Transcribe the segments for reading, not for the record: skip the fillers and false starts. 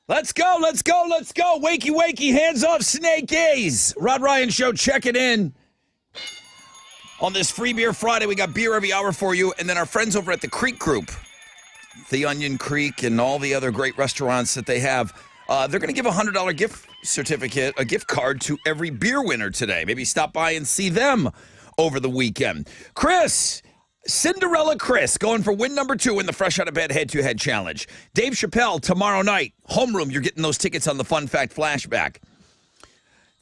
Let's go. Wakey, wakey, hands off snakies. Rod Ryan Show checking in. On this Free Beer Friday, we got beer every hour for you. And then our friends over at the Creek Group, the Onion Creek and all the other great restaurants that they have, they're going to give a $100 gift certificate, a gift card to every beer winner today. Maybe stop by and see them over the weekend. Chris, Cinderella Chris, going for win number 2 in the Fresh Out of Bed Head-to-Head Challenge. Dave Chappelle, tomorrow night, homeroom. You're getting those tickets on the Fun Fact Flashback.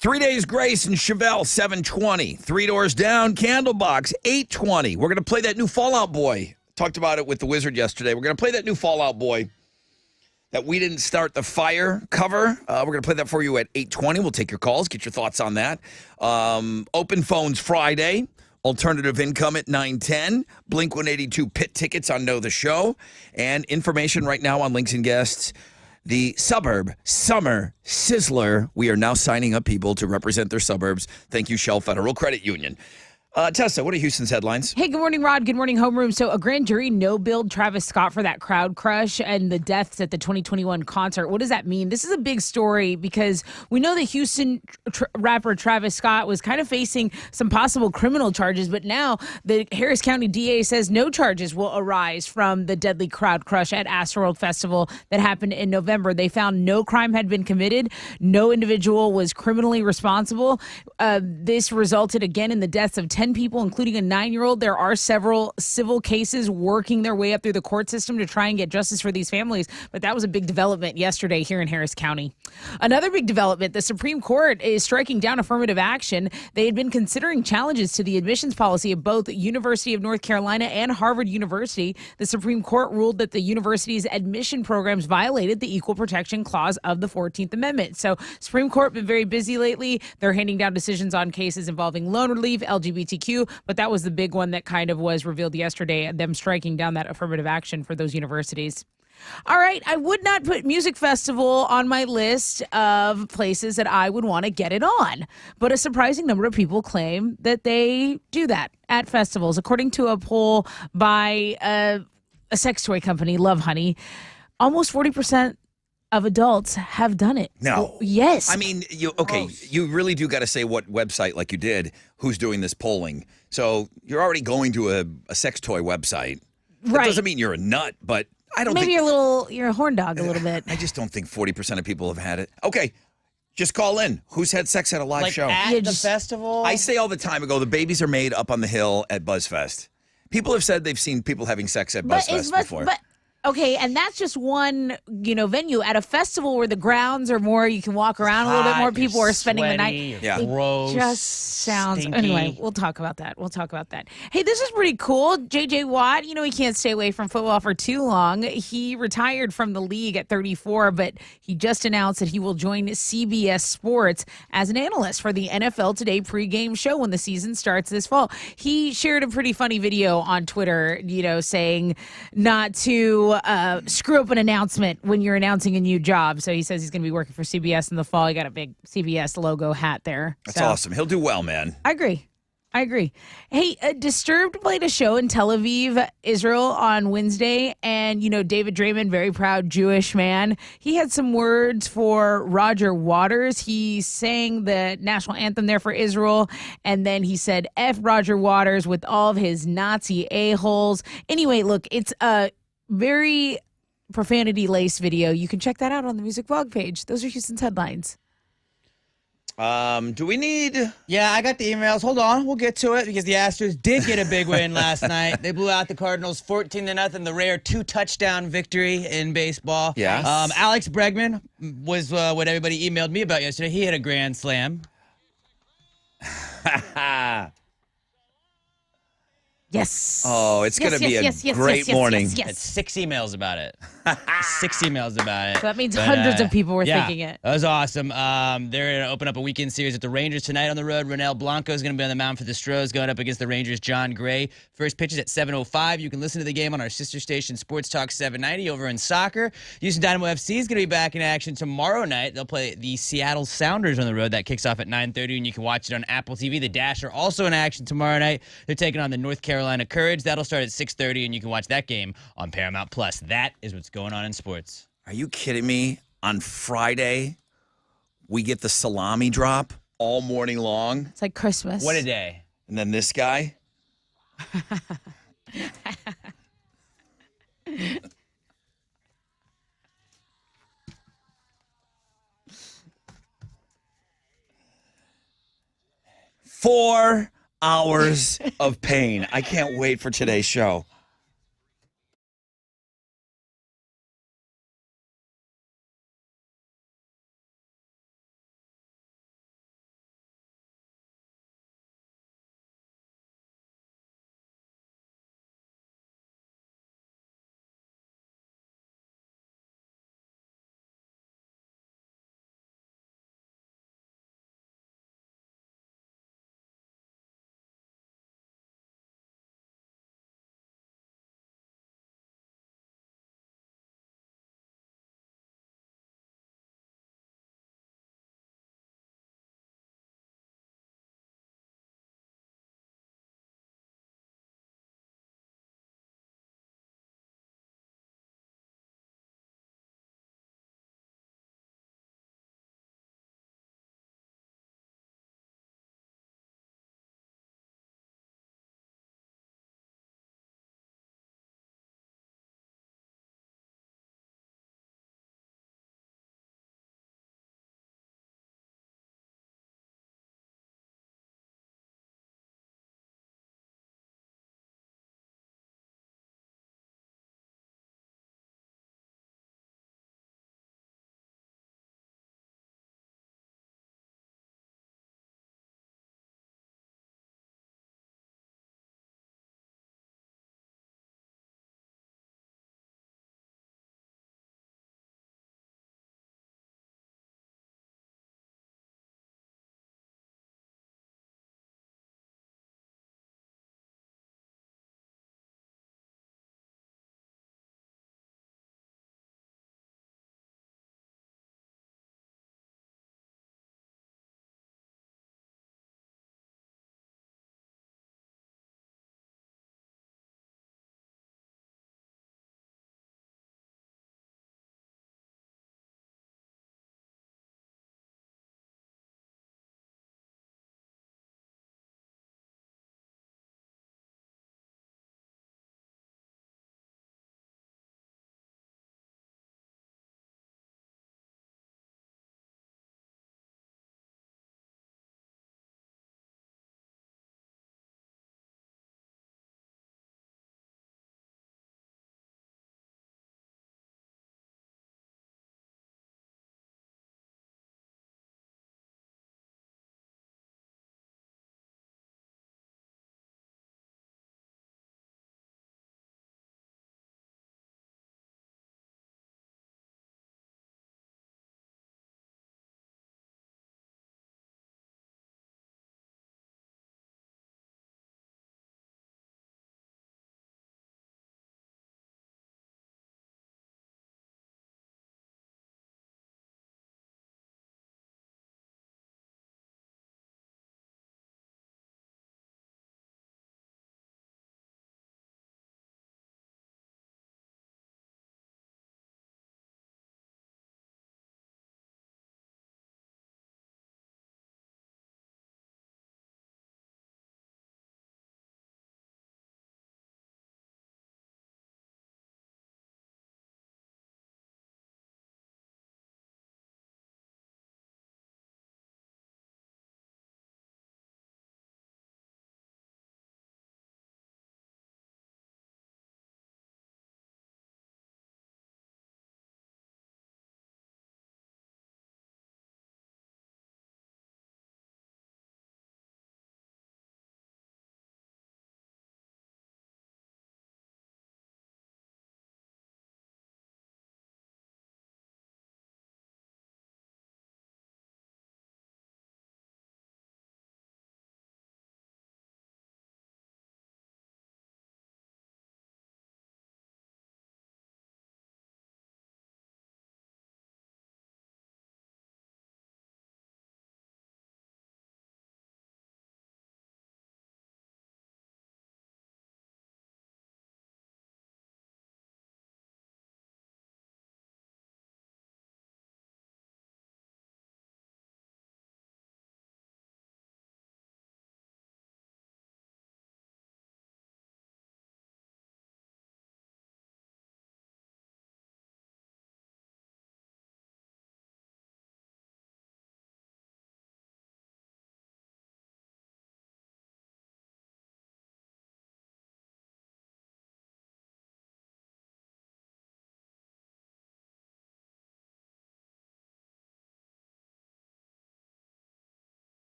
3 Days Grace and Chevelle, 720. 3 Doors Down, Candlebox, 820. We're going to play that new Fall Out Boy. Talked about it with the Wizard yesterday. We're going to play that new Fall Out Boy. That We Didn't Start the Fire cover. We're going to play that for you at 8:20. We'll take your calls, get your thoughts on that. Open Phones Friday. Alternative Income at 9:10. Blink-182 pit tickets on Know the Show. And information right now on links and guests. The Suburb Summer Sizzler. We are now signing up people to represent their suburbs. Thank you, Shell Federal Credit Union. Tessa, what are Houston's headlines? Hey, good morning, Rod. Good morning, homeroom. So a grand jury no-billed Travis Scott for that crowd crush and the deaths at the 2021 concert. What does that mean? This is a big story because we know that Houston rapper Travis Scott was kind of facing some possible criminal charges, but now the Harris County DA says no charges will arise from the deadly crowd crush at Astroworld Festival that happened in November. They found no crime had been committed. No individual was criminally responsible. This resulted again in the deaths of 10 people, including a 9-year-old. There are several civil cases working their way up through the court system to try and get justice for these families. But that was a big development yesterday here in Harris County. Another big development, the Supreme Court is striking down affirmative action. They had been considering challenges to the admissions policy of both University of North Carolina and Harvard University. The Supreme Court ruled that the university's admission programs violated the Equal Protection Clause of the 14th Amendment. So Supreme Court been very busy lately. They're handing down decisions on cases involving loan relief, LGBTQ, but that was the big one that kind of was revealed yesterday, them striking down that affirmative action for those universities. All right, I would not put Music Festival on my list of places that I would want to get it on, but a surprising number of people claim that they do that at festivals. According to a poll by a sex toy company, Lovehoney, almost 40% of adults have done it. No. Yes. I mean, you really do got to say what website, like you did, who's doing this polling. So you're already going to a sex toy website. That Right. doesn't mean you're a nut, but I don't Maybe think... you're a horn dog a little bit. I just don't think 40% of people have had it. Okay, just call in. Who's had sex at a live show? At the festival? I say all the time ago, the babies are made up on the hill at BuzzFest. People have said they've seen people having sex at BuzzFest before. Okay, and that's just one, venue. At a festival where the grounds are more, you can walk around a little bit more. People are spending the night. Yeah. Gross. It just sounds. Stinky. Anyway, we'll talk about that. Hey, this is pretty cool. J.J. Watt, he can't stay away from football for too long. He retired from the league at 34, but he just announced that he will join CBS Sports as an analyst for the NFL Today pregame show when the season starts this fall. He shared a pretty funny video on Twitter, saying not to screw up an announcement when you're announcing a new job. So he says he's going to be working for CBS in the fall. He got a big CBS logo hat there. That's awesome. He'll do well, man. I agree. Hey, Disturbed played a show in Tel Aviv, Israel on Wednesday. And, David Draymond, very proud Jewish man. He had some words for Roger Waters. He sang the national anthem there for Israel. And then he said, F Roger Waters with all of his Nazi a-holes. Anyway, look, it's a very profanity-laced video. You can check that out on the Music Blog page. Those are Houston's headlines. Do we need... Yeah, I got the emails. Hold on. We'll get to it because the Astros did get a big win last night. They blew out the Cardinals 14-0, the rare 2-touchdown victory in baseball. Yes. Alex Bregman was what everybody emailed me about yesterday. He hit a grand slam. Yes. Oh, it's going to be a great morning. Had 6 emails about it. 6 emails about it. So that means hundreds of people were thinking it. That was awesome. They're going to open up a weekend series with the Rangers tonight on the road. Ronel Blanco is going to be on the mound for the Stros, going up against the Rangers' John Gray. First pitch is at 7:05. You can listen to the game on our sister station, Sports Talk 790, over in soccer. Houston Dynamo FC is going to be back in action tomorrow night. They'll play the Seattle Sounders on the road. That kicks off at 9:30, and you can watch it on Apple TV. The Dash are also in action tomorrow night. They're taking on the North Carolina Courage. That'll start at 6:30, and you can watch that game on Paramount Plus. That is what's going on in sports. Are you kidding me? On Friday, we get the salami drop all morning long. It's like Christmas. What a day. And then this guy. Four hours of pain. I can't wait for today's show.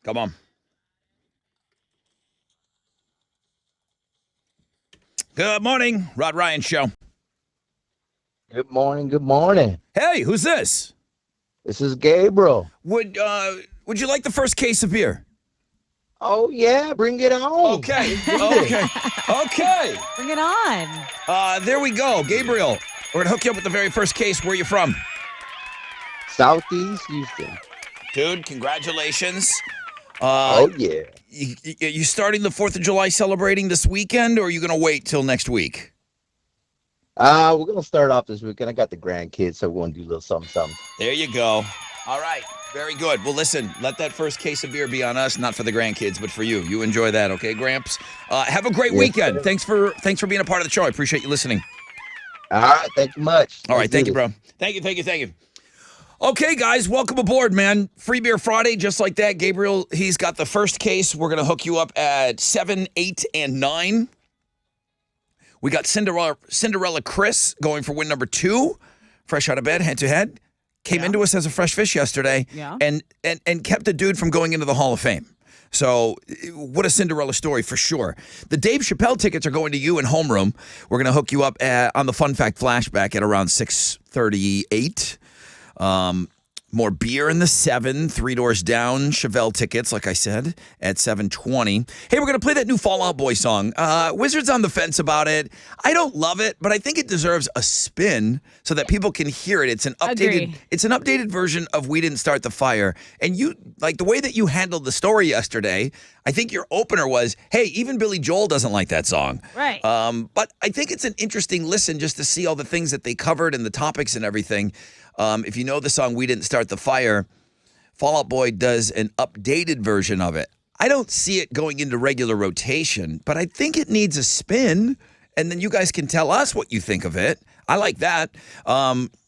Come on. Good morning, Rod Ryan Show. Good morning. Good morning. Hey, who's this? This is Gabriel. Would you like the first case of beer? Oh yeah, bring it on. Okay. Okay. Okay. Bring it on. There we go. Gabriel, we're going to hook you up with the very first case. Where are you from? Southeast Houston. Dude, congratulations. Oh yeah. You starting the 4th of July celebrating this weekend, or are you going to wait till next week? We're gonna start off this weekend. I got the grandkids, so we're gonna do a little something. There you go. All right. Very good. Well, listen, let that first case of beer be on us, not for the grandkids, but for you. You enjoy that, okay, Gramps? Have a great weekend. Sir. Thanks for being a part of the show. I appreciate you listening. All right, thank you much. All right, Let's thank do you, this. bro. Thank you. Okay, guys, welcome aboard, man. Free Beer Friday, just like that. Gabriel, he's got the first case. We're going to hook you up at 7, 8, and 9. We got Cinderella Chris going for win number 2, fresh out of bed, head-to-head. Came into us as a fresh fish yesterday and kept the dude from going into the Hall of Fame. So what a Cinderella story for sure. The Dave Chappelle tickets are going to you in homeroom. We're going to hook you up on the Fun Fact Flashback at around 6:38. More beer in the 7, 3 doors down. Chevelle tickets, like I said, at 7:20. Hey, we're going to play that new Fall Out Boy song. Wizards on the fence about it. I don't love it, but I think it deserves a spin so that people can hear it. It's an updated version of We Didn't Start the Fire. And you, like the way that you handled the story yesterday, I think your opener was, hey, even Billy Joel doesn't like that song. Right. But I think it's an interesting listen just to see all the things that they covered and the topics and everything. If you know the song We Didn't Start the Fire, Fall Out Boy does an updated version of it. I don't see it going into regular rotation, but I think it needs a spin, and then you guys can tell us what you think of it. I like that.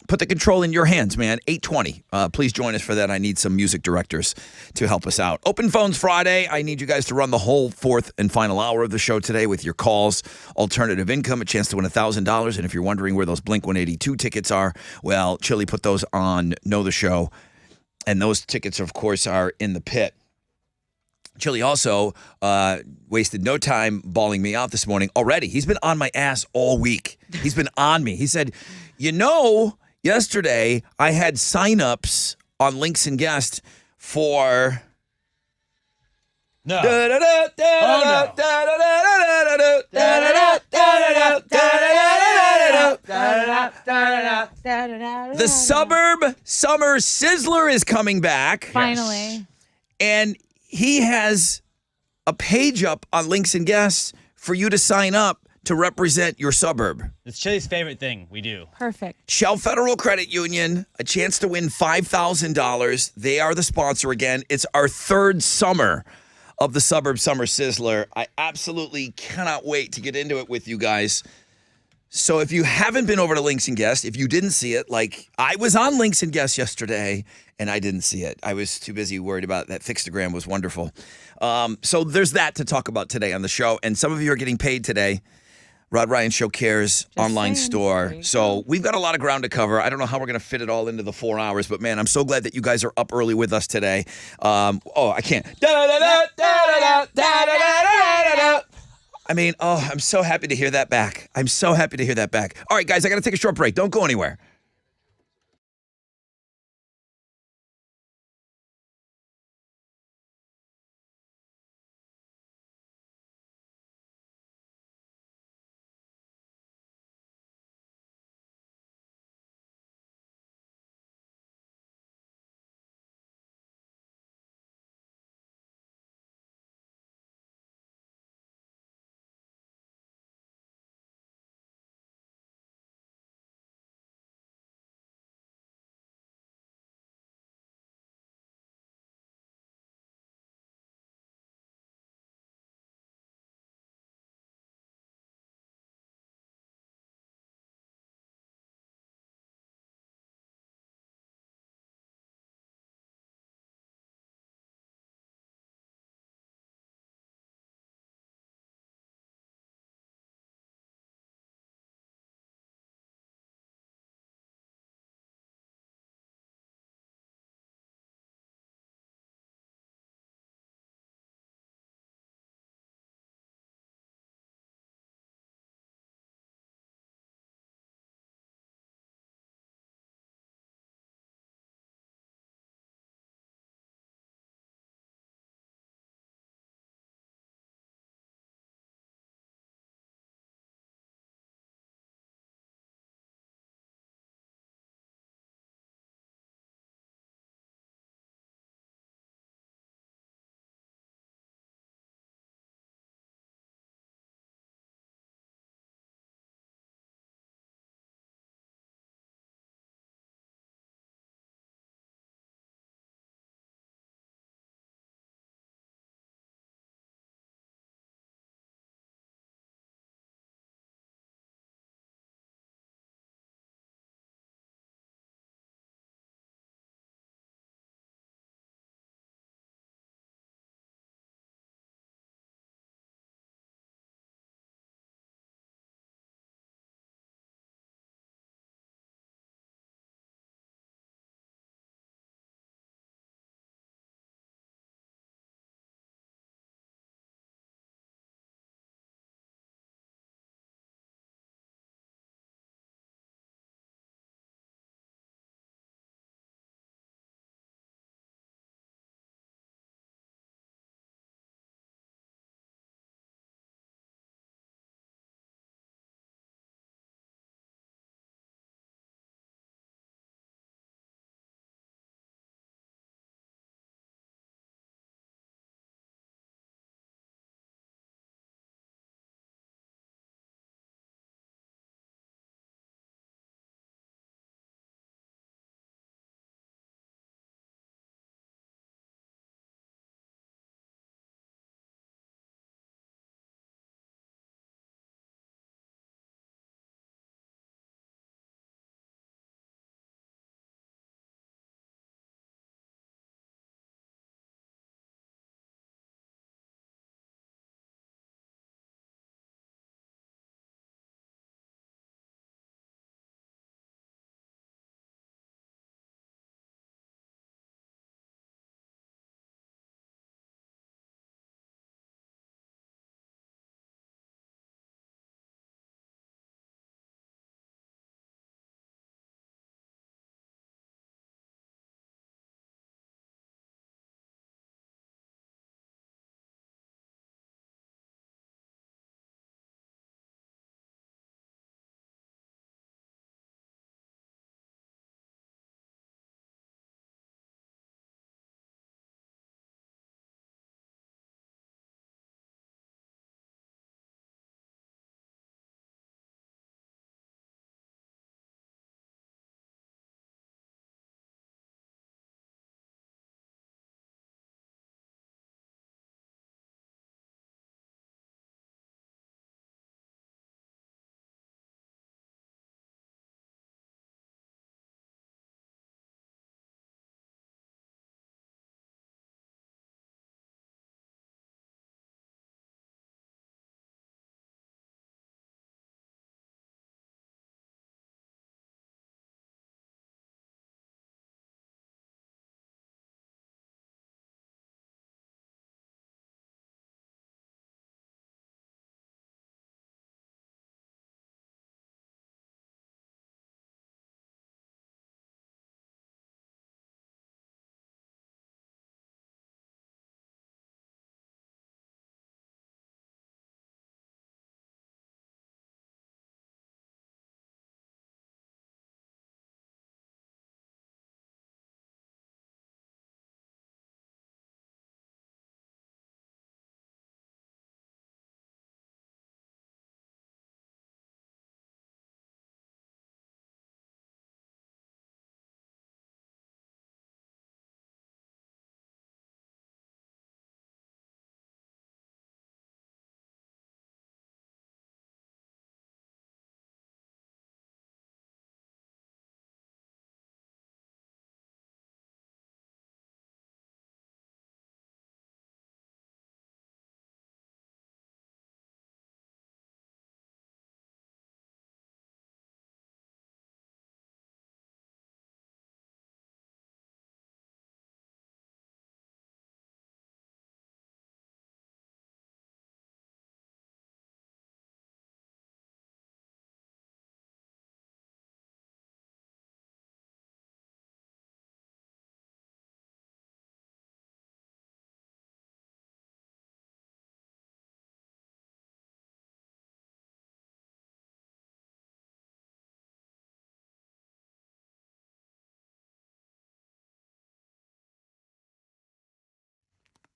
Put the control in your hands, man. 8:20. Please join us for that. I need some music directors to help us out. Open Phones Friday. I need you guys to run the whole fourth and final hour of the show today with your calls. Alternative income, a chance to win $1,000. And if you're wondering where those Blink-182 tickets are, well, Chili put those on Know the Show. And those tickets, of course, are in the pit. Chili also wasted no time bawling me out this morning already. He's been on my ass all week. He's been on me. He said, yesterday I had signups on Links and Guest for... No. The Suburb Summer Sizzler is coming back. Finally. And he has a page up on Links and Guests for you to sign up to represent your suburb. It's Chili's favorite thing we do. Perfect. Shell Federal Credit Union, a chance to win $5,000. They are the sponsor again. It's our third summer of the Suburb Summer Sizzler. I absolutely cannot wait to get into it with you guys. So if you haven't been over to Links and Guest, if you didn't see it, like I was on Links and Guest yesterday and I didn't see it. I was too busy worried about that. Fixtagram was wonderful. So there's that to talk about today on the show. And some of you are getting paid today. Rod Ryan Show Cares online saying. store. So we've got a lot of ground to cover. I don't know how we're going to fit it all into the 4 hours, but man, I'm so glad that you guys are up early with us today. I can't. I mean, I'm so happy to hear that back. I'm so happy to hear that back. All right, guys, I got to take a short break. Don't go anywhere.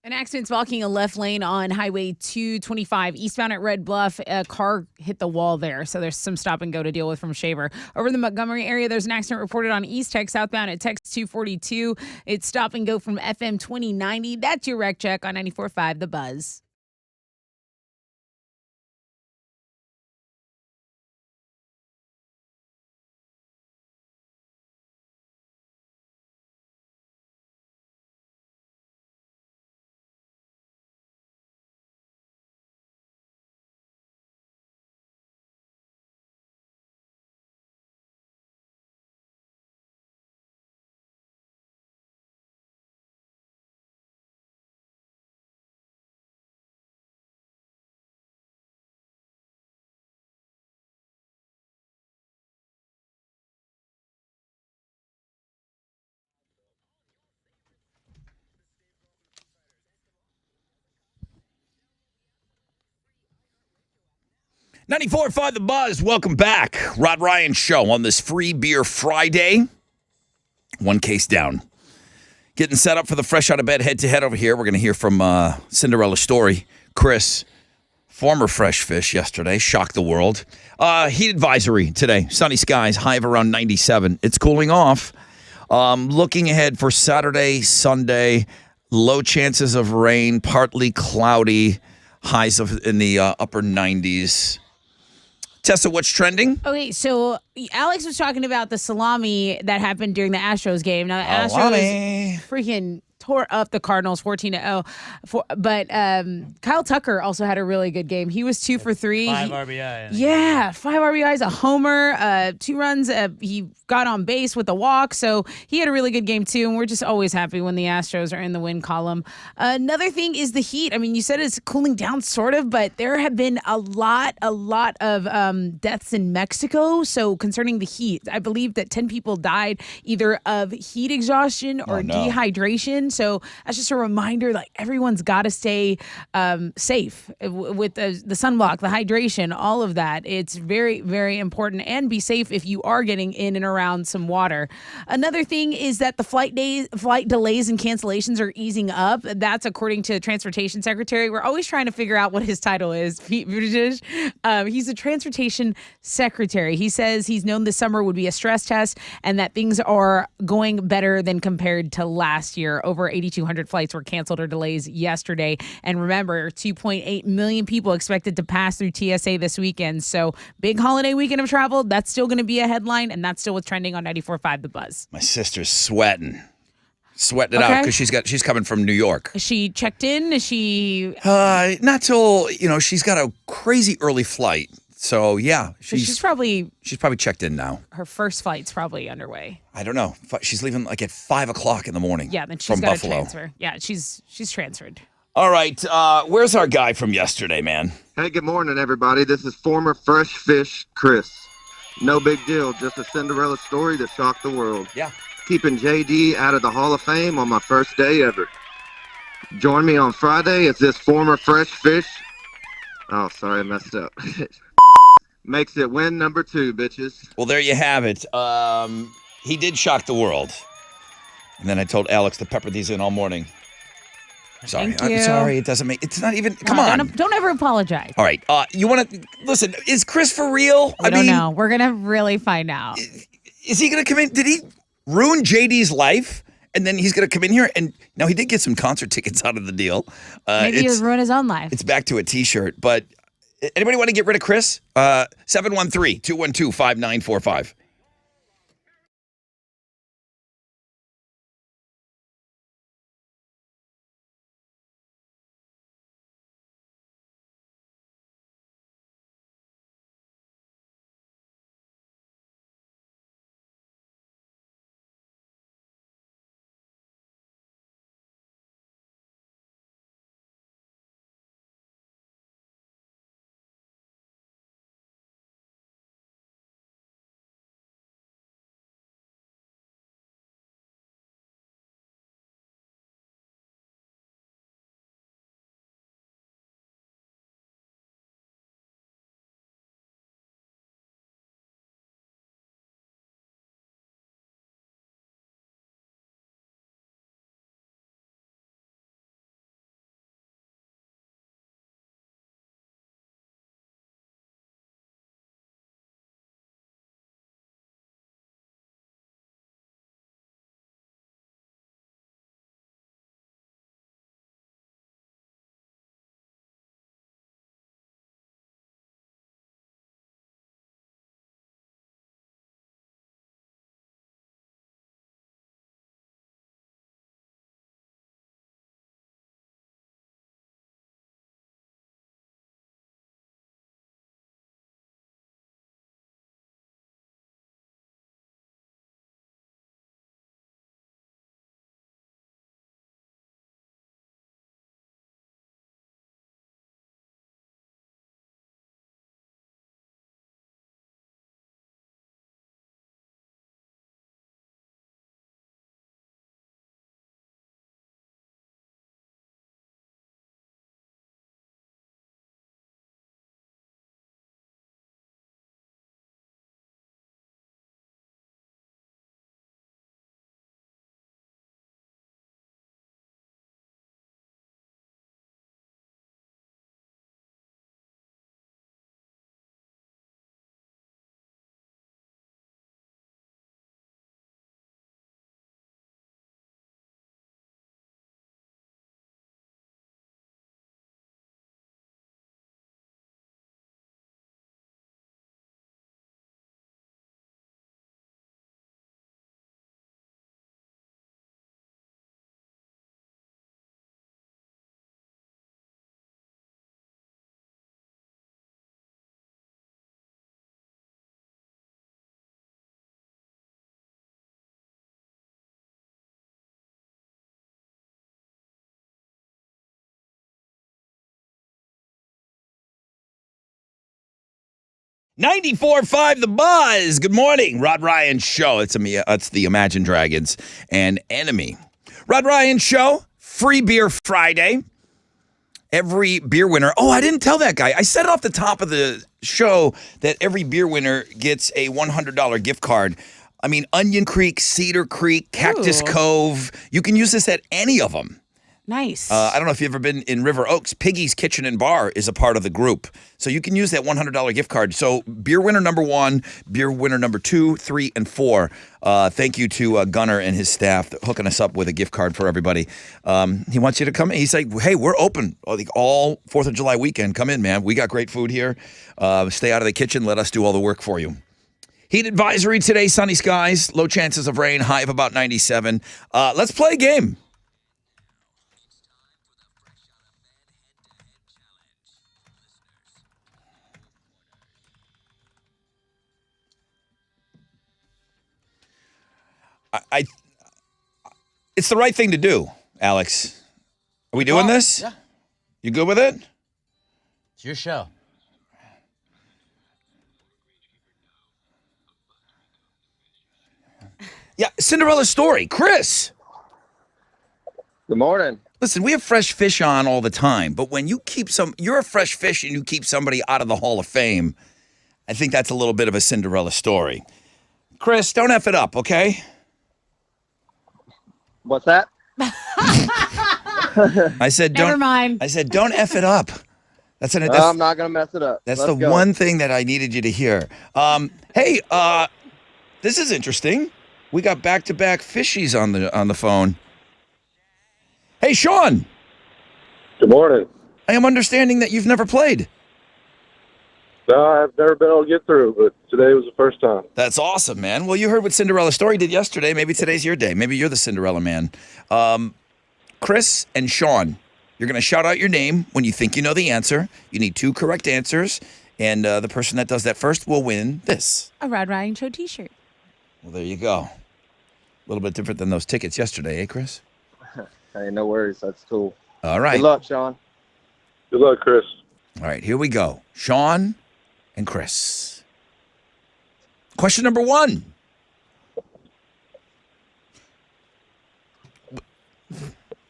An accident's blocking a left lane on Highway 225 eastbound at Red Bluff. A car hit the wall there, so there's some stop and go to deal with from Shaver. Over in the Montgomery area, there's an accident reported on East Tech southbound at Tex 242. It's stop and go from FM 2090. That's your wreck check on 94.5 The Buzz. .94.5 The Buzz. Welcome back. Rod Ryan Show on this Free Beer Friday. One case down. Getting set up for the fresh out of bed head-to-head over here. We're going to hear from Cinderella Story. Chris, former Fresh Fish yesterday, shocked the world. Heat advisory today. Sunny skies, high of around 97. It's cooling off. Looking ahead for Saturday, Sunday, low chances of rain, partly cloudy, highs in the upper 90s. Tessa, what's trending? Okay, so Alex was talking about the salami that happened during the Astros game. Now, the Astros freaking tore up the Cardinals 14-0. But Kyle Tucker also had a really good game. He was 2 for 3. 5 RBI. Yeah, 5 RBIs, a homer, 2 runs. He got on base with a walk, so he had a really good game too. And we're just always happy when the Astros are in the win column. Another thing is the heat. I mean, you said it's cooling down, sort of, but there have been a lot of deaths in Mexico. So concerning the heat, I believe that 10 people died either of heat exhaustion or dehydration. So that's just a reminder, like everyone's got to stay safe with the sunblock, the hydration, all of that. It's very, very important, and be safe if you are getting in and around some water. Another thing is that the flight delays and cancellations are easing up. That's according to the Transportation Secretary. We're always trying to figure out what his title is. Pete Buttigieg. He's a Transportation Secretary. He says he's known this summer would be a stress test and that things are going better than compared to last year. Over 8,200 flights were canceled or delays yesterday. And remember, 2.8 million people expected to pass through TSA this weekend. So big holiday weekend of travel. That's still going to be a headline, and that's still what's trending on 94.5 The Buzz. My sister's sweating it out because she's coming from New York. Is she checked in? Is she? Not till she's got a crazy early flight. So yeah, she's probably checked in now. Her first flight's probably underway. I don't know. She's leaving like at 5 o'clock in the morning. Yeah, then she's got to transfer. Yeah, she's transferred. All right, where's our guy from yesterday, man? Hey, good morning, everybody. This is former Fresh Fish Chris. No big deal, just a Cinderella story that shocked the world. Yeah. Keeping JD out of the Hall of Fame on my first day ever. Join me on Friday as this former Fresh Fish. Oh, sorry, I messed up. Makes it win number 2, bitches. Well, there you have it. He did shock the world. And then I told Alex to pepper these in all morning. Sorry. Thank you. I'm sorry. It doesn't make... It's not even... Come on. Don't ever apologize. All right. You want to... Listen, is Chris for real? I don't know. We're going to really find out. Is he going to come in? Did he ruin JD's life? And then he's going to come in here and... Now, he did get some concert tickets out of the deal. Maybe he'll ruin his own life. It's back to a T-shirt. But anybody want to get rid of Chris? 713-212-5945. 94.5 The Buzz. Good morning. Rod Ryan Show. It's the Imagine Dragons and Enemy. Rod Ryan Show, Free Beer Friday. Every beer winner. Oh, I didn't tell that guy. I said it off the top of the show that every beer winner gets a $100 gift card. I mean, Onion Creek, Cedar Creek, Cactus Ooh. Cove. You can use this at any of them. Nice. I don't know if you've ever been in River Oaks. Piggy's Kitchen and Bar is a part of the group. So you can use that $100 gift card. So beer winner number 1, beer winner number 2, 3, and 4. Thank you to Gunnar and his staff hooking us up with a gift card for everybody. He wants you to come in. He's like, hey, we're open all 4th of July weekend. Come in, man. We got great food here. Stay out of the kitchen. Let us do all the work for you. Heat advisory today, sunny skies, low chances of rain, high of about 97. Let's play a game. It's the right thing to do, Alex. Are we doing this? Yeah. You good with it? It's your show. Yeah, Cinderella story. Chris. Good morning. Listen, we have fresh fish on all the time, but when you keep you're a fresh fish and you keep somebody out of the Hall of Fame, I think that's a little bit of a Cinderella story. Chris, don't F it up, okay? What's that? I said don't. Never mind. I said don't F it up. I'm not gonna mess it up. That's Let's the go. one thing that I needed you to hear. Hey, this is interesting. We got back-to-back fishies on the phone. Hey, Sean. Good morning. I am understanding that you've never played. No, I've never been able to get through, but today was the first time. That's awesome, man. Well, you heard what Cinderella story did yesterday. Maybe today's your day. Maybe you're the Cinderella man. Chris and Sean, you're going to shout out your name when you think you know the answer. You need 2 correct answers, and the person that does that first will win this. A Rod Ryan Show t-shirt. Well, there you go. A little bit different than those tickets yesterday, eh, Chris? Hey, no worries. That's cool. All right. Good luck, Sean. Good luck, Chris. All right, here we go. Sean and Chris. Question number 1.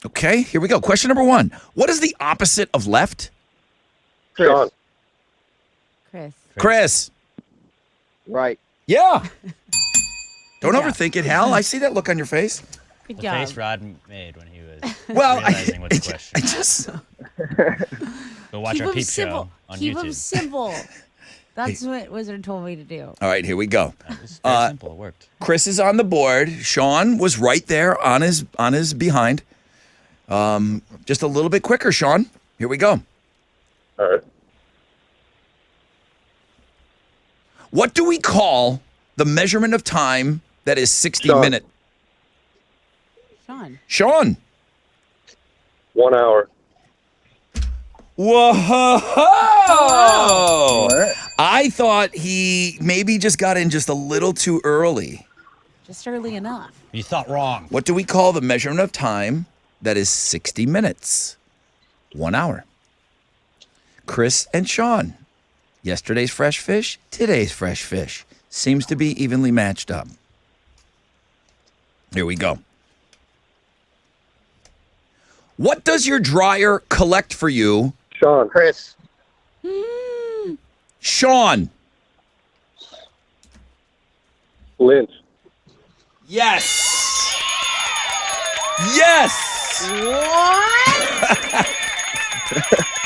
Okay, here we go. Question number 1. What is the opposite of left? Chris. Sean. Chris. Right. Yeah. Don't Yeah. overthink it, Hal. I see that look on your face. Good The job. face Rod made when he was Well, realizing what the question. I just Go watch Keep our them peep simple. show on Keep them YouTube. simple. That's what Wizard told me to do. All right, here we go. It was very simple. It worked. Chris is on the board. Sean was right there on his behind. Just a little bit quicker, Sean. Here we go. All right. What do we call the measurement of time that is 60 Sean. minutes? Sean. Sean. 1 hour. Whoa! What? I thought he maybe just got in just a little too early. Just early enough. You thought wrong. What do we call the measurement of time that is 60 minutes? 1 hour. Chris and Sean. Yesterday's fresh fish, today's fresh fish. Seems to be evenly matched up. Here we go. What does your dryer collect for you, Sean. Chris. Sean? Lynch. Yes. Yes. What?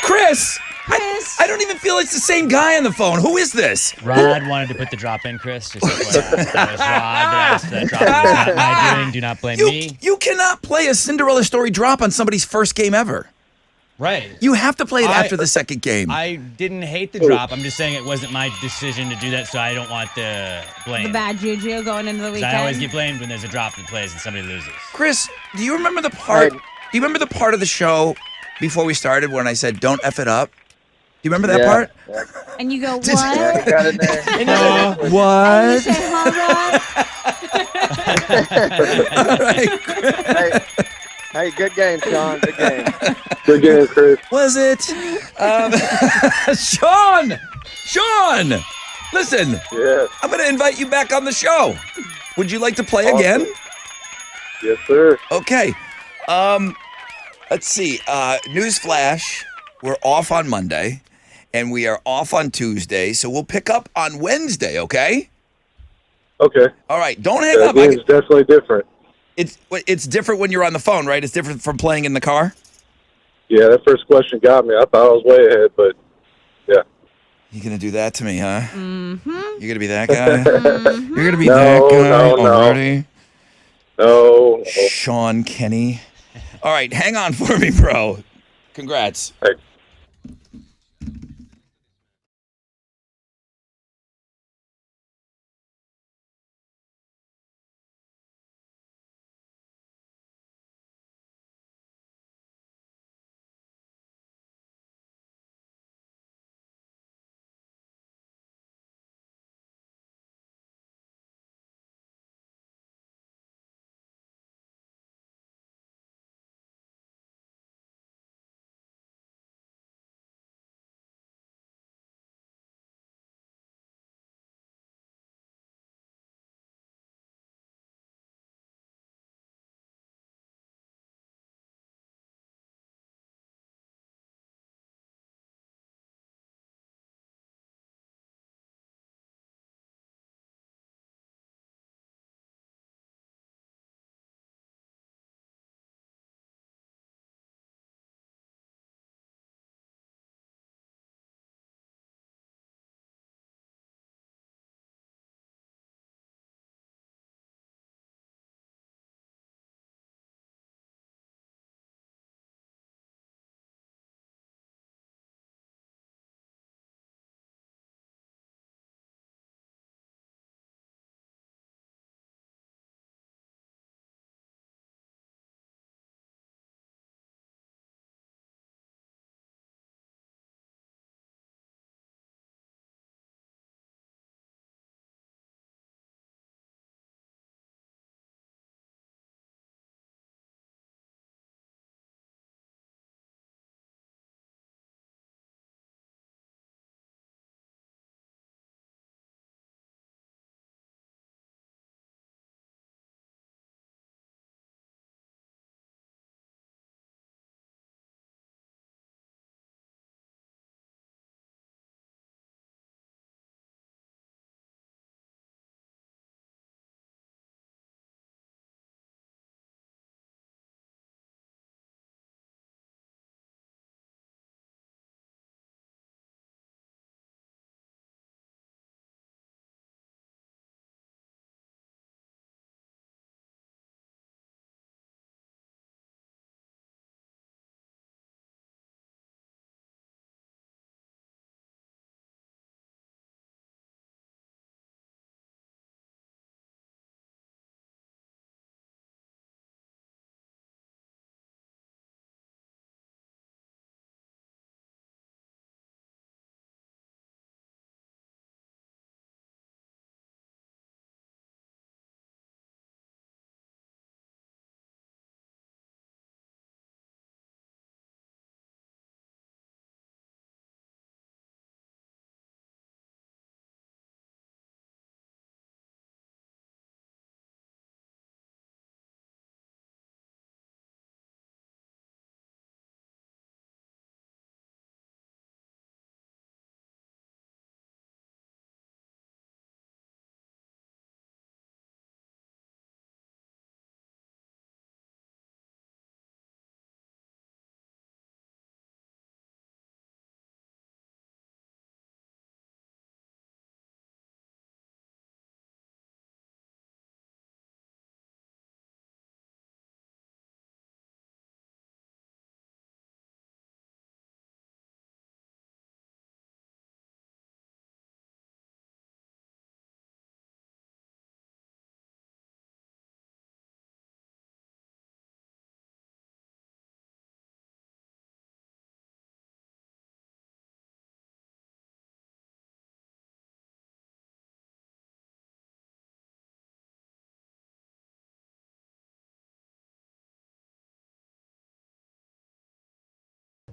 Chris. Chris. I don't even feel it's the same guy on the phone. Who is this? Rod wanted to put the drop in, Chris. Just FYI. That was Rod that asked for that drop. It was not my doing. Do not blame me. You cannot play a Cinderella story drop on somebody's first game ever. Right. You have to play it after the second game. I didn't hate the drop. I'm just saying it wasn't my decision to do that, so I don't want the blame. The bad juju going into the 'Cause weekend. I always get blamed when there's a drop that plays and somebody loses. Chris, do you remember the part? Hey. Do you remember the part of the show before we started when I said "Don't f it up"? Do you remember that Yeah. part? And you go, what? Yeah, got in there. And you What? say, huh, Rod? Hey, good game, Sean. Good game. Good game, Chris. Was it? Sean! Listen, Yeah. I'm going to invite you back on the show. Would you like to play Awesome. again? Yes, sir. Okay. Let's see. Newsflash, we're off on Monday, and we are off on Tuesday, so we'll pick up on Wednesday, okay? Okay. All right, don't hang That up. game's definitely different. It's different when you're on the phone, right? It's different from playing in the car? Yeah, that first question got me. I thought I was way ahead, but yeah. You're going to do that to me, huh? Mm-hmm. You're going to be that guy? Mm-hmm. You're going to be No, that guy no, no. already? No. Sean Kenny. All right, hang on for me, bro. Congrats. Hey.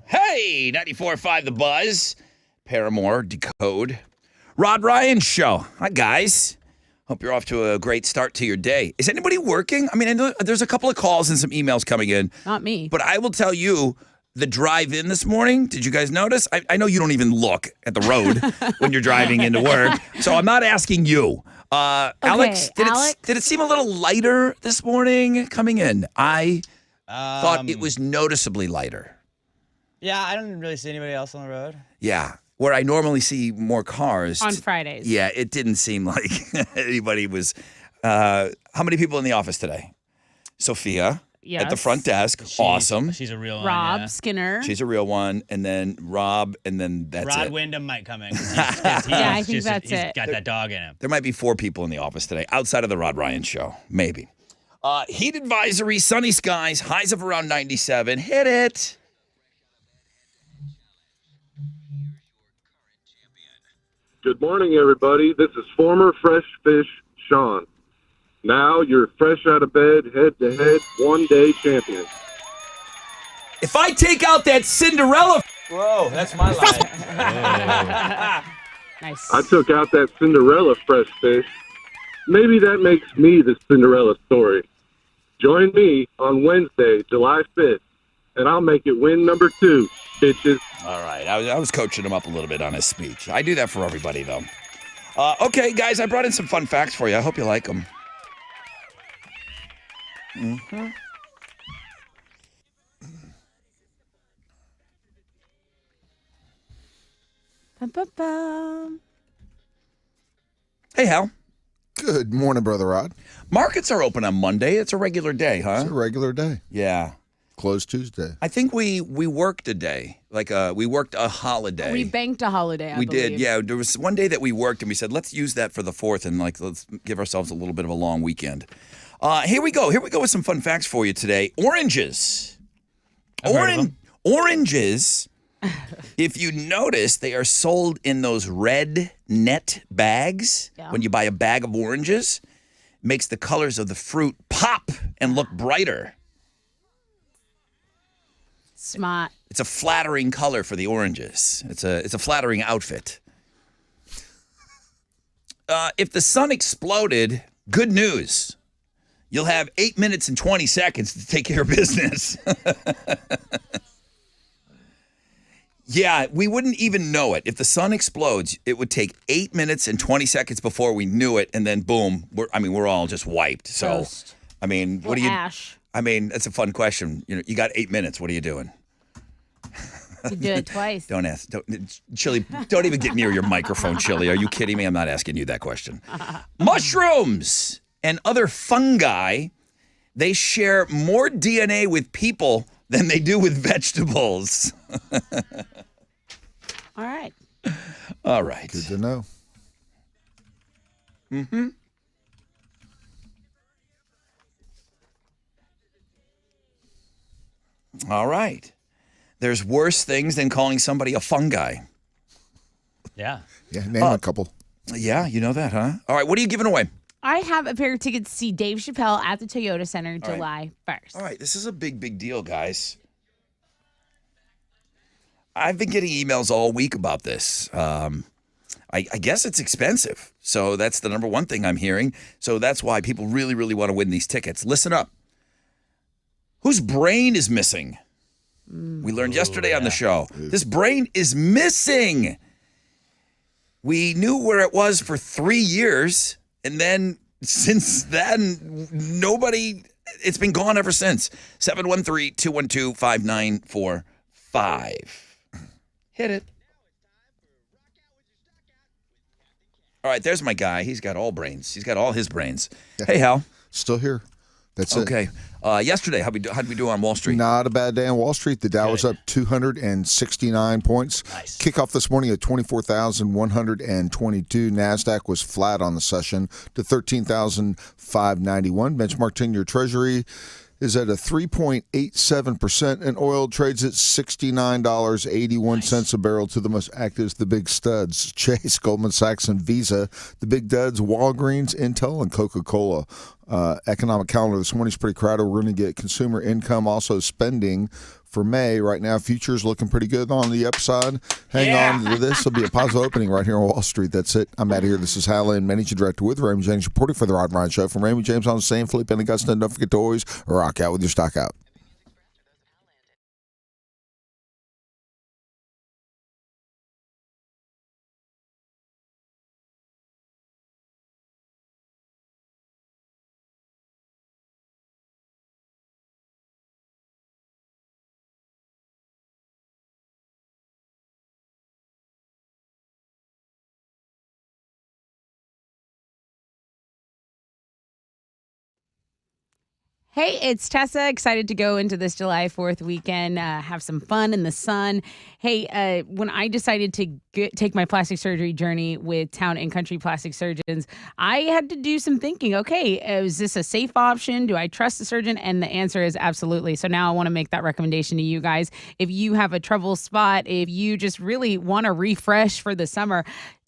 Hey, 94.5 The Buzz. Paramore, Decode. Rod Ryan Show. Hi, guys. Hope you're off to a great start to your day. Is anybody working? I mean, I know there's a couple of calls and some emails coming in. Not me. But I will tell you, the drive-in this morning, did you guys notice? I know you don't even look at the road when you're driving into work, so I'm not asking you. Alex, did it seem a little lighter this morning coming in? I thought it was noticeably lighter. Yeah, I don't really see anybody else on the road. Yeah, where I normally see more cars. On Fridays. Yeah, it didn't seem like anybody was. How many people in the office today? Sophia at the Yes. front desk. Awesome. She's a real one. Rob yeah. Skinner. She's a real one. And then Rob, and then that's Rod it. Wyndham might come in. Yeah, I think that's he's it. got that dog in him. There might be 4 people in the office today outside of the Rod Ryan Show. Maybe. Heat advisory, sunny skies, highs of around 97. Hit it. Good morning, everybody. This is former Fresh Fish Sean. Now you're fresh out of bed, head-to-head, one-day champion. If I take out that Cinderella. Whoa, that's my line. Nice. I took out that Cinderella Fresh Fish. Maybe that makes me the Cinderella story. Join me on Wednesday, July 5th, and I'll make it win number 2, bitches. All right. I was coaching him up a little bit on his speech. I do that for everybody, though. Okay, guys, I brought in some fun facts for you. I hope you like them. Mm-hmm. Bum. Hey, Hal. Good morning, Brother Rod. Markets are open on Monday. It's a regular day, huh? It's a regular day. Yeah. Closed Tuesday. I think we worked a day. We worked a holiday. We banked a holiday, I We believe. did, yeah. There was one day that we worked, and we said, let's use that for the 4th, and let's give ourselves a little bit of a long weekend. Here we go. Here we go with some fun facts for you today. Oranges. I've heard of them. Oranges, if you notice, they are sold in those red net bags. Yeah. When you buy a bag of oranges, makes the colors of the fruit pop and look brighter. Smart. It's a flattering color for the oranges. It's a flattering outfit. If the sun exploded, good news. You'll have 8 minutes and 20 seconds to take care of business. Yeah, we wouldn't even know it. If the sun explodes, it would take 8 minutes and 20 seconds before we knew it, and then boom, we're all just wiped. So, Toast. I mean, what do you? Ash. I mean, that's a fun question. You got 8 minutes. What are you doing? You do it twice. Don't ask. Chili, don't even get near your microphone, Chili. Are you kidding me? I'm not asking you that question. Mushrooms and other fungi, they share more DNA with people than they do with vegetables. All right. All right. Good to know. Mm-hmm. All right. There's worse things than calling somebody a fungi. Yeah. Yeah, name a couple. Yeah, you know that, huh? All right, what are you giving away? I have a pair of tickets to see Dave Chappelle at the Toyota Center right. July 1st. All right, this is a big deal, guys. I've been getting emails all week about this. I guess it's expensive. So that's the number one thing I'm hearing. So that's why people really, really want to win these tickets. Listen up. Whose brain is missing? We learned yesterday on the show. This brain is missing. We knew where it was for 3 years. And then since then, it's been gone ever since. 713-212-5945. Hit it. All right, there's my guy. He's got all brains. He's got all his brains. Yeah. Hey, Hal. Still here. That's Okay. Yesterday, how'd we do on Wall Street? Not a bad day on Wall Street. The Dow was up 269 points. Nice. Kickoff this morning at 24,122. NASDAQ was flat on the session to 13,591. Benchmark 10-year Treasury is at a 3.87%, and oil trades at $69.81 a barrel. To the most active is the big studs: Chase, Goldman Sachs, and Visa. The big duds: Walgreens, Intel, and Coca-Cola. Economic calendar this morning is pretty crowded. We're going to get consumer income, also spending for May. Right now, futures looking pretty good on the upside. Hang on to this. Will be a positive opening right here on Wall Street. That's it. I'm out of here. This is Hal Lynn, Managing Director with Raymond James, reporting for the Rod Ryan Show. From Raymond James on the same, Felipe and Augusta. Don't forget to always rock out with your stock out. Hey, it's Tessa. Excited to go into this July 4th weekend, have some fun in the sun. Hey, when I decided to take my plastic surgery journey with Town and Country Plastic Surgeons, I had to do some thinking. Okay, is this a safe option? Do I trust the surgeon? And the answer is absolutely. So now I want to make that recommendation to you guys. If you have a trouble spot, if you just really want to refresh for the summer,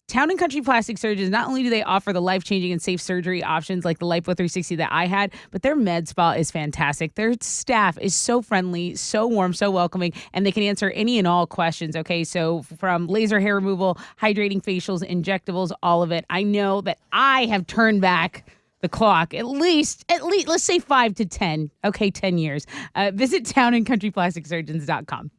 Town and Country Plastic Surgeons, not only do they offer the life-changing and safe surgery options like the Lipo360 that I had, but their med spa is fantastic. Their staff is so friendly, so warm, so welcoming, and they can answer any and all questions, okay? So from laser hair removal, hydrating facials, injectables, all of it. I know that I have turned back the clock at least, let's say 5 to 10, okay, 10 years. Visit townandcountryplasticsurgeons.com.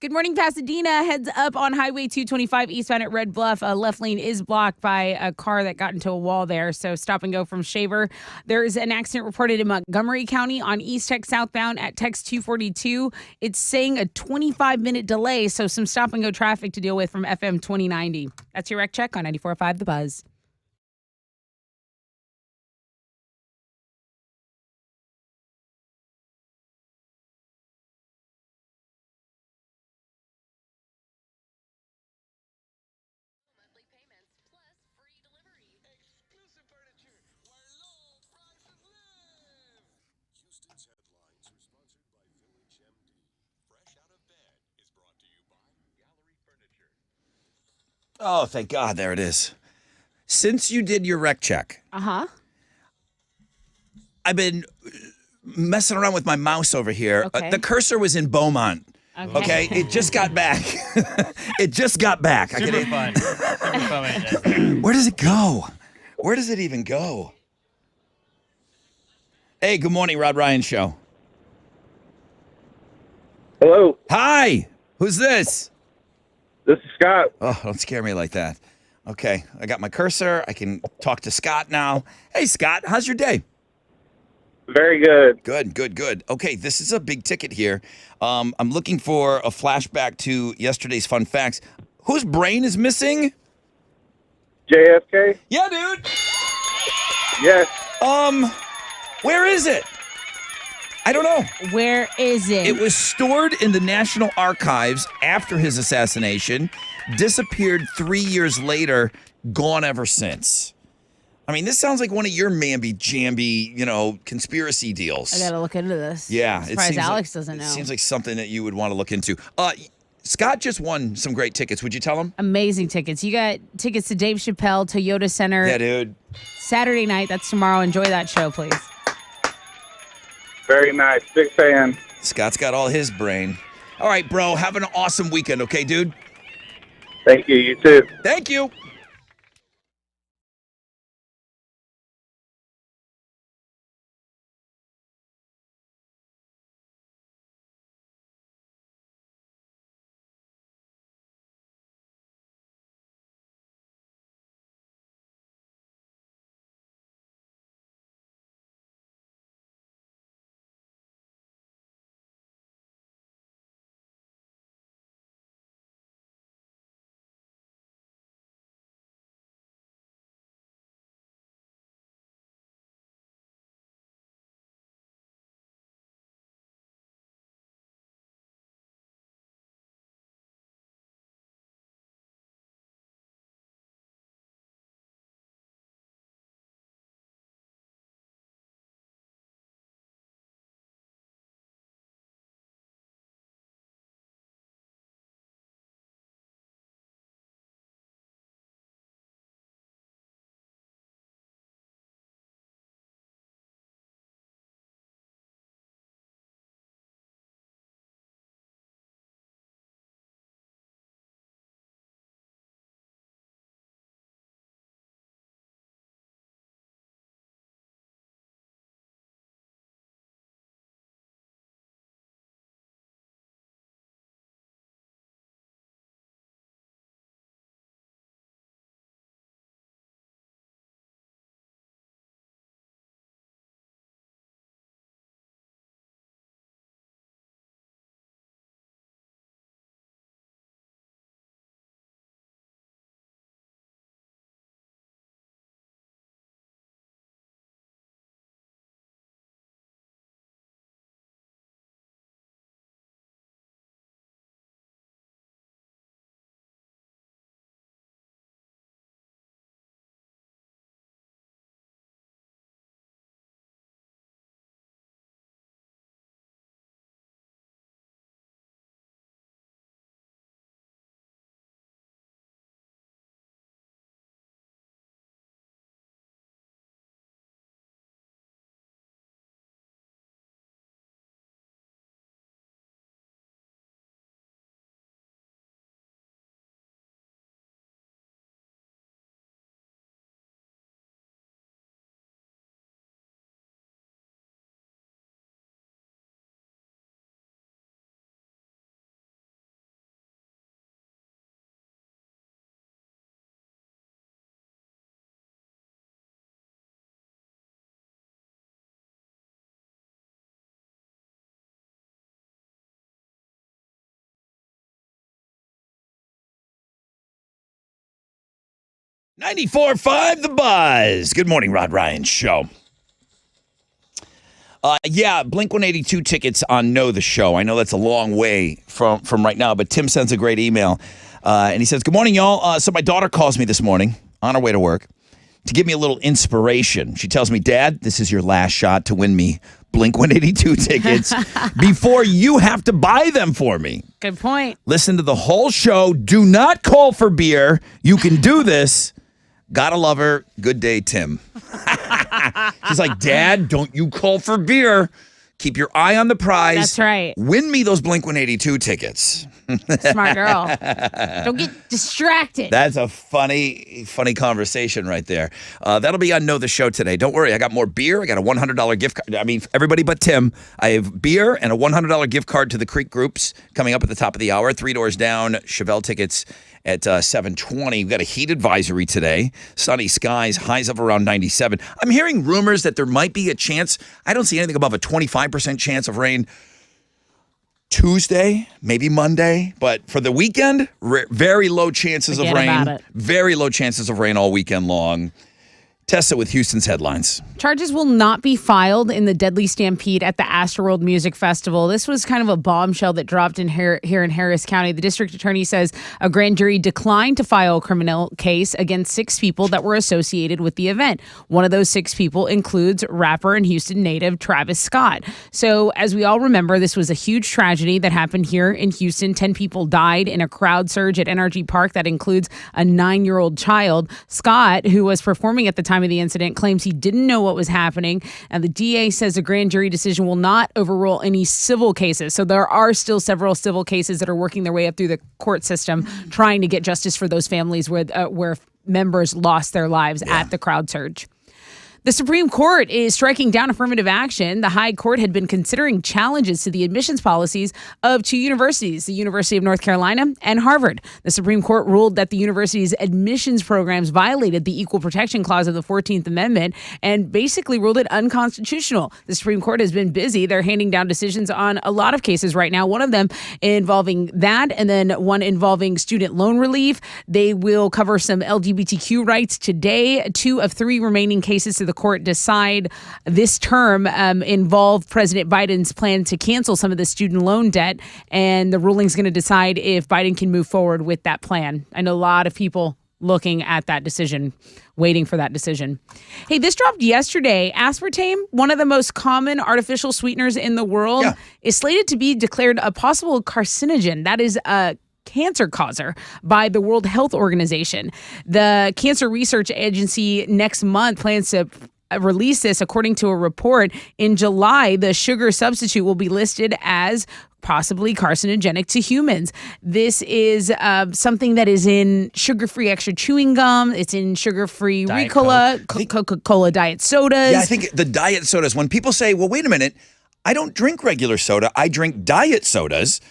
Good morning, Pasadena. Heads up on Highway 225 eastbound at Red Bluff. Left lane is blocked by a car that got into a wall there, so stop and go from Shaver. There is an accident reported in Montgomery County on East Tech southbound at Tex 242. It's saying a 25-minute delay, so some stop and go traffic to deal with from FM 2090. That's your rec check on 94.5 The Buzz. Oh, thank God. There it is. Since you did your rec check, I've been messing around with my mouse over here. Okay. The cursor was in Beaumont. Okay. It just got back. It just got back. Super fun. Super fun when it does that. Where does it go? Where does it even go? Hey, good morning, Rod Ryan Show. Hello, Hi. Who's this? this is Scott. Oh, don't scare me like that. Okay. I got my cursor. I can talk to Scott now. Hey, Scott. How's your day? Very good. Good. Okay, this is a big ticket here. I'm looking for a flashback to yesterday's fun facts. Whose brain is missing? JFK? Yeah, dude. Yes. Where is it? I don't know. Where is it? It was stored in the National Archives after his assassination, disappeared 3 years later, gone ever since. I mean, this sounds like one of your mamby-jamby, conspiracy deals. I got to look into this. Yeah. I'm surprised Alex doesn't know. It seems like something that you would want to look into. Scott just won some great tickets. Would you tell him? Amazing tickets. You got tickets to Dave Chappelle, Toyota Center. Yeah, dude. Saturday night. That's tomorrow. Enjoy that show, please. Very nice. Big fan. Scott's got all his brain. All right, bro. Have an awesome weekend, okay, dude? Thank you. You too. Thank you. 94.5 The Buzz. Good morning, Rod Ryan Show. Yeah, Blink-182 tickets on Know the Show. I know that's a long way from right now, but Tim sends a great email. And he says, good morning, y'all. So my daughter calls me this morning on her way to work to give me a little inspiration. She tells me, Dad, this is your last shot to win me Blink-182 tickets before you have to buy them for me. Good point. Listen to the whole show. Do not call for beer. You can do this. Gotta love her. Good day, Tim. She's like, Dad, don't you call for beer. Keep your eye on the prize. That's right. Win me those Blink-182 tickets. Smart girl. Don't get distracted. That's a funny conversation right there. That'll be on Know the Show today. Don't worry. I got more beer. I got a $100 gift card. I mean, everybody but Tim. I have beer and a $100 gift card to the Creek Groups coming up at the top of the hour. 3 doors down. Chevelle tickets at 7:20. We've got a heat advisory today. Sunny skies, highs of around 97. I'm hearing rumors that there might be a chance. I don't see anything above a 25% chance of rain Tuesday, maybe Monday. But for the weekend, very low chances Forget of rain. about it. Very low chances of rain all weekend long. Test it with Houston's headlines. Charges will not be filed in the deadly stampede at the Astroworld Music Festival. This was kind of a bombshell that dropped in here in Harris County. The district attorney says a grand jury declined to file a criminal case against 6 people that were associated with the event. One of those 6 people includes rapper and Houston native Travis Scott. So as we all remember, this was a huge tragedy that happened here in Houston. 10 people died in a crowd surge at NRG Park. That includes a 9-year-old child. Scott, who was performing at the time of the incident, claims he didn't know what was happening, and the DA says a grand jury decision will not overrule any civil cases. So there are still several civil cases that are working their way up through the court system, trying to get justice for those families where members lost their lives at the crowd surge. The Supreme Court is striking down affirmative action. The High Court had been considering challenges to the admissions policies of 2 universities, the University of North Carolina and Harvard. The Supreme Court ruled that the university's admissions programs violated the Equal Protection Clause of the 14th Amendment and basically ruled it unconstitutional. The Supreme Court has been busy. They're handing down decisions on a lot of cases right now, one of them involving that and then one involving student loan relief. They will cover some LGBTQ rights today. 2 of 3 remaining cases to the court decide this term involve President Biden's plan to cancel some of the student loan debt, and the ruling's going to decide if Biden can move forward with that plan. I know a lot of people looking at that decision, waiting for that decision. Hey, this dropped yesterday. Aspartame, one of the most common artificial sweeteners in the world, is slated to be declared a possible carcinogen. That is a cancer causer by the World Health Organization. The Cancer Research Agency next month plans to release this. According to a report in July, the sugar substitute will be listed as possibly carcinogenic to humans. This is something that is in sugar-free extra chewing gum. It's in sugar-free Diet Ricola, Coca-Cola diet sodas. Yeah, I think the diet sodas, when people say, well, wait a minute, I don't drink regular soda, I drink diet sodas.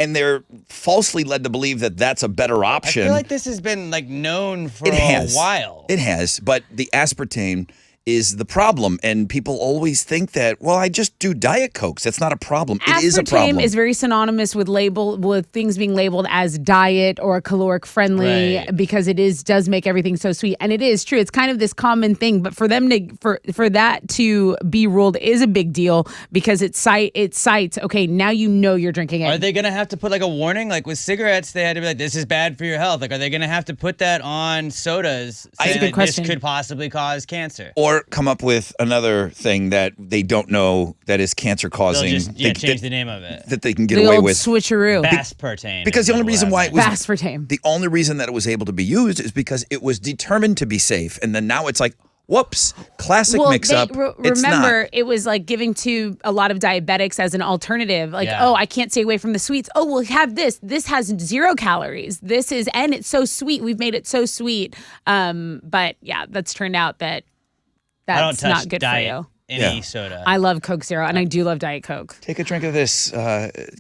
And they're falsely led to believe that that's a better option. I feel like this has been known for a while. It has, but the aspartame is the problem, and people always think that, well, I just do Diet Cokes. That's not a problem. It is a problem. Aspartame is very synonymous with things being labeled as diet or caloric friendly because it does make everything so sweet, and it is true. It's kind of this common thing, but for them for that to be ruled is a big deal because it cites okay, now you know you're drinking it. Are they gonna have to put a warning with cigarettes? They had to be this is bad for your health. Are they gonna have to put that on sodas? That's a good question. This could possibly cause cancer. Or come up with another thing that they don't know that is cancer causing. They'll just change the name of it. That they can get the away old with. Switcheroo. Aspartame. Because the only reason why it was Aspartame. The only reason that it was able to be used is because it was determined to be safe, and then now it's whoops, classic mix-up. It's remember, not. it was giving to a lot of diabetics as an alternative. Oh, I can't stay away from the sweets. Oh, we'll have this. This has 0 calories. And it's so sweet. We've made it so sweet. But yeah, that's turned out that I don't that's touch not good diet, for you. Any soda. I love Coke Zero, and I do love Diet Coke. Take a drink of this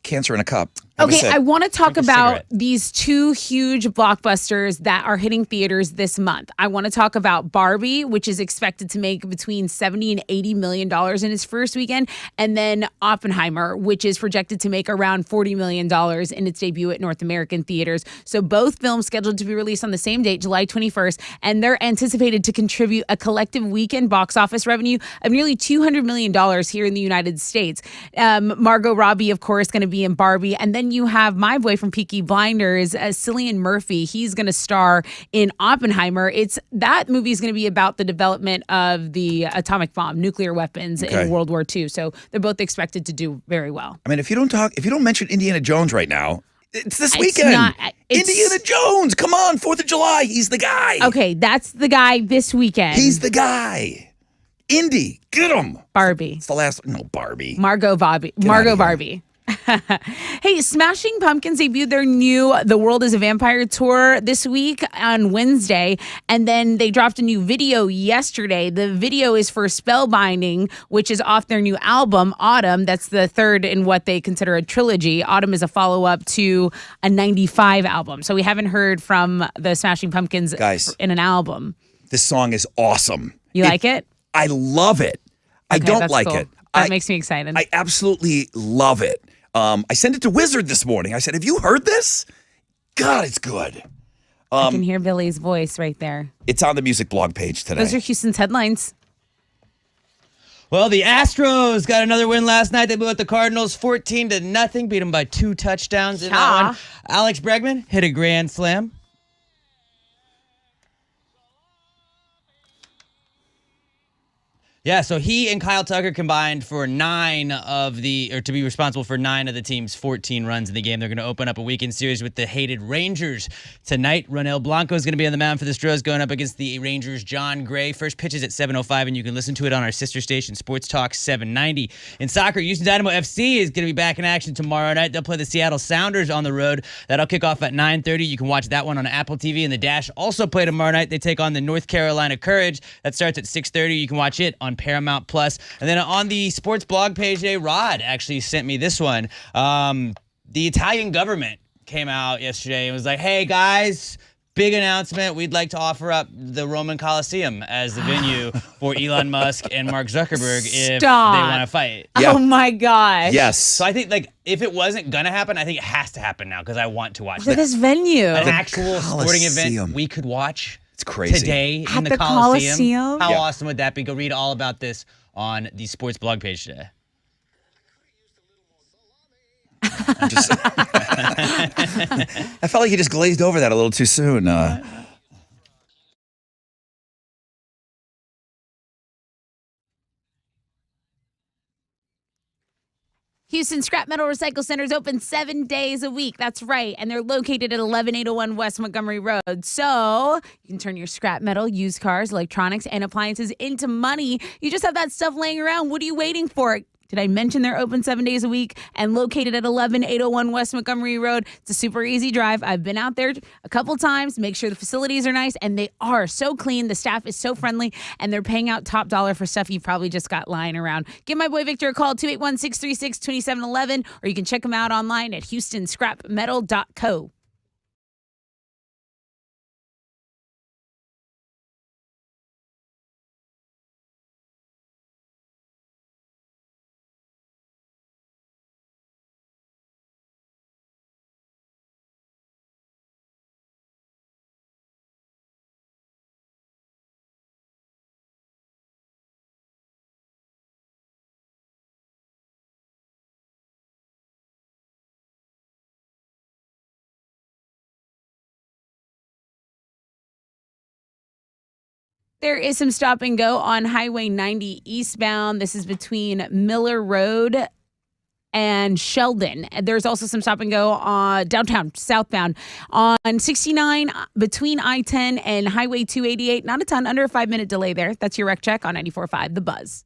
cancer in a cup. Have a Okay, sip. I want to talk Drink a about cigarette. these two huge blockbusters that are hitting theaters this month. I want to talk about Barbie, which is expected to make between $70 and $80 million in its first weekend, and then Oppenheimer, which is projected to make around $40 million in its debut at North American theaters. So both films scheduled to be released on the same date, July 21st, and they're anticipated to contribute a collective weekend box office revenue of nearly $200 million here in the United States. Margot Robbie, of course, going to be in Barbie, and then you have my boy from Peaky Blinders, Cillian Murphy. He's going to star in Oppenheimer. That movie is going to be about the development of the atomic bomb, nuclear weapons in World War II. So they're both expected to do very well. I mean, if you don't mention Indiana Jones right now, it's this It's weekend. not- it's- Indiana Jones, come on, 4th of July. He's the guy. Okay, that's the guy this weekend. He's the guy. Indy, get him. Barbie. It's the last. No, Barbie. Margot outta Barbie. Hey, Smashing Pumpkins debuted their new The World is a Vampire tour this week on Wednesday, and then they dropped a new video yesterday. The video is for Spellbinding, which is off their new album, Autumn. That's the third in what they consider a trilogy. Autumn is a follow-up to a 95 album. So we haven't heard from the Smashing Pumpkins Guys. in an album. This song is awesome. You like it? I love it. I Okay, don't that's like cool. it. That makes me excited. I absolutely love it. I sent it to Wizard this morning. I said, "Have you heard this? God, it's good." I can hear Billy's voice right there. It's on the music blog page today. Those are Houston's headlines. Well, the Astros got another win last night. They blew out the Cardinals 14-0, beat them by 2 touchdowns in that Yeah. one. Alex Bregman hit a grand slam. Yeah, so he and Kyle Tucker combined for to be responsible for 9 of the team's 14 runs in the game. They're going to open up a weekend series with the hated Rangers tonight. Ronel Blanco is going to be on the mound for the Stros, going up against the Rangers' John Gray. First pitch is at 7:05, and you can listen to it on our sister station, Sports Talk 790. In soccer, Houston Dynamo FC is going to be back in action tomorrow night. They'll play the Seattle Sounders on the road. That'll kick off at 9:30. You can watch that one on Apple TV, and the Dash also play tomorrow night. They take on the North Carolina Courage. That starts at 6:30. You can watch it on Paramount Plus. And then on the sports blog page today, Rod actually sent me this one. The Italian government came out yesterday and was like, "Hey guys, big announcement. We'd like to offer up the Roman Coliseum as the venue for Elon Musk and Mark Zuckerberg if Stop. they want to fight." Yeah. Oh my gosh. Yes. So I think if it wasn't gonna happen, I think it has to happen now because I want to watch For this venue. an actual sporting Coliseum. event we could watch. It's crazy. Today At in the the Coliseum? How Yeah. awesome would that be? Go read all about this on the sports blog page today. Just- I felt like you just glazed over that a little too soon. Houston Scrap Metal Recycle Center is open 7 days a week. That's right. And they're located at 11801 West Montgomery Road. So you can turn your scrap metal, used cars, electronics, and appliances into money. You just have that stuff laying around. What are you waiting for? Did I mention they're open 7 days a week and located at 11801 West Montgomery Road? It's a super easy drive. I've been out there a couple times. Make sure the facilities are nice, and they are so clean. The staff is so friendly, and they're paying out top dollar for stuff you probably just got lying around. Give my boy Victor a call, 281-636-2711, or you can check him out online at houstonscrapmetal.co. There is some stop and go on Highway 90 eastbound. This is between Miller Road and Sheldon. There's also some stop and go on downtown, southbound on 69 between I-10 and Highway 288. Not a ton, under a 5-minute delay there. That's your rec check on 94.5 The Buzz.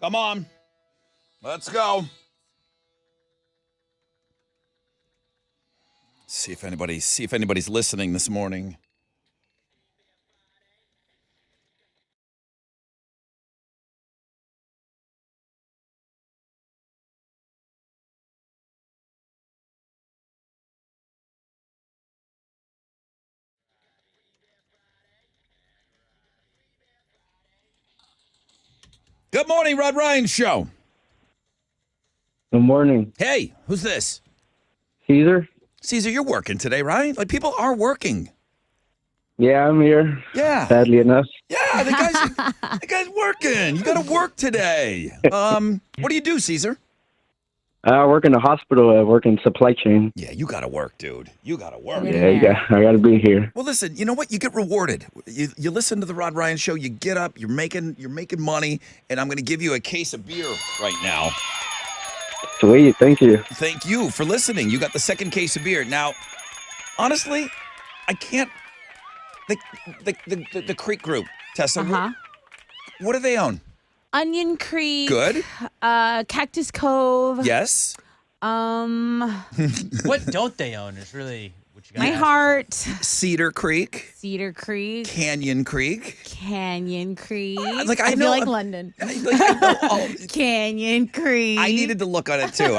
Come on. Let's go. See if anybody's listening this morning. Good morning, Rod Ryan Show. Good morning. Hey, who's this? Caesar? Caesar, you're working today, right? Like, people are working. Yeah, I'm here. Yeah. Sadly enough. Yeah, the guy's working. You got to work today. What do you do, Caesar? I work in the hospital. I work in supply chain. Yeah, you got to work, dude. You got to work. Yeah, I got to be here. Well, listen, you know what? You get rewarded. You listen to the Rod Ryan Show. You get up. You're making money, and I'm going to give you a case of beer right now. Sweet, thank you. Thank you for listening. You got the second case of beer. Now, honestly, I can't. The Creek Group, Tessa. What do they own? Onion Creek. Good. Cactus Cove. Yes. What don't they own is really what you got. My Heart. Cedar Creek. Cedar Creek. Canyon Creek. Canyon Creek. Like, I I know- feel like London. I know all- Canyon Creek. I needed to look on it too.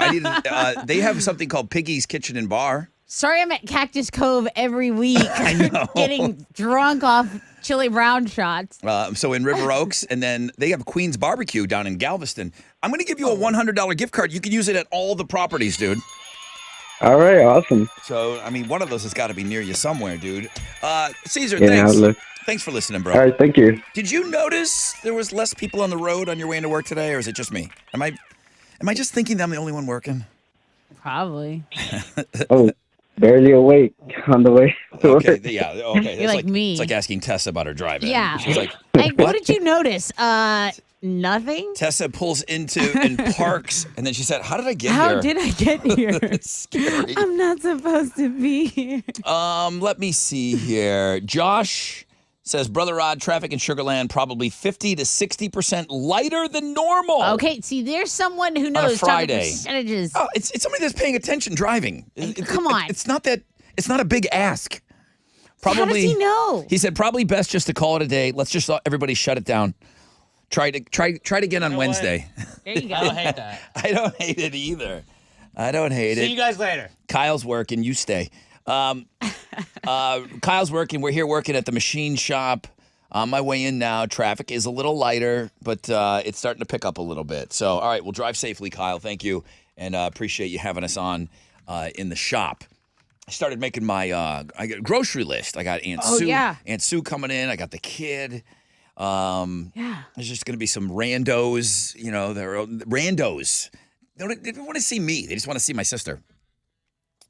They have something called Piggy's Kitchen and Bar. Sorry, I'm at Cactus Cove every week. I know. Getting drunk off chili brown shots. So in River Oaks, and then they have Queen's Barbecue down in Galveston. I'm going to give you a $100 gift card. You can use it at all the properties, dude. All right, awesome. So, I mean, one of those has got to be near you somewhere, dude. Caesar, Yeah, thanks. look. Thanks for listening, bro. All right, thank you. Did you notice there was less people on the road on your way into work today, or is it just me? Am I just thinking that I'm the only one working? Probably. Oh, barely awake on the way to work. Okay, yeah, okay. You're like me. It's like asking Tessa about her driving. Yeah. She's like, What did you notice? Nothing? Tessa pulls into and parks, and then she said, "How did I get How here?" did I get here? It's scary. I'm not supposed to be here. Let me see here. Josh says, Brother Rod, traffic in Sugar Land probably 50 to 60% lighter than normal. Okay, see, there's someone who a knows talking Friday. percentages. Oh, it's somebody that's paying attention driving. Come on. It's not a big ask. How does he know? He said probably best just to call it a day. Let's just everybody shut it down. Try it again on Wednesday. There you I go. don't hate that. I don't hate it either. I don't hate See it. you guys later. Kyle's working. You stay. Kyle's working. We're here working at the machine shop. On my way in now. Traffic is a little lighter, but it's starting to pick up a little bit. So, all right, we'll drive safely, Kyle. Thank you, and appreciate you having us on in the shop. I started making my I got grocery list. I got Aunt Sue. yeah. Aunt Sue coming in. I got the kid. Yeah. There's just going to be some randos. You know, they're randos. They don't want to see me. They just want to see my sister.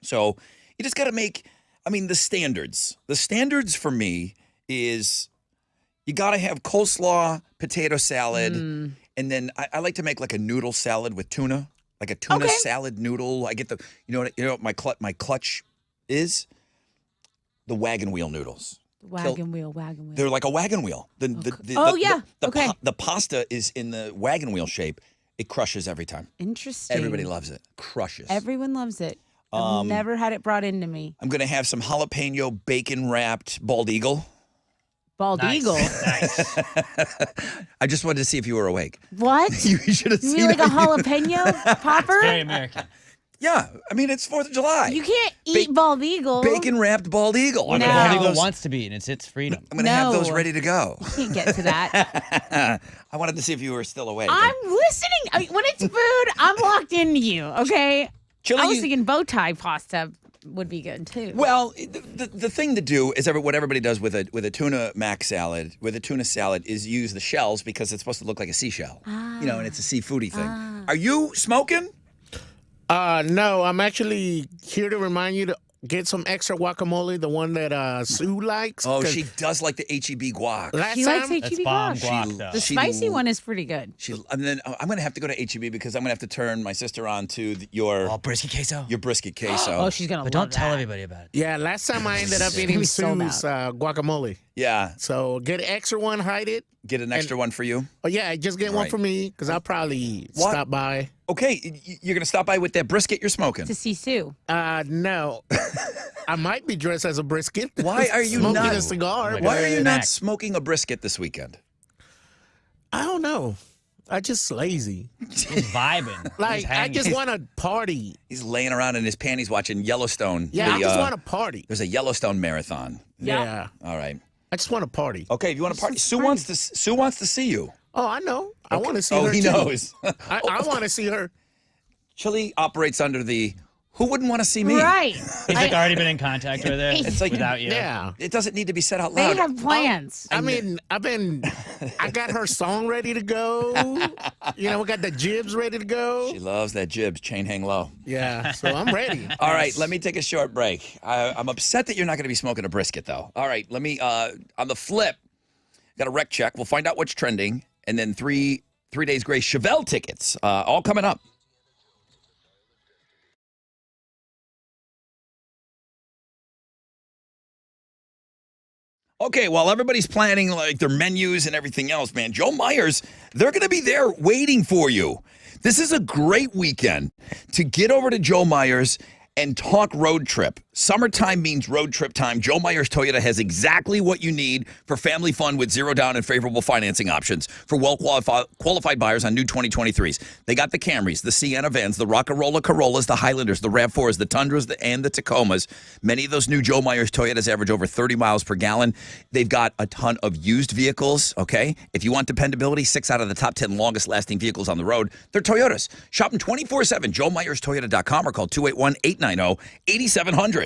So you just got to make. I mean, the standards. The standards for me is you got to have coleslaw, potato salad, and then I like to make like a noodle salad with tuna, like a tuna salad noodle. I get the you know what my clutch is the wagon wheel noodles. Wagon wheel. They're like a wagon wheel. The pasta is in the wagon wheel shape. It crushes every time. Interesting. Everybody loves it. Crushes. Everyone loves it. I've never had it brought into me. I'm gonna have some jalapeno bacon wrapped bald eagle. Bald eagle. Nice. I just wanted to see if you were awake. What? You should have You seen mean like it. a jalapeno popper? Very American. Yeah, I mean it's 4th of July. You can't eat bald eagle. Bacon wrapped bald eagle. I'm No. gonna have Bald eagle those. wants to be, and it's its freedom. I'm gonna have those No. ready to go. You can't get to that. I wanted to see if you were still awake. I'm listening. I mean, when it's food, I'm locked into you. Okay. Chili, I was thinking bow tie pasta would be good too. Well, the thing to do is what everybody does with a tuna mac salad, with a tuna salad, is use the shells because it's supposed to look like a seashell. You know, and it's a seafoody thing. Are you smoking? No, I'm actually here to remind you to get some extra guacamole, the one that Sue likes. Oh, 'cause she does like the HEB guac. last She likes time, That's HEB bomb guac. guac, though. The She- spicy one is pretty good. And then I'm going to have to go to HEB because I'm going to have to turn my sister on to your Oh, brisket queso. brisket queso. Oh, she's gonna But love don't tell that. everybody about it. yeah, last time I ended up It's gonna eating be sold Sue's guacamole. Yeah, So get an extra one, hide it. get an extra one for you. Oh yeah, just get one Right. for me because I'll probably What? stop by. Okay, you're going to stop by with that brisket you're smoking. To see Sue. No, I might be dressed as a brisket. Why are you smoking not- a cigar? Like Why but are you snack. not smoking a brisket this weekend? I don't know. I just lazy. He's vibing. Like He's I hanging. just want to party. He's laying around in his panties watching Yellowstone. Yeah, I The, just want to party. There's a Yellowstone marathon. Yeah, All right. I just want to party. Okay, if you want to party, Sue wants to see you. Oh, I know. I want to see Oh, her. he too. knows. I want to see her. Chili operates under the who wouldn't want to see me? Right. He's like already been in contact with her. It's like- without you. Yeah. It doesn't need to be said out They loud. have plans. I mean, I got her song ready to go. You know, we got the jibs ready to go. She loves that jibs, chain hang low. Yeah, so I'm ready. All right, let me take a short break. I'm upset that you're not going to be smoking a brisket, though. All right, let me, on the flip, got a rec check. We'll find out what's trending. And then three days grace Chevelle tickets, all coming up. Okay, while everybody's planning like their menus and everything else, man, Joe Myers, they're going to be there waiting for you. This is a great weekend to get over to Joe Myers and talk road trip. Summertime means road trip time. Joe Myers Toyota has exactly what you need for family fun with zero down and favorable financing options for well-qualified buyers on new 2023s. They got the Camrys, the Sienna vans, the Rockarola Corollas, the Highlanders, the RAV4s, the Tundras, and the Tacomas. Many of those new Joe Myers Toyotas average over 30 miles per gallon. They've got a ton of used vehicles, okay? If you want dependability, 6 out of the top 10 longest-lasting vehicles on the road, they're Toyotas. Shop them 24/7, joemyerstoyota.com or call 281-890-8700.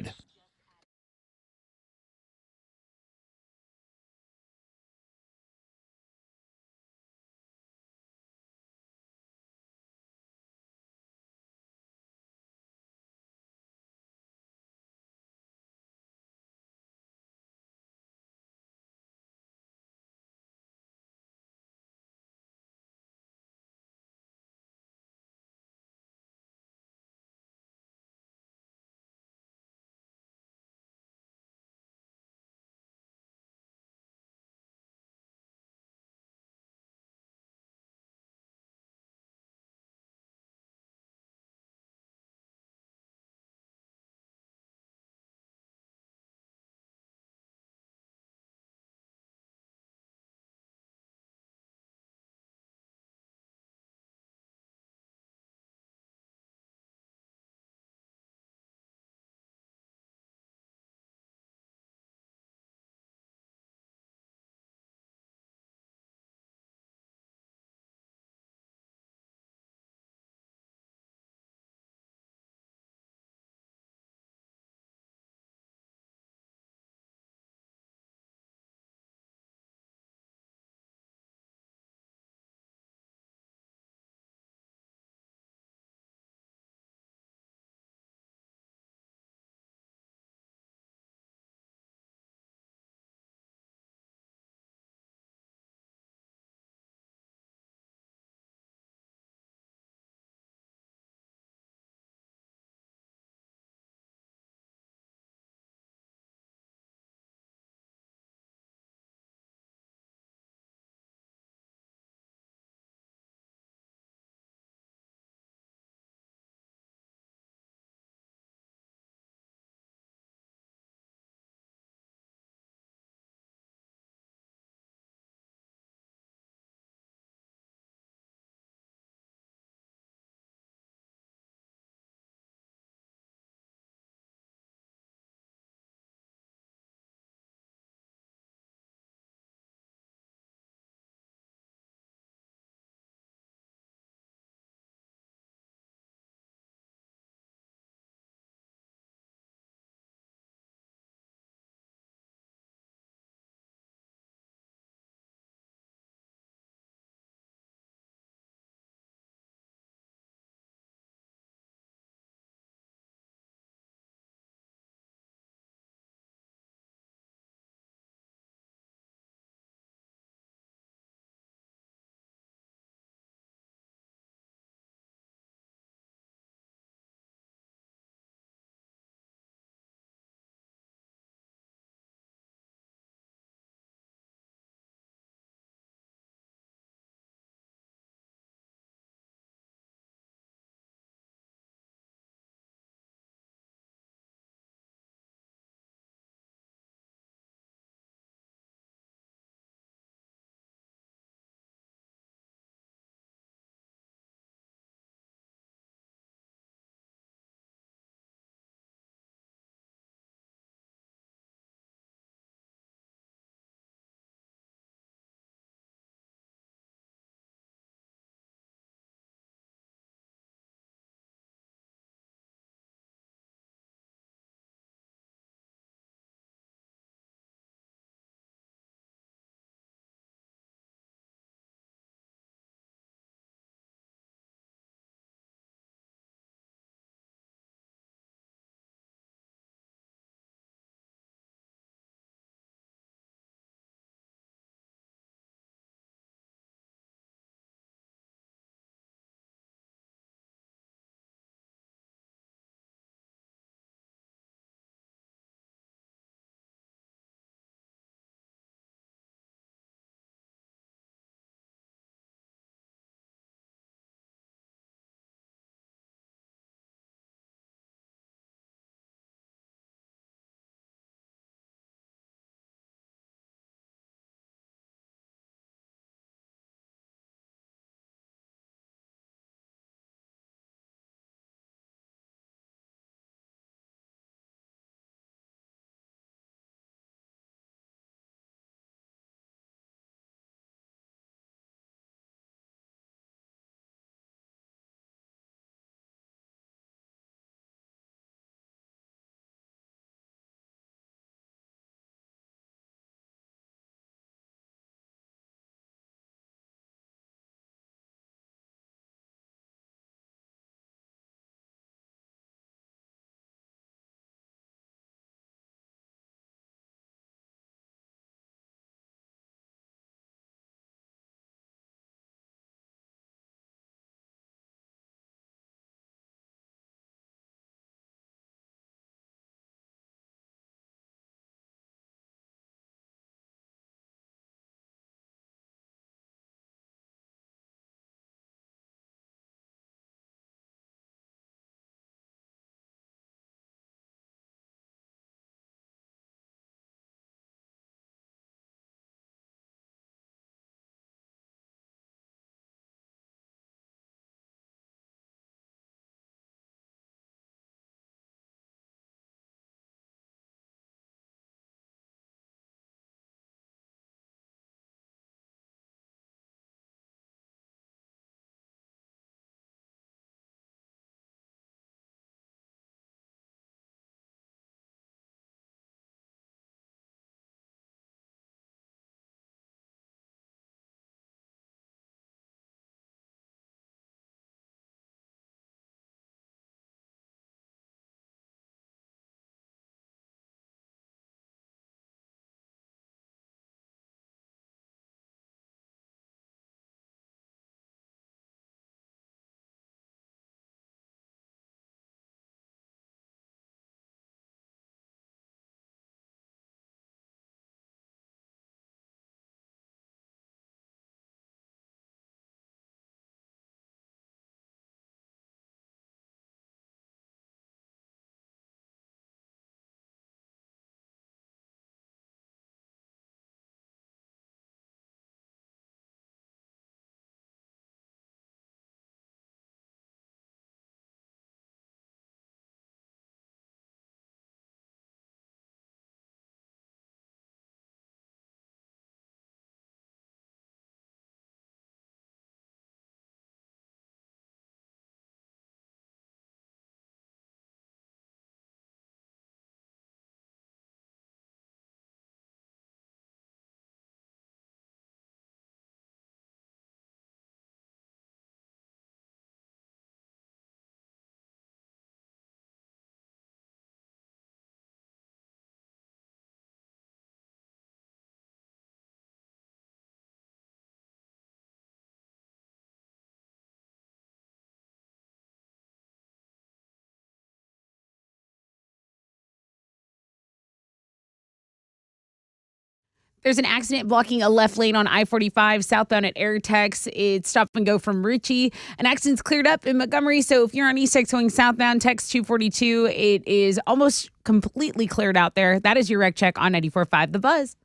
There's an accident blocking a left lane on I-45 southbound at Airtex. It's stop and go from Ritchie. An accident's cleared up in Montgomery. So if you're on E6 going southbound, text 242. It is almost completely cleared out there. That is your wreck check on 94.5 The Buzz.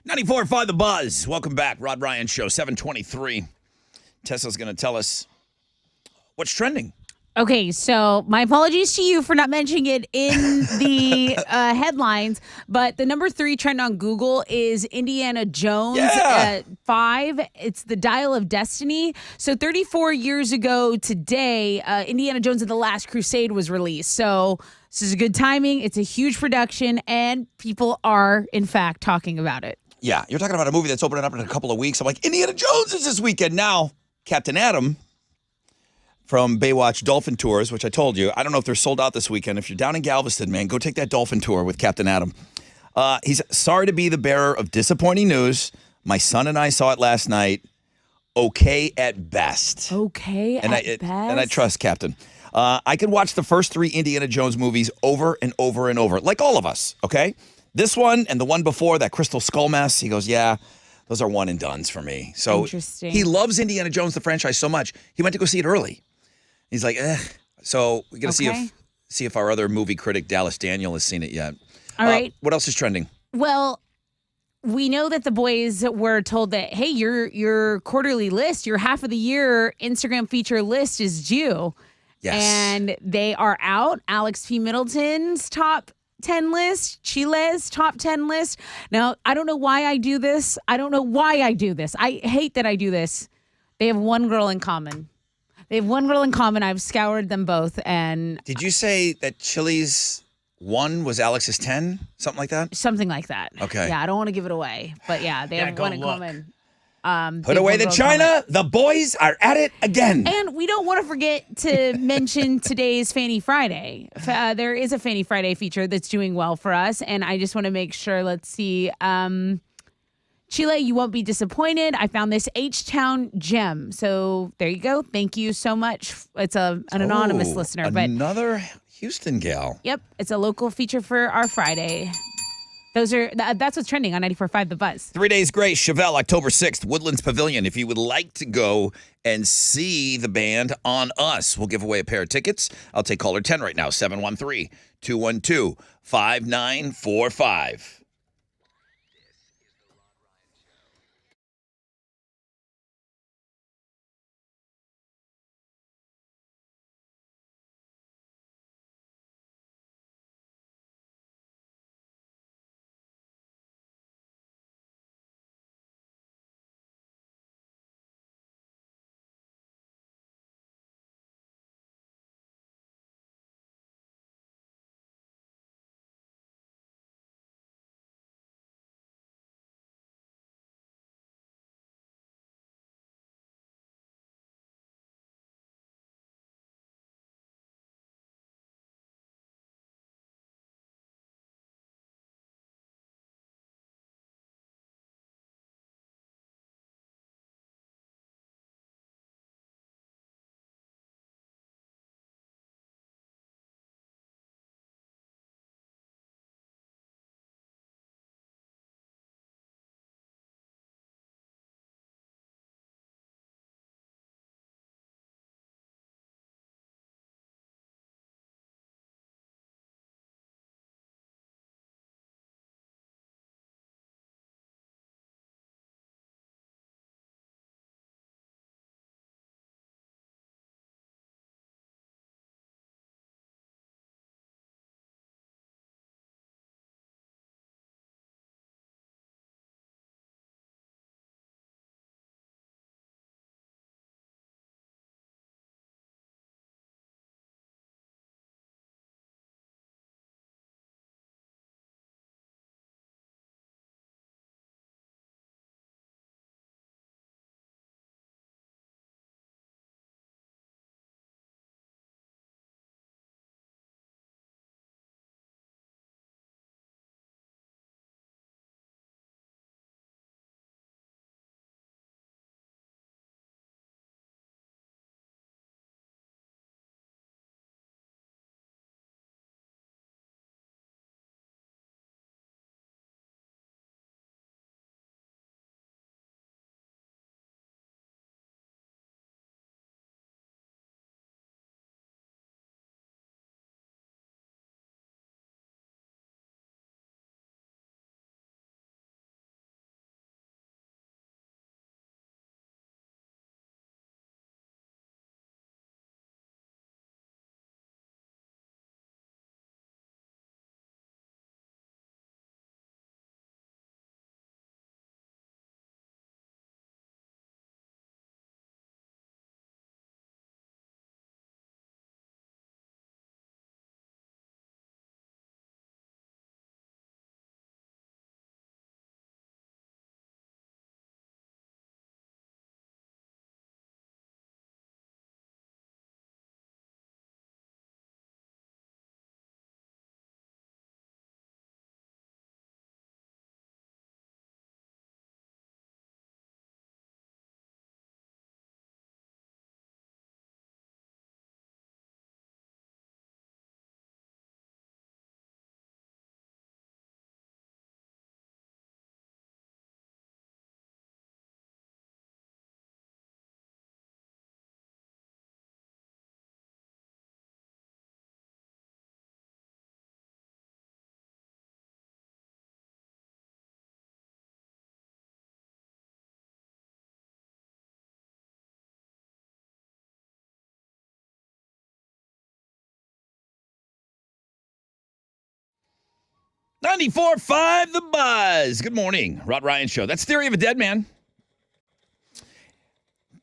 .94.5 The Buzz. Welcome back. Rod Ryan Show, 723. Tessa's going to tell us what's trending. Okay, so my apologies to you for not mentioning it in the headlines, but the number 3 trend on Google is Indiana Jones at 5. It's the Dial of Destiny. So 34 years ago today, Indiana Jones and the Last Crusade was released. So this is a good timing. It's a huge production, and people are, in fact, talking about it. Yeah, you're talking about a movie that's opening up in a couple of weeks. I'm like, Indiana Jones is this weekend. Now, Captain Adam from Baywatch Dolphin Tours, which I told you, I don't know if they're sold out this weekend. If you're down in Galveston, man, go take that dolphin tour with Captain Adam. He's sorry to be the bearer of disappointing news. My son and I saw it last night. Okay at best. Okay at best. And I trust Captain. I could watch the first 3 Indiana Jones movies over and over and over, like all of us, okay? This one and the one before, that Crystal Skull mess, he goes, yeah, those are one and dones for me. So Interesting. He loves Indiana Jones, the franchise, so much. He went to go see it early. He's like, So we got to see if our other movie critic, Dallas Daniel, has seen it yet. All right. What else is trending? Well, we know that the boys were told that, hey, your quarterly list, your half of the year Instagram feature list is due. Yes. And they are out. Alex P. Middleton's top 10 list, Chile's top 10 list. Now, I don't know why I do this. I hate that I do this. They have one girl in common. I've scoured them both. And did you say that Chile's 1 was Alex's 10? Something like that? Something like that. Okay. Yeah, I don't want to give it away. But yeah, they have one in common. Put away the China. The boys are at it again. And we don't want to forget to mention today's Fanny Friday. There is a Fanny Friday feature that's doing well for us. And I just want to make sure, let's see. Chile, you won't be disappointed. I found this H-Town gem. So there you go. Thank you so much. It's an anonymous listener. But another Houston gal. Yep. It's a local feature for our Friday. That's what's trending on 94.5 The Buzz. 3 Days Grace, Chevelle, October 6th, Woodlands Pavilion. If you would like to go and see the band on us, we'll give away a pair of tickets. I'll take caller 10 right now, 713-212-5945. 94.5 The Buzz. Good morning, Rod Ryan Show. That's Theory of a Dead Man.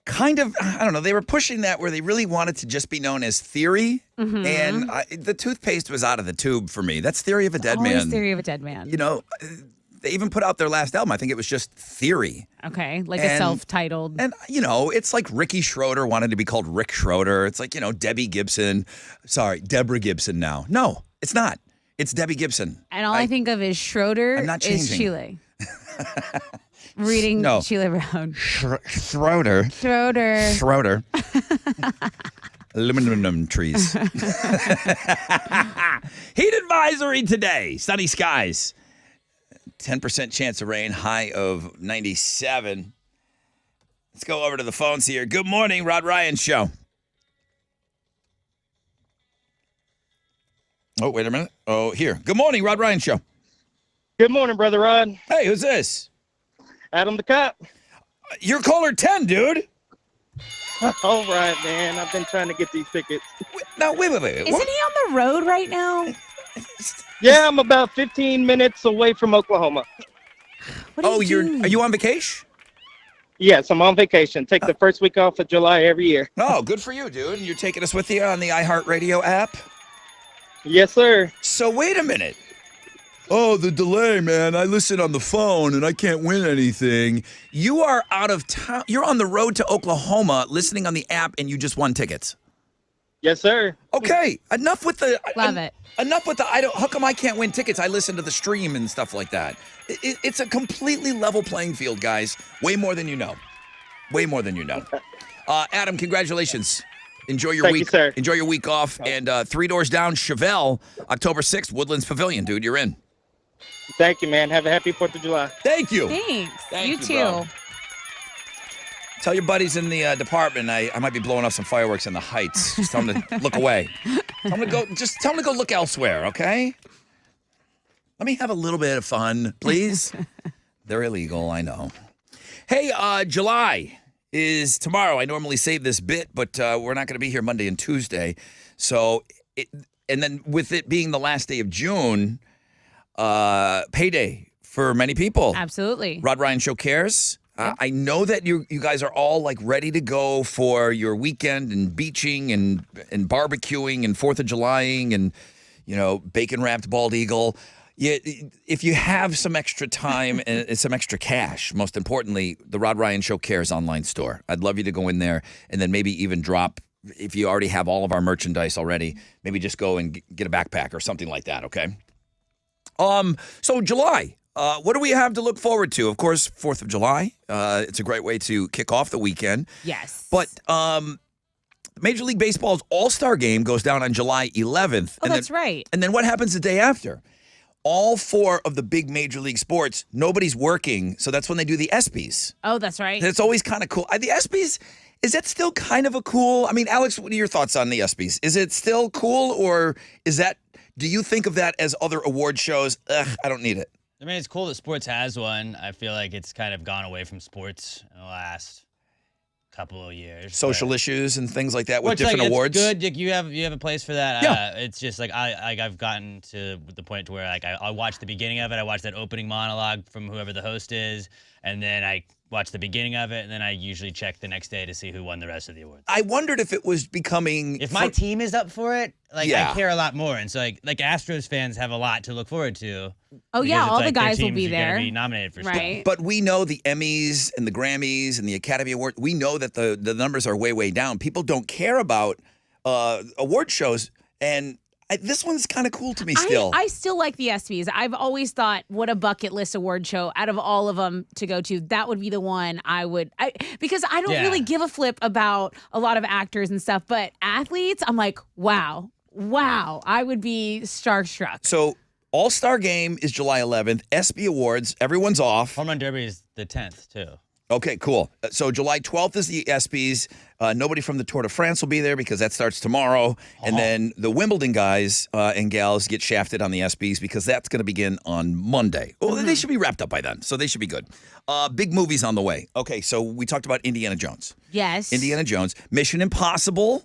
Kind of, I don't know, they were pushing that where they really wanted to just be known as Theory, and the toothpaste was out of the tube for me. That's Theory of a Dead Always Man. Theory of a Dead Man. You know, they even put out their last album. I think it was just Theory. Okay, like a And- self-titled. And, you know, it's like Ricky Schroeder wanted to be called Rick Schroeder. It's like, you know, Debbie Gibson. Sorry, Deborah Gibson now. No, it's not. It's Debbie Gibson. And all I think of is Schroeder I'm not is changing. Sheila. Reading No. Sheila Brown. Schroeder. Schroeder. Schroeder. Aluminum trees. Heat advisory today. Sunny skies. 10% chance of rain. High of 97. Let's go over to the phones here. Good morning, Rod Ryan Show. Oh, wait a minute. Oh, here. Good morning, Rod Ryan Show. Good morning, Brother Rod. Hey, who's this? Adam the Cop. You're caller 10, dude. All right, man. I've been trying to get these tickets. Now, wait. Isn't he on the road right now? Yeah, I'm about 15 minutes away from Oklahoma. What are you doing? Are you on vacation? Yes, I'm on vacation. Take the first week off of July every year. Oh, good for you, dude. And you're taking us with you on the iHeartRadio app? Yes, sir. So wait a minute. Oh, the delay, man. I listen on the phone and I can't win anything. You are out of town. You're on the road to Oklahoma listening on the app and you just won tickets. Yes, sir. Okay, enough with the Love it. Enough with the how come I can't win tickets? I listen to the stream and stuff like that. It's a completely level playing field, guys. Way more than you know. Way more than you know. Adam, congratulations. Enjoy your Thank week. you, sir. Enjoy your week off. And 3 Doors Down, Chevelle, October 6th, Woodlands Pavilion, dude. You're in. Thank you, man. Have a happy 4th of July. Thank you. Thanks. Thank you you, too. bro. Tell your buddies in the department I might be blowing off some fireworks in the Heights. Just tell them to look away. Tell them to go look elsewhere, okay? Let me have a little bit of fun, please. They're illegal, I know. Hey, July is tomorrow. I normally save this bit, but we're not going to be here Monday and Tuesday. So, and then with it being the last day of June, payday for many people. Absolutely. Rod Ryan Show cares. I know that you guys are all like ready to go for your weekend and beaching and barbecuing and 4th of Julying and, you know, bacon wrapped bald eagle. Yeah, if you have some extra time and some extra cash, most importantly, the Rod Ryan Show Cares online store. I'd love you to go in there and then maybe even drop, if you already have all of our merchandise already, maybe just go and get a backpack or something like that, okay? So July. What do we have to look forward to? Of course, 4th of July. It's a great way to kick off the weekend. Yes. But Major League Baseball's All-Star Game goes down on July 11th. Oh, that's right. And then what happens the day after? All 4 of the big Major League sports, nobody's working, so that's when they do the ESPYs. Oh, that's right. And it's always kind of cool. The ESPYs, is that still kind of a cool? I mean, Alex, what are your thoughts on the ESPYs? Is it still cool, or do you think of that as other award shows? Ugh, I don't need it. I mean, it's cool that sports has one. I feel like it's kind of gone away from sports in the last couple of years. Social issues and things like that with Which, different like, awards. It's good. Like, you have a place for that. Yeah. It's just like I've gotten to the point to where like I watch the beginning of it. I watch that opening monologue from whoever the host is, and then I watch the beginning of it, and then I usually check the next day to see who won the rest of the awards. I wondered if it was becoming. If my team is up for it, like Yeah. I care a lot more, and so like Astros fans have a lot to look forward to. Oh, yeah, because it's all the like their guys will teams be are gonna there. be nominated for stuff. Right. But we know the Emmys and the Grammys and the Academy Award. We know that the numbers are way down. People don't care about award shows, and this one's kind of cool to me still. I still like the ESPYs. I've always thought, what a bucket list award show out of all of them to go to. That would be the one because I don't Yeah. really give a flip about a lot of actors and stuff, but athletes, I'm like, wow, I would be starstruck. So All-Star Game is July 11th. ESPY Awards, everyone's off. Home Run Derby is the 10th too. Okay, cool. So July 12th is the ESPYs. Nobody from the Tour de France will be there because that starts tomorrow. And then the Wimbledon guys and gals get shafted on the ESPYs because that's going to begin on Monday. Well, they should be wrapped up by then, so they should be good. Big movies on the way. Okay, so we talked about Indiana Jones. Yes. Indiana Jones. Mission Impossible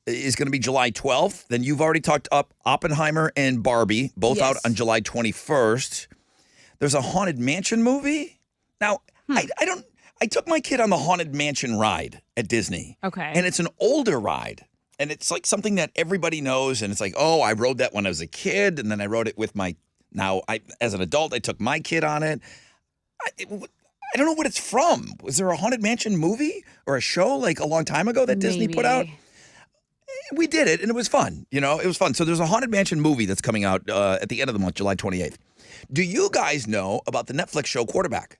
is going to be July 12th. Then you've already talked up Oppenheimer and Barbie, both out Yes. on July 21st. There's a Haunted Mansion movie. Now, I took my kid on the Haunted Mansion ride at Disney. Okay. And it's an older ride. And it's like something that everybody knows. And it's like, oh, I rode that when I was a kid. And then I rode it with as an adult, I took my kid on it. I don't know what it's from. Was there a Haunted Mansion movie or a show like a long time ago that Disney put out? We did it, and it was fun. It was fun. So there's a Haunted Mansion movie that's coming out at the end of the month, July 28th. Do you guys know about the Netflix show Quarterback?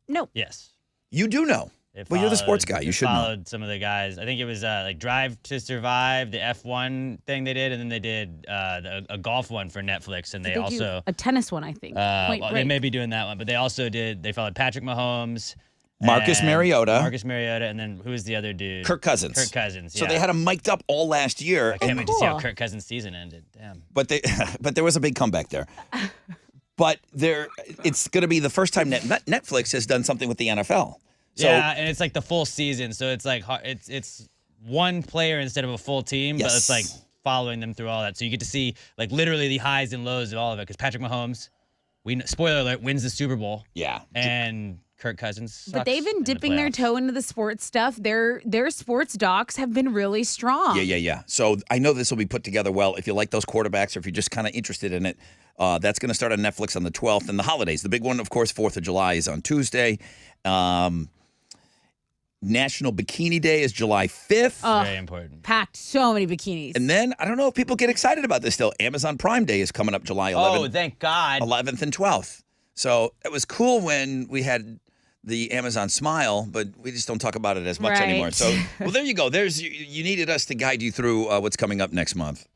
No. Yes. You do know. Well, you're the sports guy. You should know. Followed some of the guys. I think it was like Drive to Survive, the F1 thing they did, and then they did a golf one for Netflix, and they also a tennis one, I think. they may be doing that one, but they also they followed Patrick Mahomes, Marcus Mariota, and then who was the other dude? Kirk Cousins. Yeah. So they had him mic'd up all last year. I can't wait to see how Kirk Cousins' season ended. Damn. But there was a big comeback there. But it's going to be the first time Netflix has done something with the NFL. So, yeah, and it's like the full season, so it's like it's one player instead of a full team, but it's like following them through all that. So you get to see like literally the highs and lows of all of it. Because Patrick Mahomes, spoiler alert, wins the Super Bowl. Yeah, and Kirk Cousins sucks But they've been in the dipping their playoffs. toe into the sports stuff. Their sports docs have been really strong. Yeah. So I know this will be put together well. If you like those quarterbacks or if you're just kind of interested in it, that's going to start on Netflix on the 12th. And the holidays, the big one, of course, 4th of July is on Tuesday. National Bikini Day is July 5th. Very important. Packed so many bikinis. And then, I don't know if people get excited about this still, Amazon Prime Day is coming up July 11th. Oh, thank God. 11th and 12th. So it was cool when we had the Amazon Smile, but we just don't talk about it as much anymore. So, well, there you go. You needed us to guide you through what's coming up next month.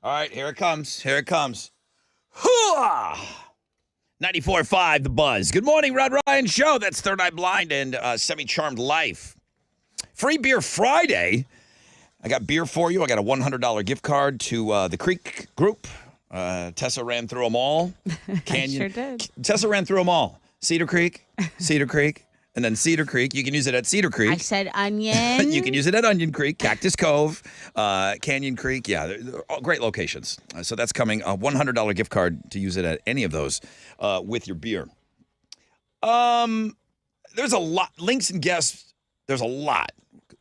All right, here it comes. Here it comes. Hooah! 94.5 The Buzz. Good morning, Rod Ryan Show. That's Third Eye Blind and Semi-Charmed Life. Free Beer Friday. I got beer for you. I got a $100 gift card to the Creek Group. Tessa ran through them all. Canyon. Sure did. Tessa ran through them all. Cedar Creek, and then Cedar Creek. You can use it at Cedar Creek. I said onion. You can use it at Onion Creek, Cactus Cove, Canyon Creek. Yeah, they're all great locations. So that's coming. A $100 gift card to use it at any of those with your beer. There's a lot. Links and guests, there's a lot.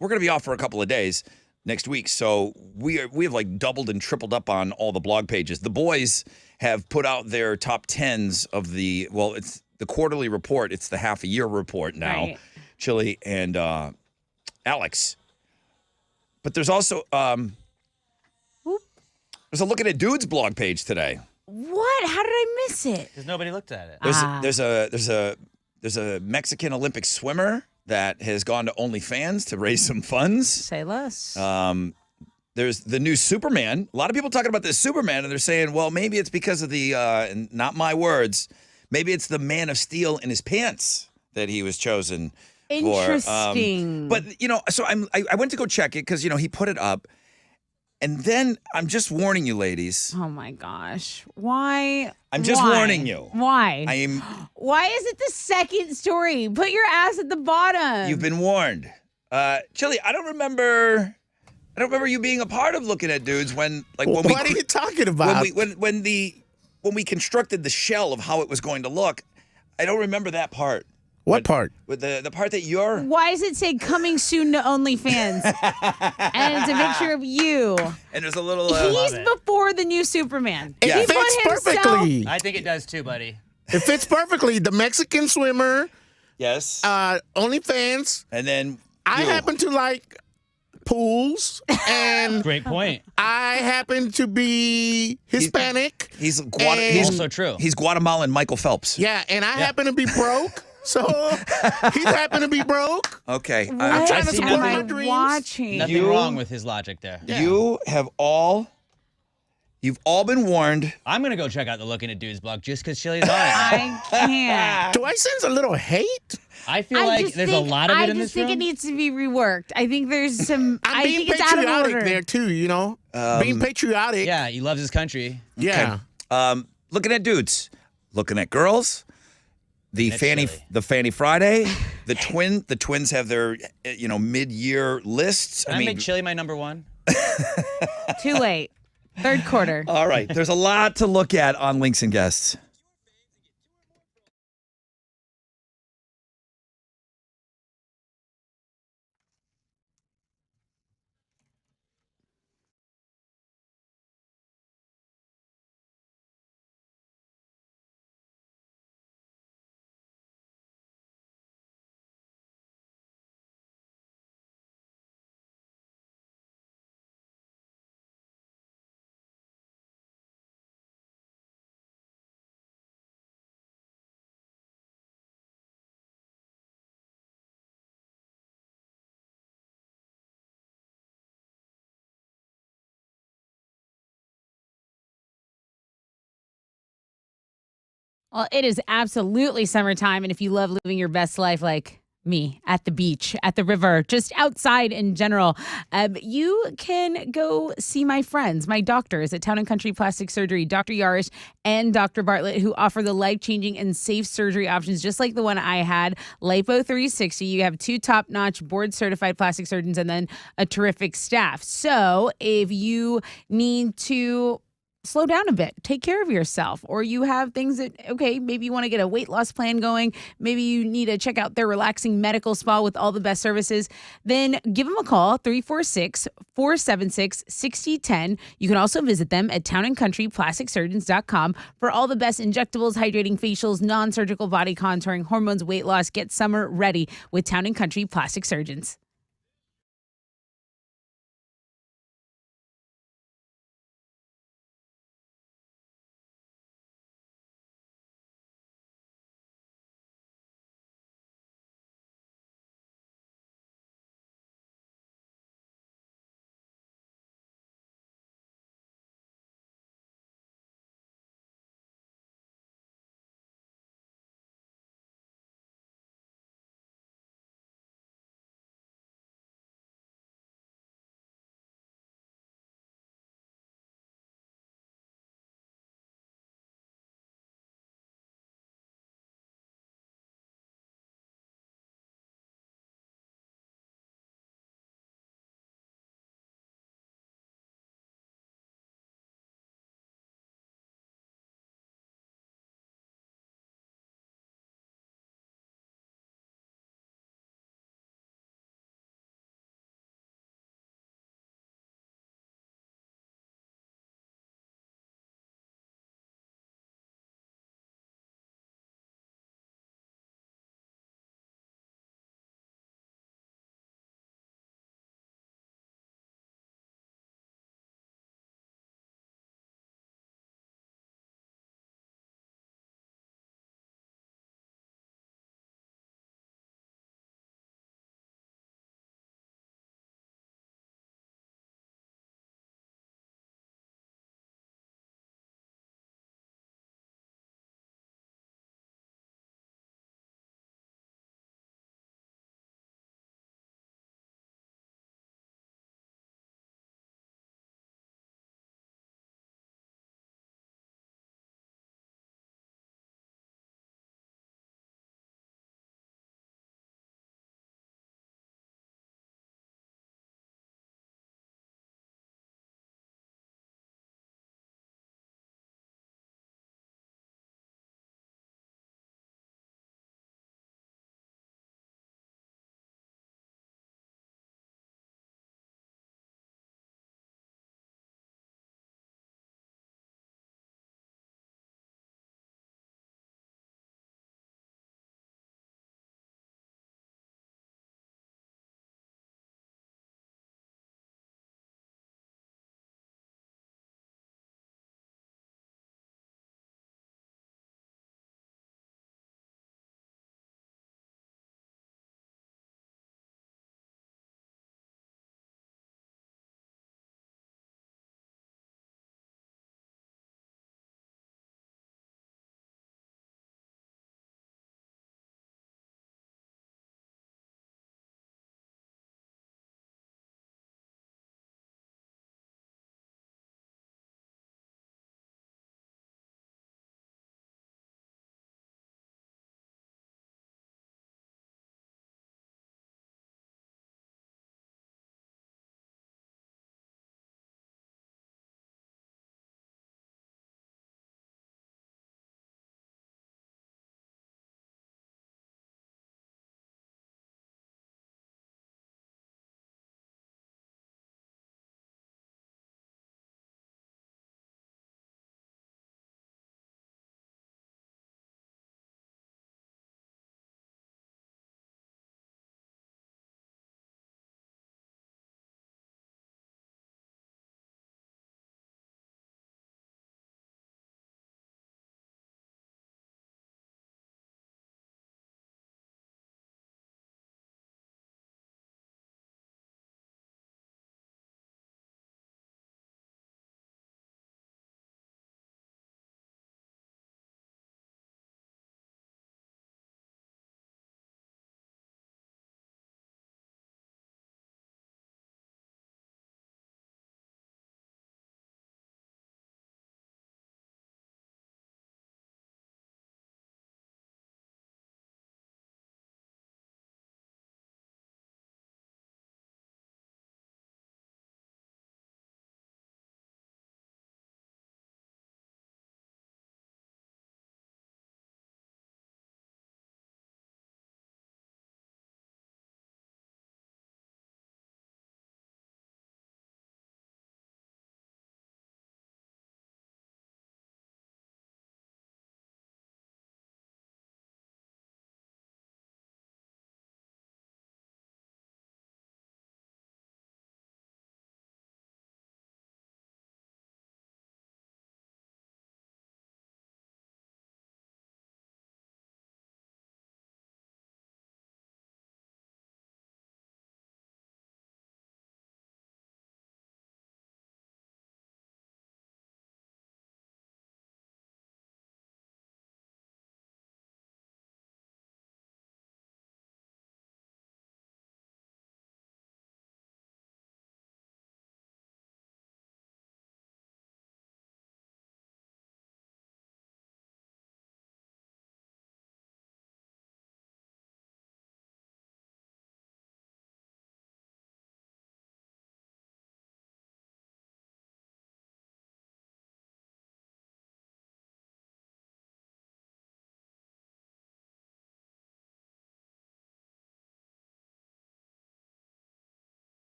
We're going to be off for a couple of days next week. So we have like doubled and tripled up on all the blog pages. The boys have put out their top 10s of it's the quarterly report. It's the half a year report now. Right. Chili and Alex. But there's also there's a Looking at Dudes blog page today. What? How did I miss it? Because nobody looked at it. There's a Mexican Olympic swimmer that has gone to OnlyFans to raise some funds. Say less. There's the new Superman. A lot of people talking about this Superman, and they're saying, well, maybe it's because of the, and not my words, maybe it's the Man of Steel in his pants that he was chosen for. Interesting. But, so I went to go check it because, he put it up. And then I'm just warning you, ladies. Oh, my gosh. Why? I'm just warning you. Why? I am. Why is it the second story? Put your ass at the bottom. You've been warned. Chili, I don't remember you being a part of Looking at Dudes when What are you talking about? When we constructed the shell of how it was going to look. I don't remember that part. What part? With the part that you're. Why does it say coming soon to OnlyFans? And it's a picture of you. And there's a little. He's before the new Superman. It He fits put himself- perfectly. I think it does too, buddy. It fits perfectly. The Mexican swimmer, Yes. OnlyFans. And then. I happen to like pools, and Great point. I happen to be Hispanic. He's Also true. He's Guatemalan Michael Phelps. Yeah, and I happen to be broke. So he happened to be broke. Okay. What I'm trying to see support nothing- my dreams. watching? Nothing wrong with his logic there. Yeah. You've all been warned. I'm going to go check out the Looking at Dudes blog just because Chili's on it. I can't. Do I sense a little hate? I feel like there's a lot of it in this room. I just think it needs to be reworked. I think there's some. I'm I being think it's out of patriotic order. there too, being patriotic. Yeah, he loves his country. Yeah. Looking at dudes, looking at girls. The That's Fanny silly. Friday, the twins have their mid-year lists. Can I make Chili my number one? Too late. Third quarter. All right, there's a lot to look at on Links and Guests. Well, it is absolutely summertime. And if you love living your best life like me at the beach, at the river, just outside in general, you can go see my friends, my doctors at Town and Country Plastic Surgery, Dr. Yarish and Dr. Bartlett, who offer the life-changing and safe surgery options, just like the one I had, Lipo 360. You have 2 top-notch board-certified plastic surgeons and then a terrific staff. So if you need to slow down a bit, take care of yourself, or you have things that, okay, maybe you want to get a weight loss plan going, maybe you need to check out their relaxing medical spa with all the best services, then give them a call, 346-476-6010. You can also visit them at townandcountryplasticsurgeons.com for all the best injectables, hydrating facials, non-surgical body contouring, hormones, weight loss. Get summer ready with Town and Country Plastic Surgeons.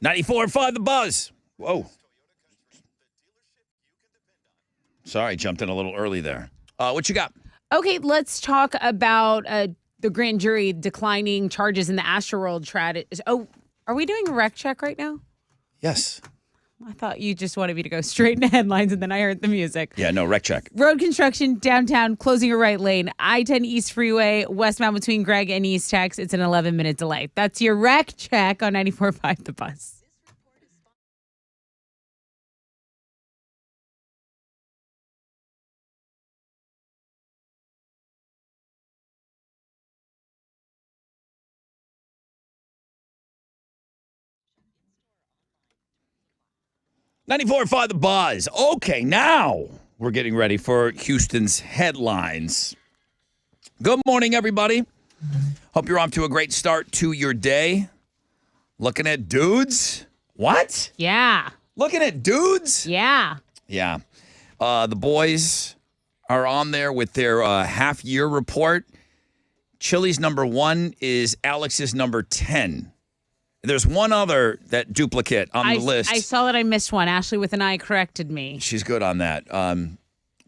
94.5 The Buzz. Whoa. Sorry, jumped in a little early there. What you got? Okay, let's talk about the grand jury declining charges in the Astroworld tragedy. Oh, are we doing a rec check right now? Yes. I thought you just wanted me to go straight into headlines, and then I heard the music. Yeah, no, rec check. Road construction downtown, closing a right lane. I-10 East Freeway, westbound between Gregg and East Tex. It's an 11-minute delay. That's your rec check on 94.5 The Buzz. 94.5 The Buzz. Okay, now we're getting ready for Houston's headlines. Good morning, everybody. Hope you're off to a great start to your day. Looking at dudes? What? Yeah. Looking at dudes? Yeah. Yeah. The boys are on there with their half-year report. Chili's number 1 is Alex's number 10. There's one other that duplicate on the list. I saw that I missed one. Ashley with an eye corrected me. She's good on that.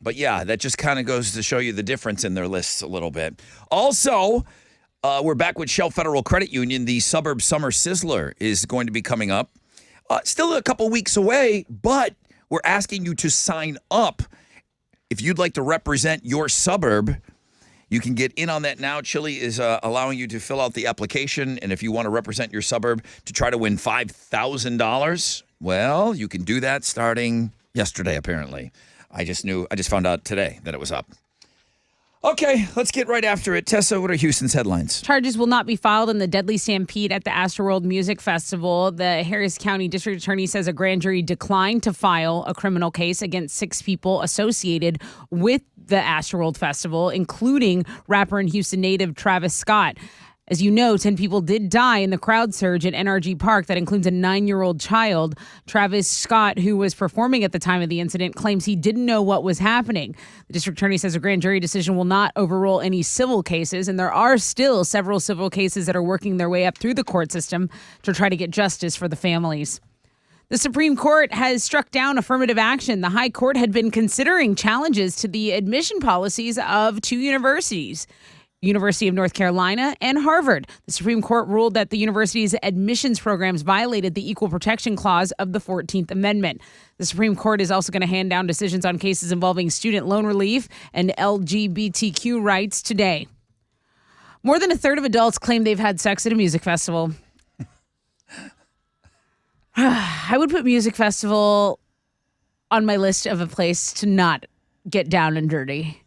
But yeah, that just kind of goes to show you the difference in their lists a little bit. Also, we're back with Shell Federal Credit Union. The Suburb Summer Sizzler is going to be coming up. Still a couple weeks away, but we're asking you to sign up. If you'd like to represent your suburb, you can get in on that now. Chili is allowing you to fill out the application, and if you want to represent your suburb to try to win $5,000, well, you can do that starting yesterday, apparently. I just found out today that it was up. Okay, let's get right after it. Tessa, what are Houston's headlines? Charges will not be filed in the deadly stampede at the Astroworld Music Festival. The Harris County District Attorney says a grand jury declined to file a criminal case against 6 people associated with the Astroworld Festival, including rapper and Houston native Travis Scott. As you know, 10 people did die in the crowd surge at NRG Park. That includes a 9-year-old child. Travis Scott, who was performing at the time of the incident, claims he didn't know what was happening. The district attorney says a grand jury decision will not overrule any civil cases, and there are still several civil cases that are working their way up through the court system to try to get justice for the families. The Supreme Court has struck down affirmative action. The High Court had been considering challenges to the admission policies of 2 universities, University of North Carolina and Harvard. The Supreme Court ruled that the university's admissions programs violated the Equal Protection Clause of the 14th Amendment. The Supreme Court is also going to hand down decisions on cases involving student loan relief and LGBTQ rights today. More than a third of adults claim they've had sex at a music festival. I would put music festival on my list of a place to not get down and dirty.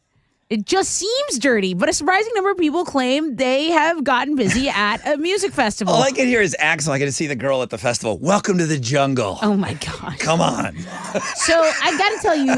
It just seems dirty, but a surprising number of people claim they have gotten busy at a music festival. All I can hear is Axel. I can see the girl at the festival. Welcome to the jungle. Oh my God. Come on. So I got to tell you,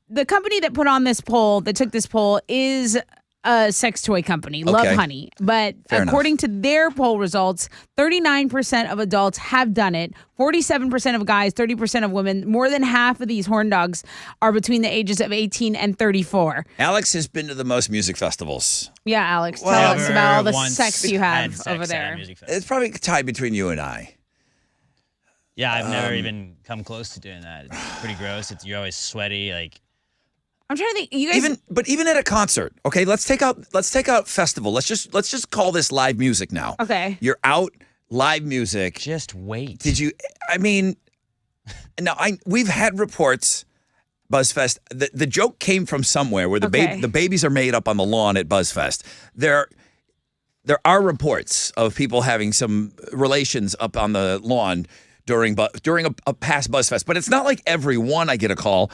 the company that put on this poll, that took this poll, is a sex toy company, Love Honey. But according to their poll results, 39% of adults have done it. 47% of guys, 30% of women. More than half of these horn dogs are between the ages of 18 and 34. Alex has been to the most music festivals. Yeah, Alex, tell us about all the sex you have over there. It's probably tied between you and I. Yeah, I've never even come close to doing that. It's pretty gross. You're always sweaty, like. I'm trying to think. You guys, even at a concert, okay. Let's take out festival. Let's just call this live music now. Okay. You're out live music. Just wait. Did you? I mean, now we've had reports. BuzzFest. The joke came from somewhere where the babies are made up on the lawn at BuzzFest. There are reports of people having some relations up on the lawn during a past BuzzFest, but it's not like every one I get a call.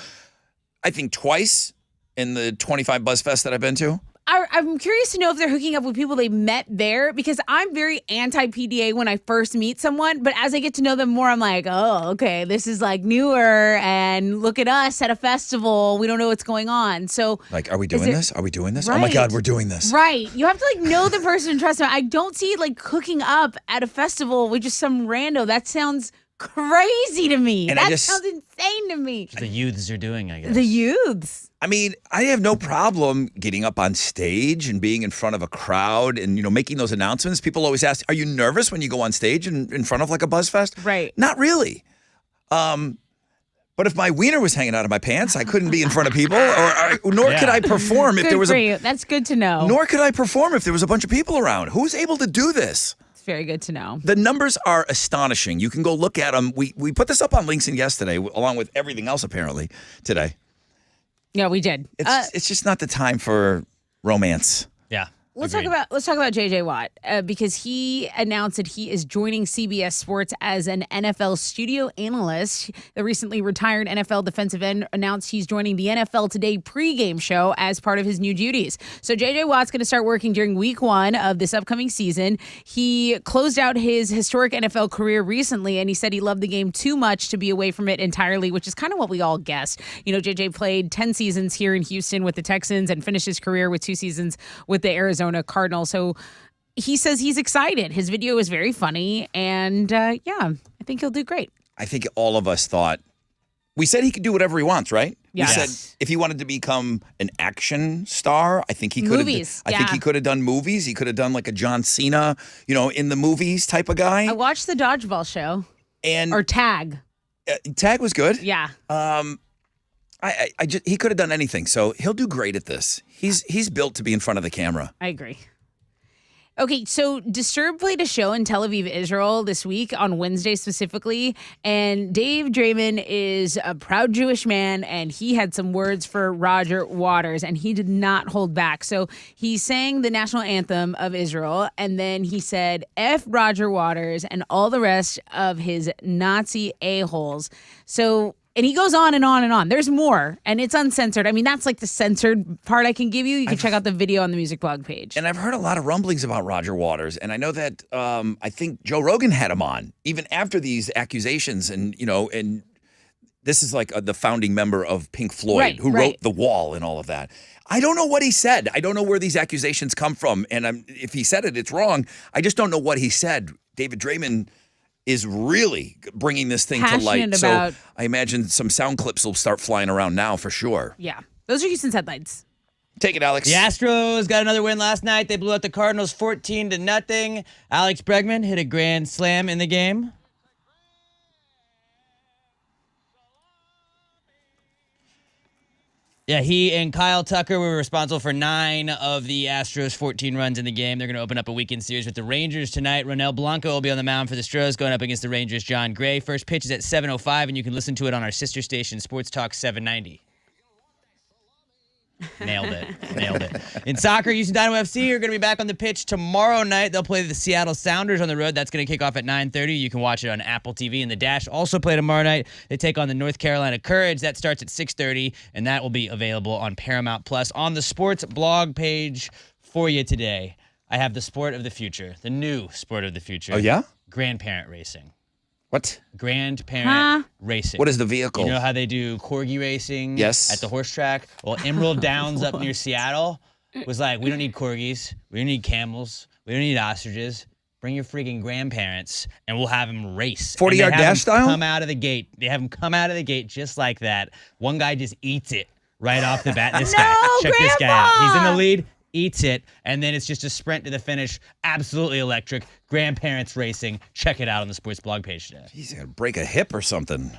I think twice in the 25 BuzzFests that I've been to. I'm curious to know if they're hooking up with people they met there, because I'm very anti-PDA when I first meet someone, but as I get to know them more, I'm like, oh, okay, this is like newer, and look at us at a festival. We don't know what's going on. So, like, are we doing this? Are we doing this? Right. Oh my God, we're doing this. Right. You have to like know the person and trust them. I don't see like hooking up at a festival with just some rando. That sounds crazy to me. And That sounds insane to me. The youths are doing, I guess. The youths. I mean, I have no problem getting up on stage and being in front of a crowd and, making those announcements. People always ask, are you nervous when you go on stage in front of like a BuzzFest? Right. Not really. But if my wiener was hanging out of my pants, I couldn't be in front of people, nor could I perform if Good there was for you. That's good to know. Nor could I perform if there was a bunch of people around. Who's able to do this? It's very good to know. The numbers are astonishing. You can go look at them. We put this up on LinkedIn yesterday, along with everything else apparently today. Yeah, we did. It's just not the time for romance. Yeah. Let's talk about JJ Watt because he announced that he is joining CBS Sports as an NFL studio analyst. The recently retired NFL defensive end announced he's joining the NFL Today pregame show as part of his new duties. So JJ Watt's going to start working during week 1 of this upcoming season. He closed out his historic NFL career recently, and he said he loved the game too much to be away from it entirely, which is kind of what we all guessed. JJ played 10 seasons here in Houston with the Texans and finished his career with 2 seasons with the Arizona Cardinals. So he says he's excited. His video is very funny, and I think he'll do great. I think all of us thought, we said he could do whatever he wants, right? Yes. We said if he wanted to become an action star, I think he could Movies, have. I think he could have done movies. He could have done like a John Cena, in the movies type of guy. I watched the Dodgeball show or Tag. Tag was good. Yeah. He could have done anything. So he'll do great at this. He's built to be in front of the camera. I agree. Okay, so Disturbed played a show in Tel Aviv, Israel this week on Wednesday specifically, and Dave Draymond is a proud Jewish man, and he had some words for Roger Waters, and he did not hold back. So he sang the national anthem of Israel, and then he said, F Roger Waters and all the rest of his Nazi a-holes. And he goes on and on and on. There's more, and it's uncensored. I mean, that's like the censored part I can give you. You can check out the video on the music blog page. And I've heard a lot of rumblings about Roger Waters, and I know that I think Joe Rogan had him on even after these accusations, and and this is like the founding member of Pink Floyd who wrote The Wall and all of that. I don't know what he said. I don't know where these accusations come from, and if he said it, it's wrong. I just don't know what he said. David Draymond is really bringing this thing to light. So I imagine some sound clips will start flying around now for sure. Yeah. Those are Houston's headlines. Take it, Alex. The Astros got another win last night. They blew out the Cardinals 14-0. Alex Bregman hit a grand slam in the game. Yeah, he and Kyle Tucker were responsible for 9 of the Astros' 14 runs in the game. They're going to open up a weekend series with the Rangers tonight. Ronel Blanco will be on the mound for the Stros, going up against the Rangers' John Gray. First pitch is at 7:05, and you can listen to it on our sister station, Sports Talk 790. Nailed it. In soccer, Houston Dynamo FC are going to be back on the pitch tomorrow night. They'll play the Seattle Sounders on the road. That's going to kick off at 9:30. You can watch it on Apple TV. And the Dash also play tomorrow night. They take on the North Carolina Courage. That starts at 6:30, and that will be available on Paramount Plus. On the sports blog page for you today, I have the sport of the future, the new sport of the future. Oh, yeah? Grandparent racing. What? Grandparent racing. What is the vehicle? You know how they do corgi racing Yes. at the horse track? Well, Emerald Downs up near Seattle was like, we don't need corgis. We don't need camels. We don't need ostriches. Bring your freaking grandparents, and we'll have them race. 40-yard dash style? Come out of the gate. They have them come out of the gate just like that. One guy just eats it right off the bat. This guy. Check this guy out. He's in the lead. Eats it, and then it's just a sprint to the finish. Absolutely electric. Grandparents racing. Check it out on the sports blog page today. He's going to break a hip or something.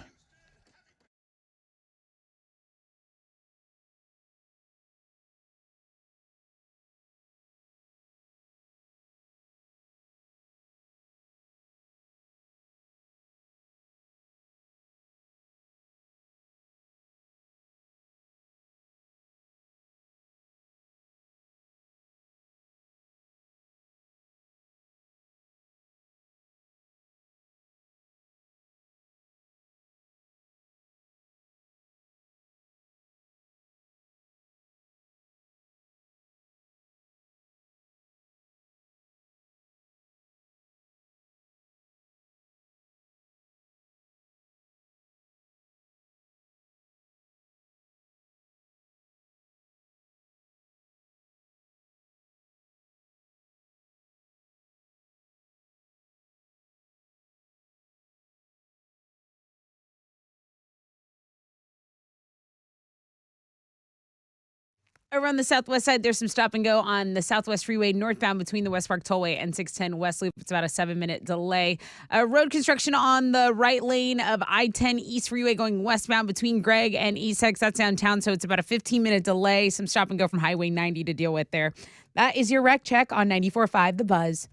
Around the southwest side, there's some stop and go on the Southwest Freeway northbound between the West Park Tollway and 610 West Loop. It's about a 7-minute delay. Road construction on the right lane of I-10 East Freeway going westbound between Gregg and Essex. That's downtown, so it's about a 15-minute delay. Some stop and go from Highway 90 to deal with there. That is your wreck check on 94.5 The Buzz.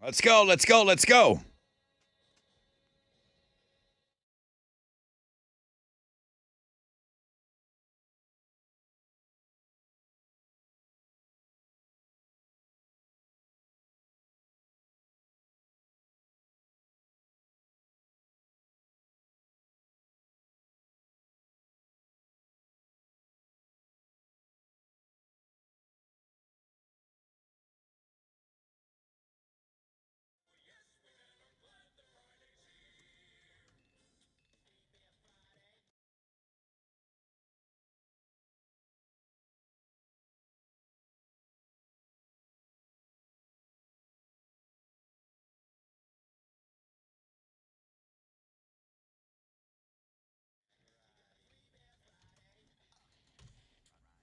Let's go. Let's go. Let's go.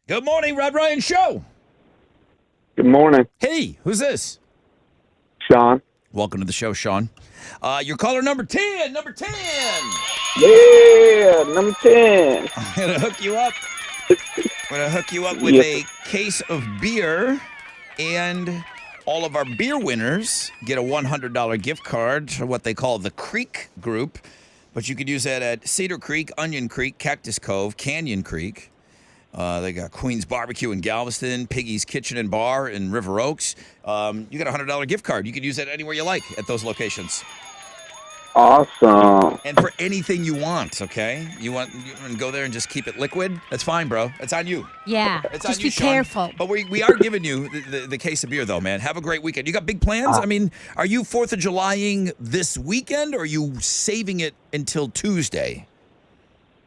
Good morning, Rod Ryan Show. Good morning, Hey, who's this? Sean. Welcome to the show, Sean. Your caller number 10. Number 10. Yeah, number 10. I'm going to hook you up. I'm going to hook you up with a case of beer, and all of our beer winners get a $100 gift card to what they call the Creek Group. But you could use that at Cedar Creek, Onion Creek, Cactus Cove, Canyon Creek. They got Queen's Barbecue in Galveston, Piggy's Kitchen and Bar in River Oaks. You get a $100 gift card. You can use that anywhere you like at those locations. Awesome. And for anything you want, okay? You want to go there and just keep it liquid? That's fine, bro. That's on you. Yeah. It's Just on you, be Sean. careful. But we are giving you the case of beer, though, man. Have a great weekend. You got big plans? I mean, are you 4th of Julying this weekend, or are you saving it until Tuesday?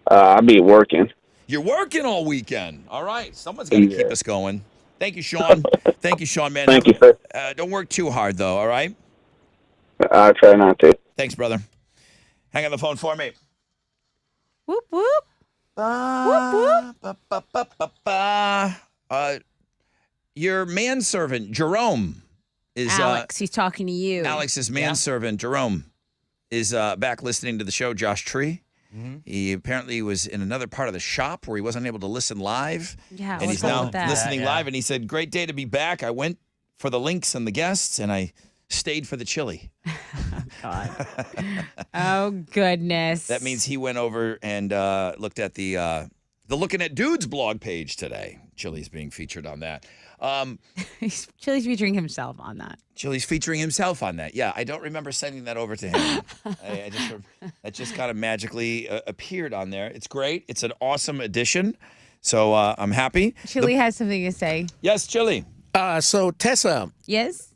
I'll be working. You're working all weekend. All right. Someone's got to keep us going. Thank you, Sean. Thank you, Sean, man. Thank you, sir. Don't work too hard, though, all right? I'll try not to. Thanks, brother. Hang on the phone for me. Whoop, whoop. Whoop, whoop. Your manservant, Jerome, is... Alex, he's talking to you. Alex's manservant, Jerome, is back listening to the show, Josh Tree. Mm-hmm. He apparently was in another part of the shop where he wasn't able to listen live. Yeah, and what's he's up now with that? listening Yeah. live, and he said, great day to be back. I went for the links and the guests, and I stayed for the chili. God. Oh, goodness. That means he went over and looked at the Looking at Dudes blog page today. Chili's being featured on that. Chili's featuring himself on that. Chili's featuring himself on that. Yeah, I don't remember sending that over to him. That just kind of magically appeared on there. It's great. It's an awesome addition. So I'm happy. Chili has something to say. Yes, Chili. So Tessa, Yes?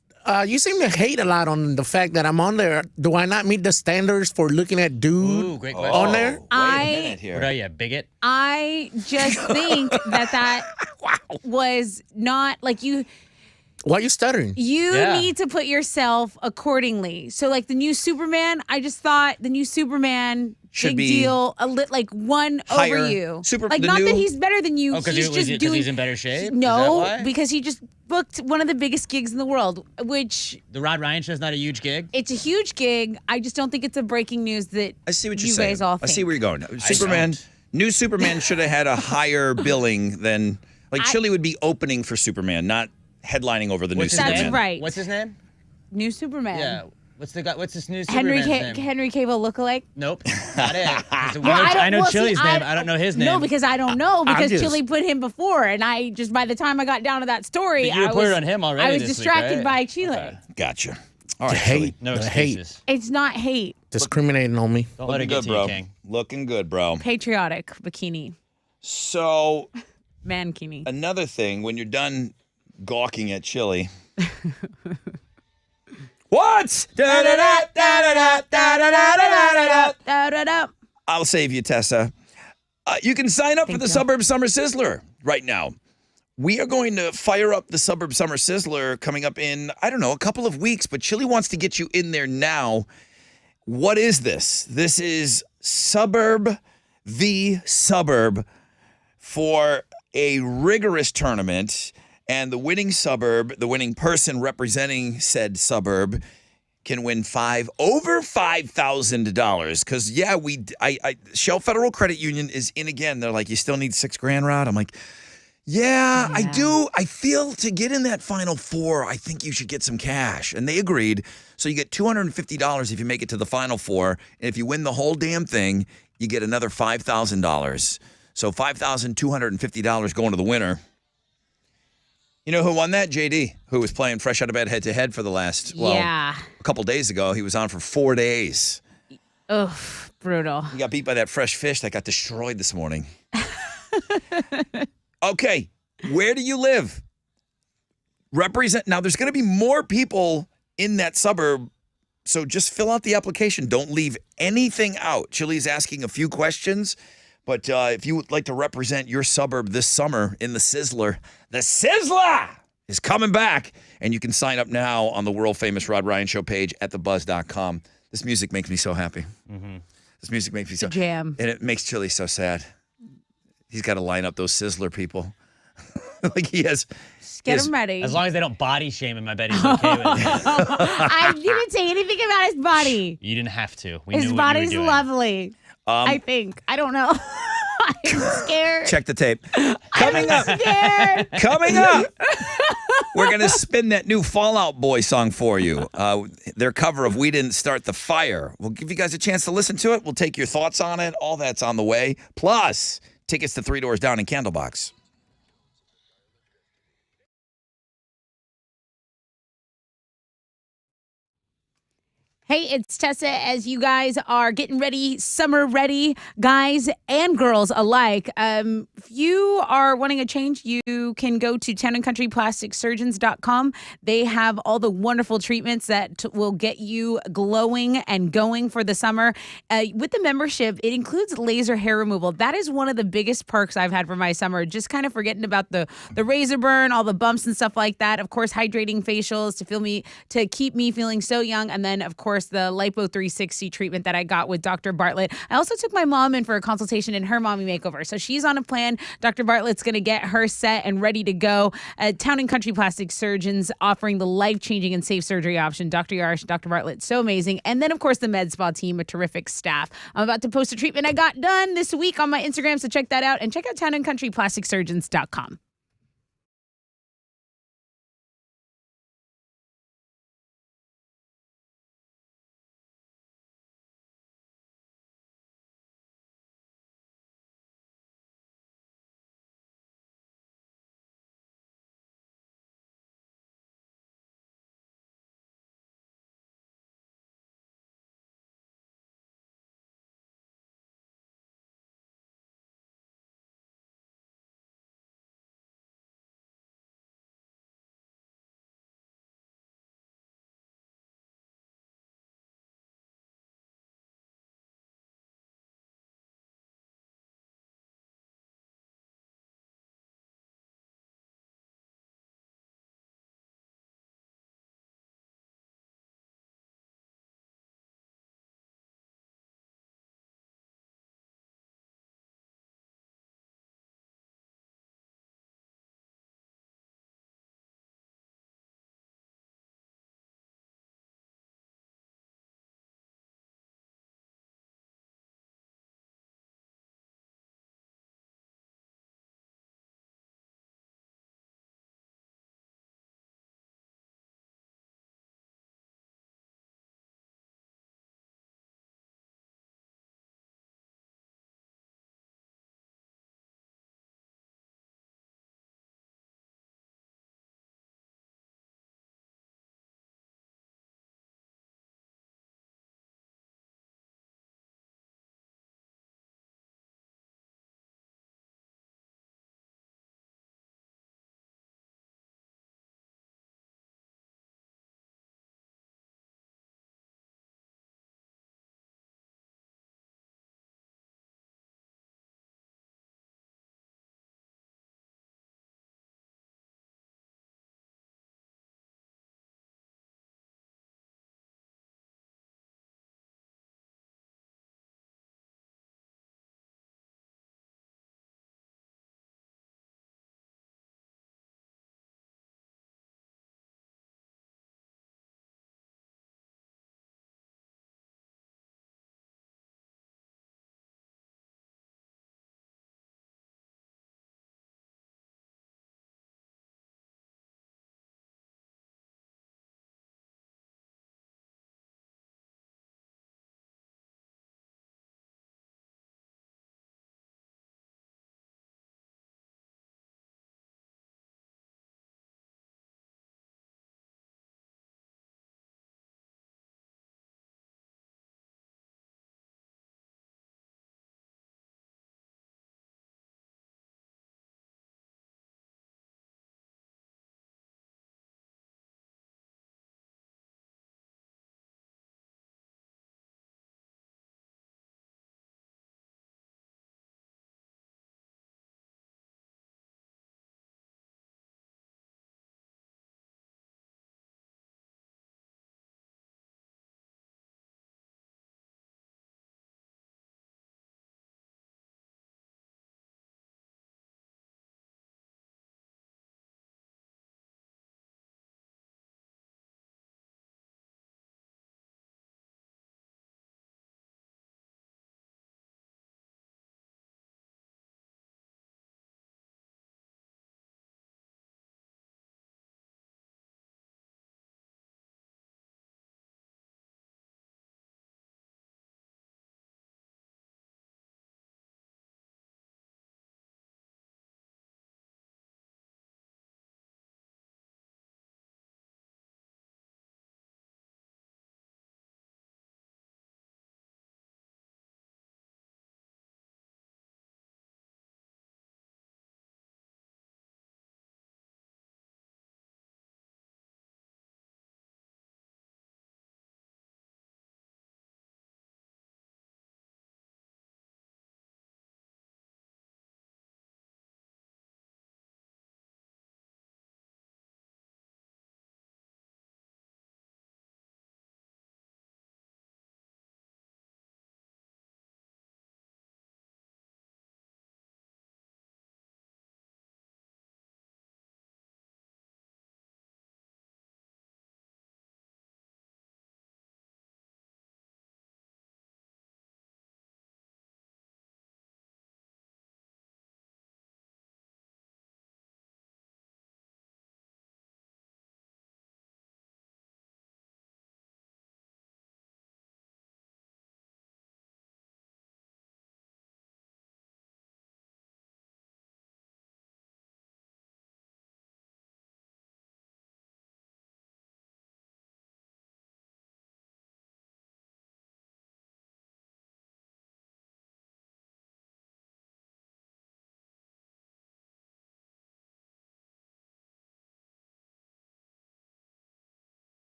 you seem to hate a lot on the fact that I'm on there. Do I not meet the standards for looking at dude Ooh, great question. on there? Wait a minute here. What are you, a bigot? I just think that was not like you. Why are you stuttering? You Yeah. need to put yourself accordingly. So, like the new Superman, I just thought the new Superman Should big be deal, like one higher. over you. The Not new- that he's better than you. Oh, because he's just doing. he's in better shape? Is that No, why? because he just booked one of the biggest gigs in the world, which The Rod Ryan Show's not a huge gig? it's a huge gig. I just don't think it's a breaking news that I see what you're you saying. guys all I think. see where you're going. Superman, new Superman should have had a higher billing than Chili would be opening for Superman, not headlining over the new What's his Superman. name? right. What's his name? New Superman. Yeah. What's this new Henry Superman's name? Henry Cavill lookalike. Nope, not it. Well, I know well, see, Chili's name. I don't know his name. No, because I don't know because just- Chili put him before, and I just by the time I got down to that story, But you I reported was on him already I was this week, distracted right? by Chile. Okay. Gotcha. All right, The Chili. hate. No the hate. excuses. It's not hate. Discriminating on me. Don't let it Looking get good, to you, bro. King. Looking good, bro. Patriotic bikini, So mankini. another thing, when you're done gawking at Chili. What? Da-da-da. I'll save you, Tessa. You can sign up for the Suburb Summer Sizzler right now. We are going to fire up the Suburb Summer Sizzler coming up in, I don't know, a couple of weeks, but Chili wants to get you in there now. What is this? This is Suburb v. Suburb for a rigorous tournament, and the winning suburb, the winning person representing said suburb, can win over $5,000. Because Shell Federal Credit Union is in again. They're like, you still need $6,000, Rod? I'm like, Yeah, I do. I feel to get in that Final Four, I think you should get some cash. And they agreed. So you get $250 if you make it to the Final Four. And if you win the whole damn thing, you get another $5,000. So $5,250 going to the winner. You know who won that? JD, who was playing fresh out of bed head-to-head for the last, a couple days ago. He was on for 4 days. Ugh, brutal. He got beat by that fresh fish that got destroyed this morning. Okay, where do you live? Represent. Now, there's going to be more people in that suburb, so just fill out the application. Don't leave anything out. Chili's asking a few questions, but if you would like to represent your suburb this summer in the Sizzler is coming back, and you can sign up now on the world-famous Rod Ryan Show page at thebuzz.com. This music makes me so happy. Mm-hmm. This music makes me so jam, and it makes Chili so sad. He's got to line up those Sizzler people. Like he has. Just get him ready. As long as they don't body shame him, I bet he's okay with it. I didn't say anything about his body. You didn't have to. We His knew body's what you were doing. lovely. I think. I don't know. I'm scared. Check the tape. Coming up. Scared. Coming up. We're going to spin that new Fall Out Boy song for you. Their cover of We Didn't Start the Fire. We'll give you guys a chance to listen to it. We'll take your thoughts on it. All that's on the way. Plus, tickets to Three Doors Down in Candlebox. Hey, it's Tessa as you guys are getting ready, summer ready, guys and girls alike. If you are wanting a change, you can go to townandcountryplasticsurgeons.com. They have all the wonderful treatments that will get you glowing and going for the summer. With the membership, it includes laser hair removal. That is one of the biggest perks I've had for my summer, just kind of forgetting about the razor burn, all the bumps and stuff like that. Of course, hydrating facials to keep me feeling so young. And then, of course, the Lipo 360 treatment that I got with Dr. Bartlett. I also took my mom in for a consultation in her mommy makeover. So she's on a plan. Dr. Bartlett's going to get her set and ready to go. Town and Country Plastic Surgeons offering the life-changing and safe surgery option. Dr. Yarsh, Dr. Bartlett, so amazing. And then, of course, the Med Spa team, a terrific staff. I'm about to post a treatment I got done this week on my Instagram, so check that out. And check out townandcountryplasticsurgeons.com.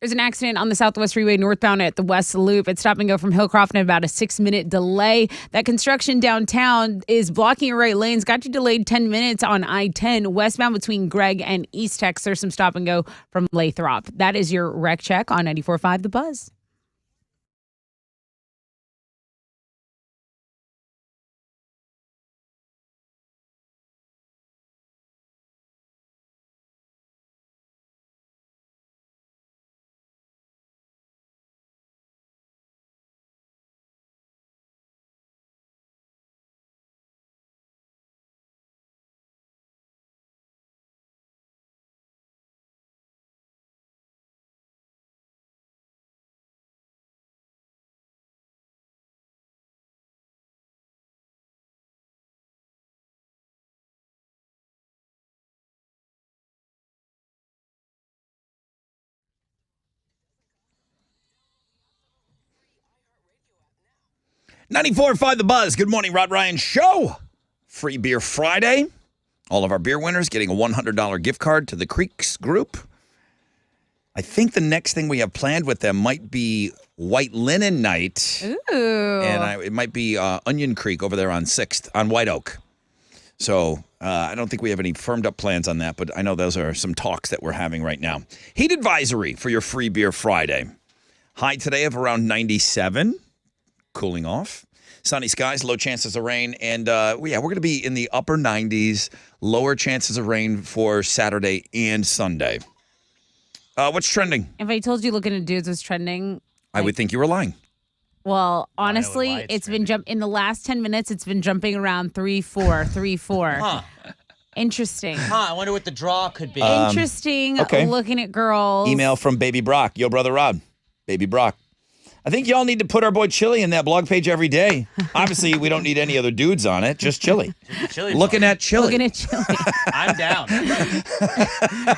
There's an accident on the Southwest Freeway northbound at the West Loop. It's stop and go from Hillcroft and about a 6-minute delay. That construction downtown is blocking your right lanes. Got you delayed 10 minutes on I-10 westbound between Gregg and East Tex. There's some stop and go from Lathrop. That is your wreck check on 94.5 The Buzz. .94.5 The Buzz. Good morning, Rod Ryan Show. Free Beer Friday. All of our beer winners getting a $100 gift card to the Creeks Group. I think the next thing we have planned with them might be White Linen Night. Ooh. And it might be Onion Creek over there on 6th, on White Oak. So I don't think we have any firmed up plans on that, but I know those are some talks that we're having right now. Heat advisory for your Free Beer Friday. High today of around 97. Cooling off. Sunny skies, low chances of rain. And we're going to be in the upper 90s, lower chances of rain for Saturday and Sunday. What's trending? If I told you looking at dudes was trending, I would think you were lying. well, honestly, it's been in the last 10 minutes, it's been jumping around 3-4, 3-4. Huh. Interesting. I wonder what the draw could be. Interesting okay. looking at girls. Email from Baby Brock. Yo, brother Rod. Baby Brock. I think y'all need to put our boy Chili in that blog page every day. Obviously, we don't need any other dudes on it, just Chili. Looking at Chili. Looking at Chili. I'm down.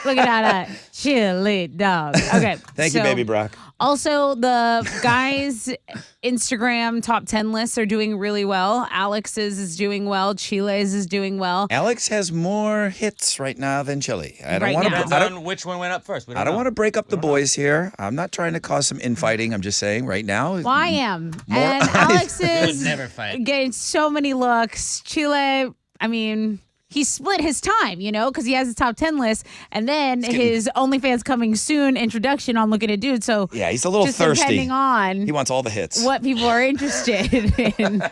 Looking at a Chili dog. Okay. Thank you, Baby Brock. Also, the guys' Instagram top 10 lists are doing really well. Alex's is doing well. Chile's is doing well. Alex has more hits right now than Chili. I don't Right want now. to. I don't. Which one went up first? I don't want to break up the boys here. I'm not trying to cause some infighting. I'm just saying right now. Well, I am. More And eyes. Alex We would is never fight. getting so many looks. Chile, I mean, he split his time, because he has his top 10 list, and then his OnlyFans coming soon introduction on Looking at Dudes. So Yeah, he's a little just thirsty. depending on He wants all the hits. what people are interested in.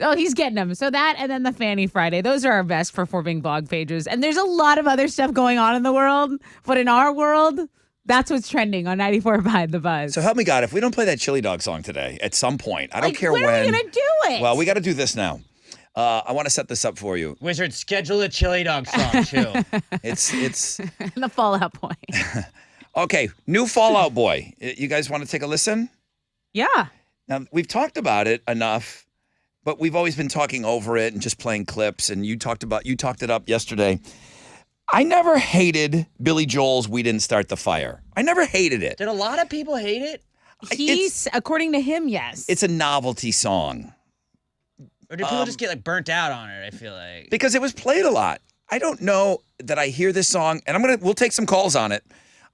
Oh, he's getting them. So that and then the Fanny Friday. Those are our best performing blog pages. And there's a lot of other stuff going on in the world, but in our world, that's what's trending on 94.5 The Buzz. So help me God, if we don't play that Chili Dog song today at some point, I don't care when. when. Are we going to do it? Well, we got to do this now. I want to set this up for you. Wizard, schedule a Chili Dog song, too. It's the Fallout Boy. okay. New Fallout Boy. You guys want to take a listen? Yeah. Now we've talked about it enough, but we've always been talking over it and just playing clips. And you talked it up yesterday. I never hated Billy Joel's "We Didn't Start the Fire." I never hated it. Did a lot of people hate it? He's, according to him, yes. It's a novelty song. Or did people just get burnt out on it, I feel like? Because it was played a lot. I don't know that I hear this song, and we'll take some calls on it.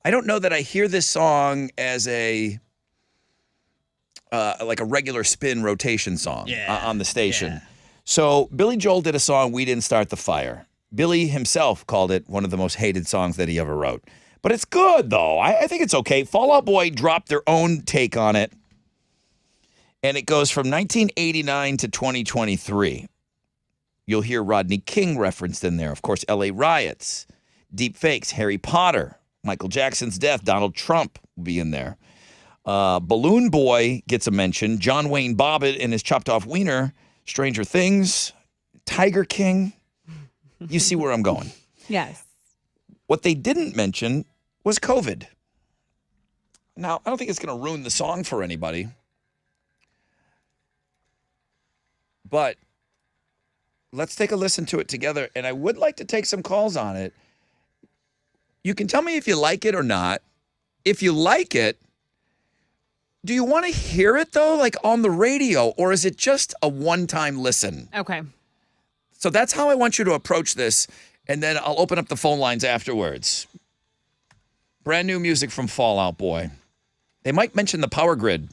I don't know that I hear this song as a like a regular spin rotation song on the station. Yeah. So Billy Joel did a song, "We Didn't Start the Fire." Billy himself called it one of the most hated songs that he ever wrote. But it's good, though. I think it's okay. Fall Out Boy dropped their own take on it. And it goes from 1989 to 2023. You'll hear Rodney King referenced in there. Of course, LA riots, deep fakes, Harry Potter, Michael Jackson's death, Donald Trump will be in there. Balloon Boy gets a mention. John Wayne Bobbitt and his chopped off wiener, Stranger Things, Tiger King. You see where I'm going. Yes. What they didn't mention was COVID. Now, I don't think it's going to ruin the song for anybody. But let's take a listen to it together. And I would like to take some calls on it. You can tell me if you like it or not. If you like it, do you want to hear it, though, like on the radio? Or is it just a one-time listen? Okay. So that's how I want you to approach this. And then I'll open up the phone lines afterwards. Brand new music from Fall Out Boy. They might mention the power grid.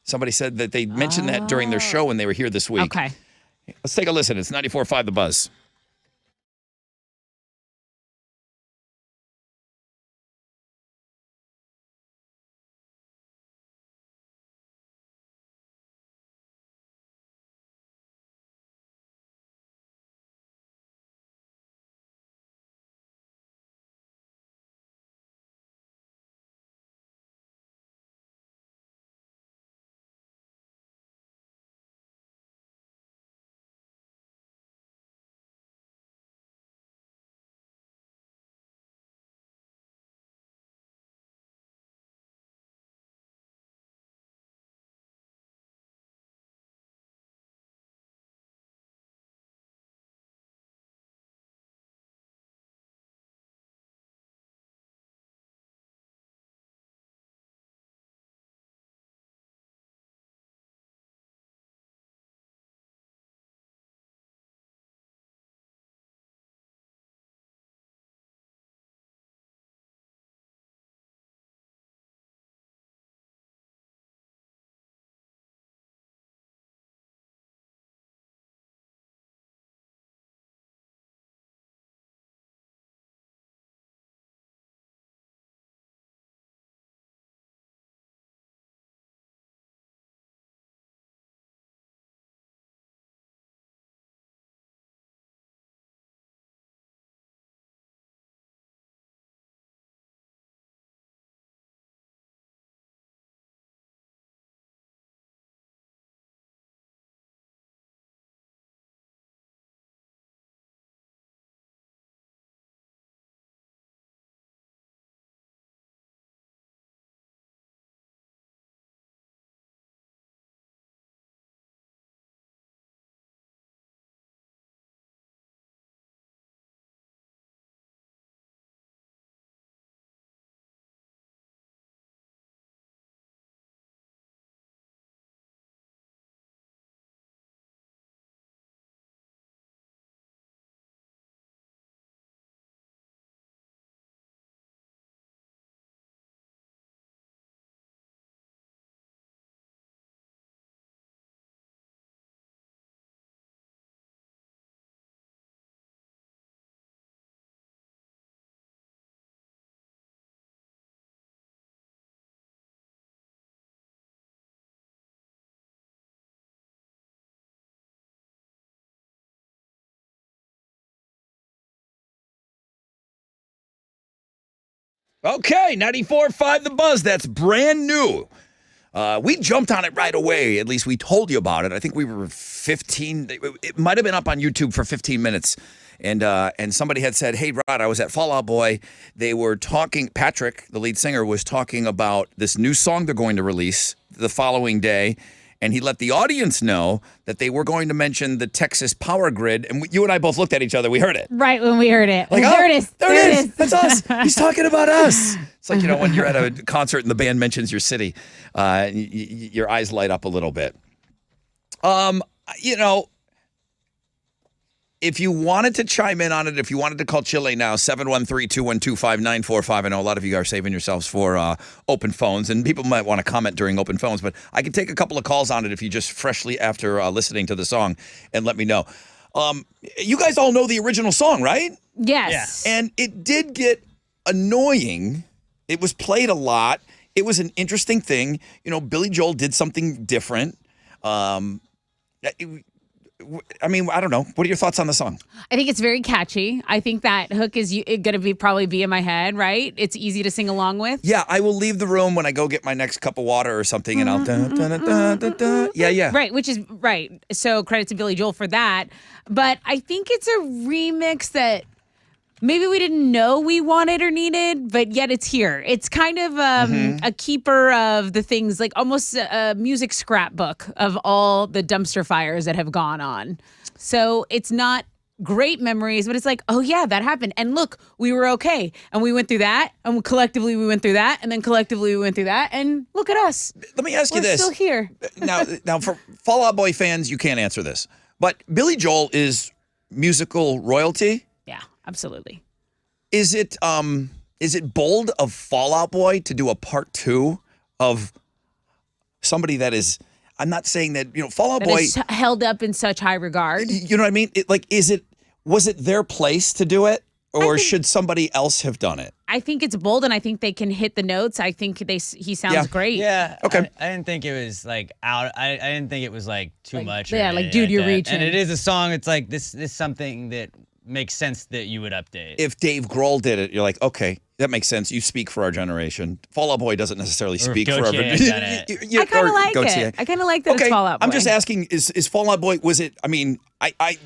Somebody said that they mentioned that during their show when they were here this week. Okay. Let's take a listen. It's 94.5 The Buzz. Okay, 94.5 The Buzz. That's brand new. We jumped on it right away. At least we told you about it. I think we were 15. It might have been up on YouTube for 15 minutes. And somebody had said, hey, Rod, I was at Fall Out Boy. They were talking, Patrick, the lead singer, was talking about this new song they're going to release the following day. And he let the audience know that they were going to mention the Texas power grid. And you and I both looked at each other. We heard it. Right when we heard it. Like, there it is. There it is. That's us. He's talking about us. It's like, when you're at a concert and the band mentions your city, your eyes light up a little bit. If you wanted to chime in on it, if you wanted to call Chile now, 713-212-5945. I know a lot of you are saving yourselves for open phones, and people might want to comment during open phones, but I can take a couple of calls on it if you just freshly after listening to the song and let me know. You guys all know the original song, right? Yes. Yeah. And it did get annoying. It was played a lot. It was an interesting thing. Billy Joel did something different. I don't know. What are your thoughts on the song? I think it's very catchy. I think that hook is going to probably be in my head, right? It's easy to sing along with. Yeah, I will leave the room when I go get my next cup of water or something, and I'll Yeah. Right, which is right. So credit to Billy Joel for that. But I think it's a remix that maybe we didn't know we wanted or needed, but yet it's here. It's kind of a keeper of the things, like almost a music scrapbook of all the dumpster fires that have gone on. So it's not great memories, but it's like, oh yeah, that happened. And look, we were okay. And we went through that, and collectively we went through that, and then collectively we went through that, and look at us. Let me ask you this. We're still here. Now, for Fall Out Boy fans, you can't answer this, but Billy Joel is musical royalty. Yeah, absolutely. Is it Is it bold of Fall Out Boy to do a part 2 of somebody that is? I'm not saying that Fall Out That Boy is held up in such high regard. You know what I mean? Was it their place to do it, or should somebody else have done it? I think it's bold, and I think they can hit the notes. I think he sounds great. Yeah. Okay. I didn't think it was like out. I didn't think it was like too much. or yeah, like, anything dude, you're that. reaching. And it is a song. It's like this is something that makes sense that you would update. If Dave Grohl did it, you're like, okay, that makes sense. You speak for our generation. Fall Out Boy doesn't necessarily speak for Gautier everybody. had done it. I kind of like it. I kind of like that it's Fall Out Boy. I'm just asking: is Fall Out Boy? Was it? I mean, I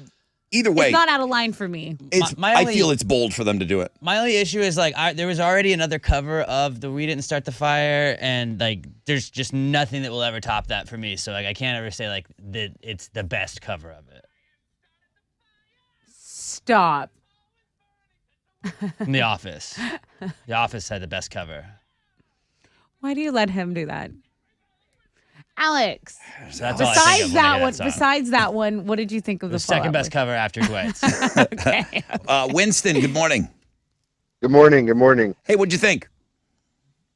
either way, It's not out of line for me. I feel it's bold for them to do it. My only issue is like there was already another cover of the "We Didn't Start the Fire," and like there's just nothing that will ever top that for me. So like I can't ever say like that it's the best cover of it. Stop. From The Office. The Office had the best cover. Why do you let him do that? Alex. So that's all I think of when I hear that song. Besides that one, what did you think of the second Fall Out best Boy? cover after Dwight's? Okay. Winston, good morning. Good morning. Good morning. Hey, what'd you think?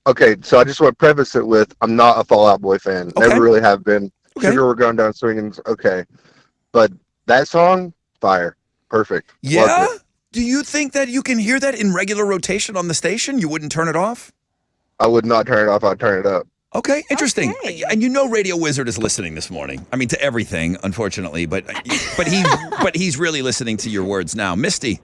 Okay, so I just want to preface it with I'm not a Fall Out Boy fan. Okay. Never really have been. Okay. Sugar, we're going down swinging. Okay, but that song, fire, perfect. Yeah. Loved it. Do you think that you can hear that in regular rotation on the station? You wouldn't turn it off? I would not turn it off. I'd turn it up. Okay, interesting. Okay. And Radio Wizard is listening this morning. I mean, to everything, unfortunately, but he's really listening to your words now. Misty.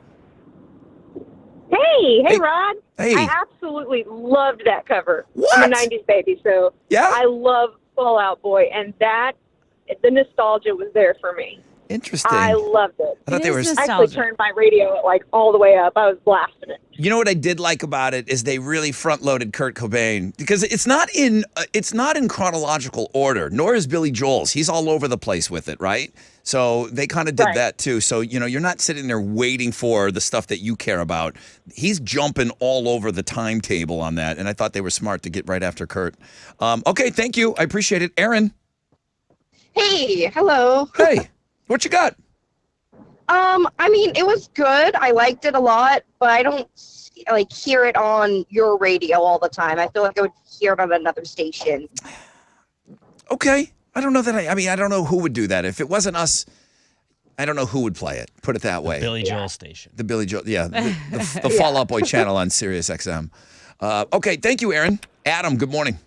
Hey, Rod. Hey. I absolutely loved that cover. What? I'm a 90s baby, so Yeah? I love Fall Out Boy, and the nostalgia was there for me. Interesting. I loved it. I thought they were. I actually turned my radio like all the way up. I was blasting it. You know what I did like about it is they really front-loaded Kurt Cobain because it's not in chronological order. Nor is Billy Joel's. He's all over the place with it, right? So they kind of did that too. So you're not sitting there waiting for the stuff that you care about. He's jumping all over the timetable on that, and I thought they were smart to get right after Kurt. Okay, thank you. I appreciate it, Aaron. Hey, hello. Hey, what you got? I mean, it was good. I liked it a lot, but I don't hear it on your radio all the time. I feel like I would hear it on another station. Okay. I don't know that I mean, I don't know who would do that. If it wasn't us, I don't know who would play it. Put it that way. Billy Joel station. The Billy Joel, yeah. The Fall Out Boy channel on Sirius XM. Okay, thank you, Aaron. Adam, good morning.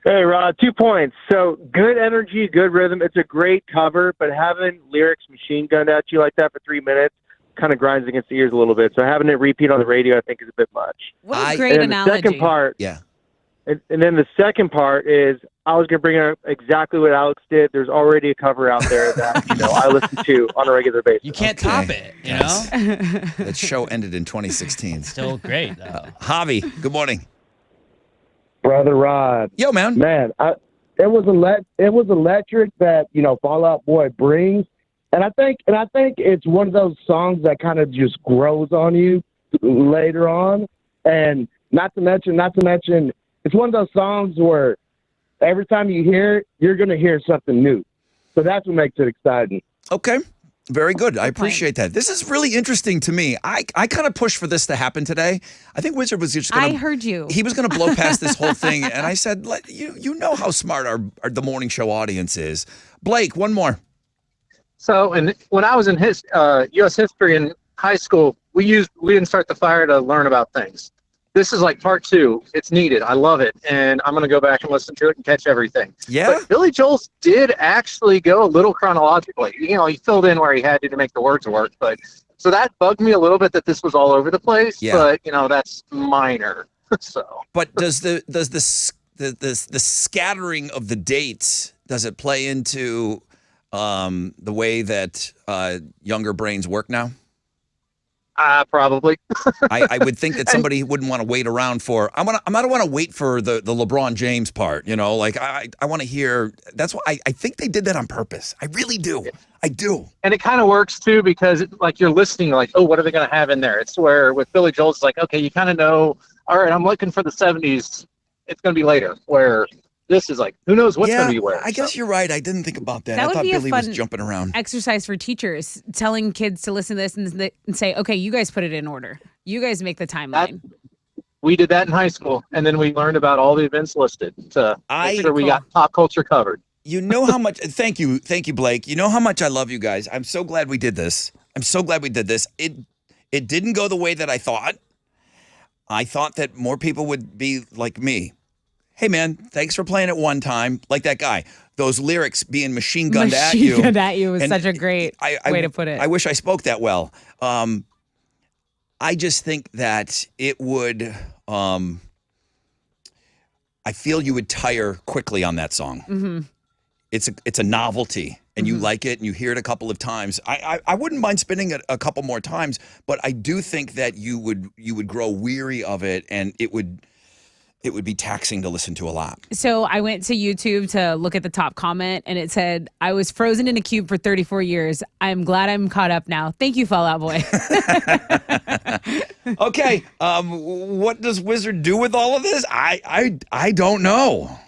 Hey, Rod, 2 points. So, good energy, good rhythm. It's a great cover, but having lyrics machine gunned at you like that for 3 minutes kind of grinds against the ears a little bit. So, having it repeat on the radio, I think, is a bit much. What a great analogy. The second part, yeah. And then the second part is I was going to bring up exactly what Alex did. There's already a cover out there that I listen to on a regular basis. You can't top it, you know? That show ended in 2016. Still great, though. Javi, good morning. Brother Rod. Yo, man. Man, it was electric that, Fall Out Boy brings. And I think it's one of those songs that kind of just grows on you later on. And not to mention, it's one of those songs where every time you hear it, you're going to hear something new. So that's what makes it exciting. Okay. Very good. I appreciate that. This is really interesting to me. I kind of pushed for this to happen today. I think Wizard was just going to... I heard you. He was going to blow past this whole thing. And I said, you know how smart the morning show audience is. Blake, one more. So, when I was in U.S. history in high school, we didn't start the fire to learn about things. This is like part 2. It's needed. I love it. And I'm going to go back and listen to it and catch everything. Yeah. But Billy Joel did actually go a little chronologically. He filled in where he had to make the words work. But so that bugged me a little bit that this was all over the place. Yeah. But, that's minor. So. But does the scattering of the dates, does it play into the way that younger brains work now? Probably. I would think that somebody wouldn't want to wait around for. I don't want to wait for the LeBron James part. I want to hear. That's why I think they did that on purpose. I really do. I do. And it kind of works too because you're listening, oh, what are they going to have in there? It's where with Billy Joel, it's like, okay, you kind of know. All right, I'm looking for the '70s. It's going to be later. Where this is who knows what's going to be where. I guess you're right. I didn't think about that. That I would thought be a Billy fun was jumping around. exercise for teachers, telling kids to listen to this and say, okay, you guys put it in order. You guys make the timeline. We did that in high school, and then we learned about all the events listed to make sure we got pop culture covered. You know how much. Thank you, Blake. You know how much I love you guys. I'm so glad we did this. It didn't go the way that I thought. I thought that more people would be like me. Hey, man, thanks for playing it one time. Like that guy. Those lyrics being machine gunned at you. Machine gunned at you was And such a great way to put it. I wish I spoke that well. I just think that it would. I feel you would tire quickly on that song. Mm-hmm. It's a novelty, and you like it, and you hear it a couple of times. I wouldn't mind spinning it a couple more times, but I do think that you would grow weary of it, and it would be taxing to listen to a lot. So I went to YouTube to look at the top comment, and it said, "I was frozen in a cube for 34 years. I'm glad I'm caught up now. Thank you, Fall Out Boy." Okay, what does Wizard do with all of this? I don't know.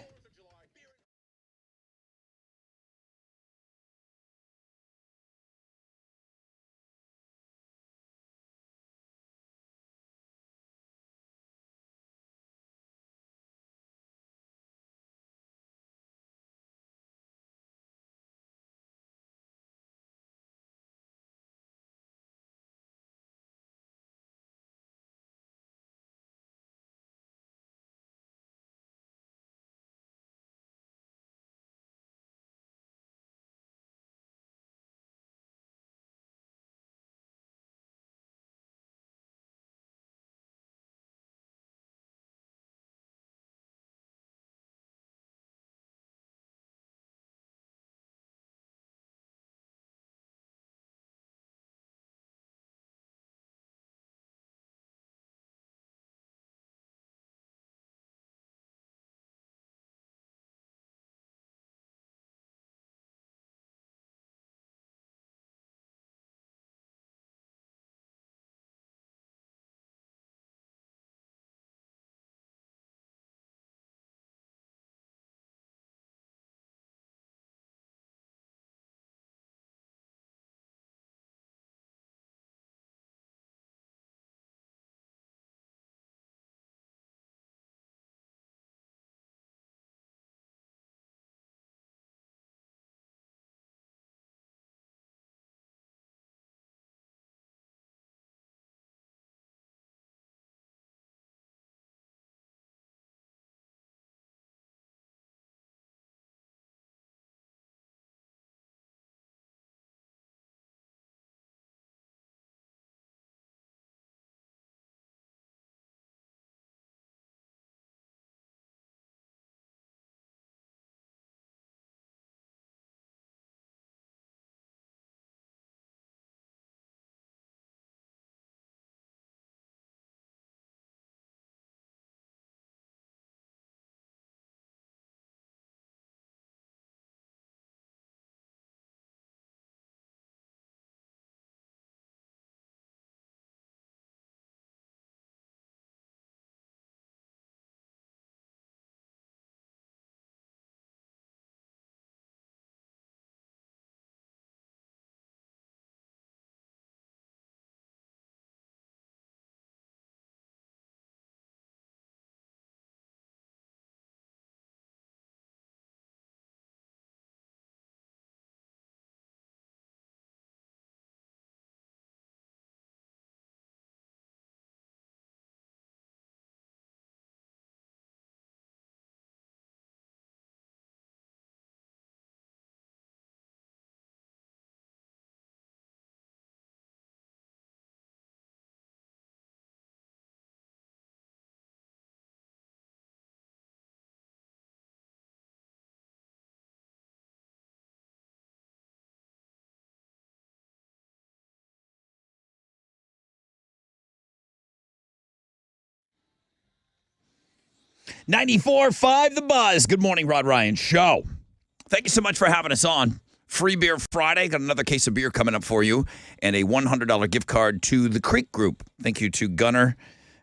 $94.5 The Buzz. Good morning, Rod Ryan Show. Thank you so much for having us on. Free Beer Friday. Got another case of beer coming up for you and a $100 gift card to the Creek Group. Thank you to Gunner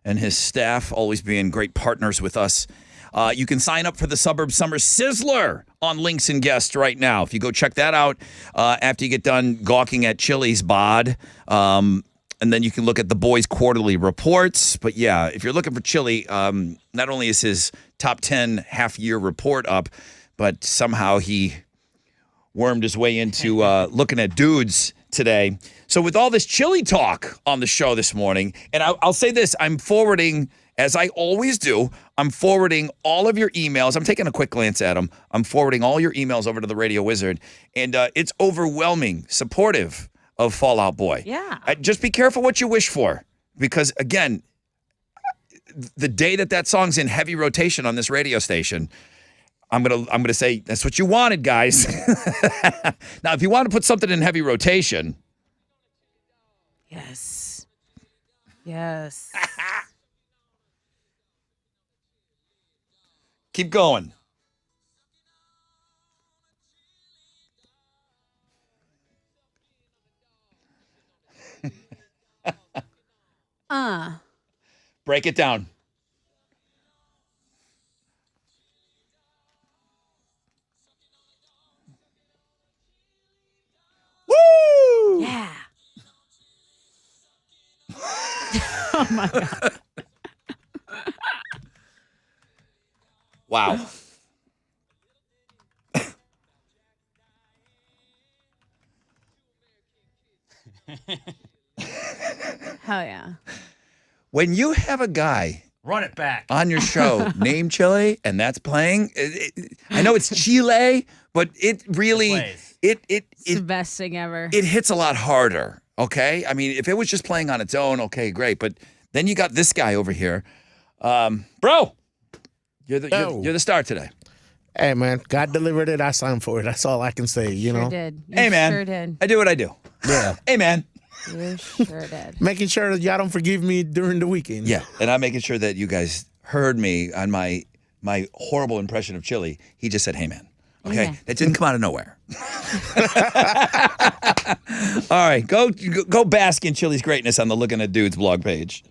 and his staff, always being great partners with us. You can sign up for the Suburb Summer Sizzler on Links and Guest right now. If you go check that out after you get done gawking at Chili's bod, And then you can look at the boys' quarterly reports. But yeah, if you're looking for Chili, not only is his top 10 half-year report up, but somehow he wormed his way into looking at dudes today. So with all this Chili talk on the show this morning, and I'll say this, I'm forwarding, as I always do, I'm forwarding all of your emails. I'm taking a quick glance at them. I'm forwarding all your emails over to the Radio Wizard, and it's overwhelming, supportive of Fall Out Boy. Yeah. Just be careful what you wish for, because again, the day that song's in heavy rotation on this radio station, I'm gonna say that's what you wanted, guys. Now, if you want to put something in heavy rotation, Yes. Yes. keep going. Break it down. Woo! Yeah. Oh my God. Wow. Hell yeah. When you have a guy Run it back. on your show named Chile and that's playing, I know it's Chile, but it really It's the best thing ever. it hits a lot harder. Okay, I mean, if it was just playing on its own, okay, great. But then you got this guy over here, bro. You're the star today. Hey, man, God delivered it. I signed for it. That's all I can say, you know? Did. You Hey, man. Sure did. I do what I do. Yeah. Hey, man. You sure did. Making sure that y'all don't forgive me during the weekend. Yeah, and I'm making sure that you guys heard me on my horrible impression of Chili. He just said, "Hey, man." Okay, Yeah. that didn't come out of nowhere. All right, go bask in Chili's greatness on the Looking at Dudes blog page.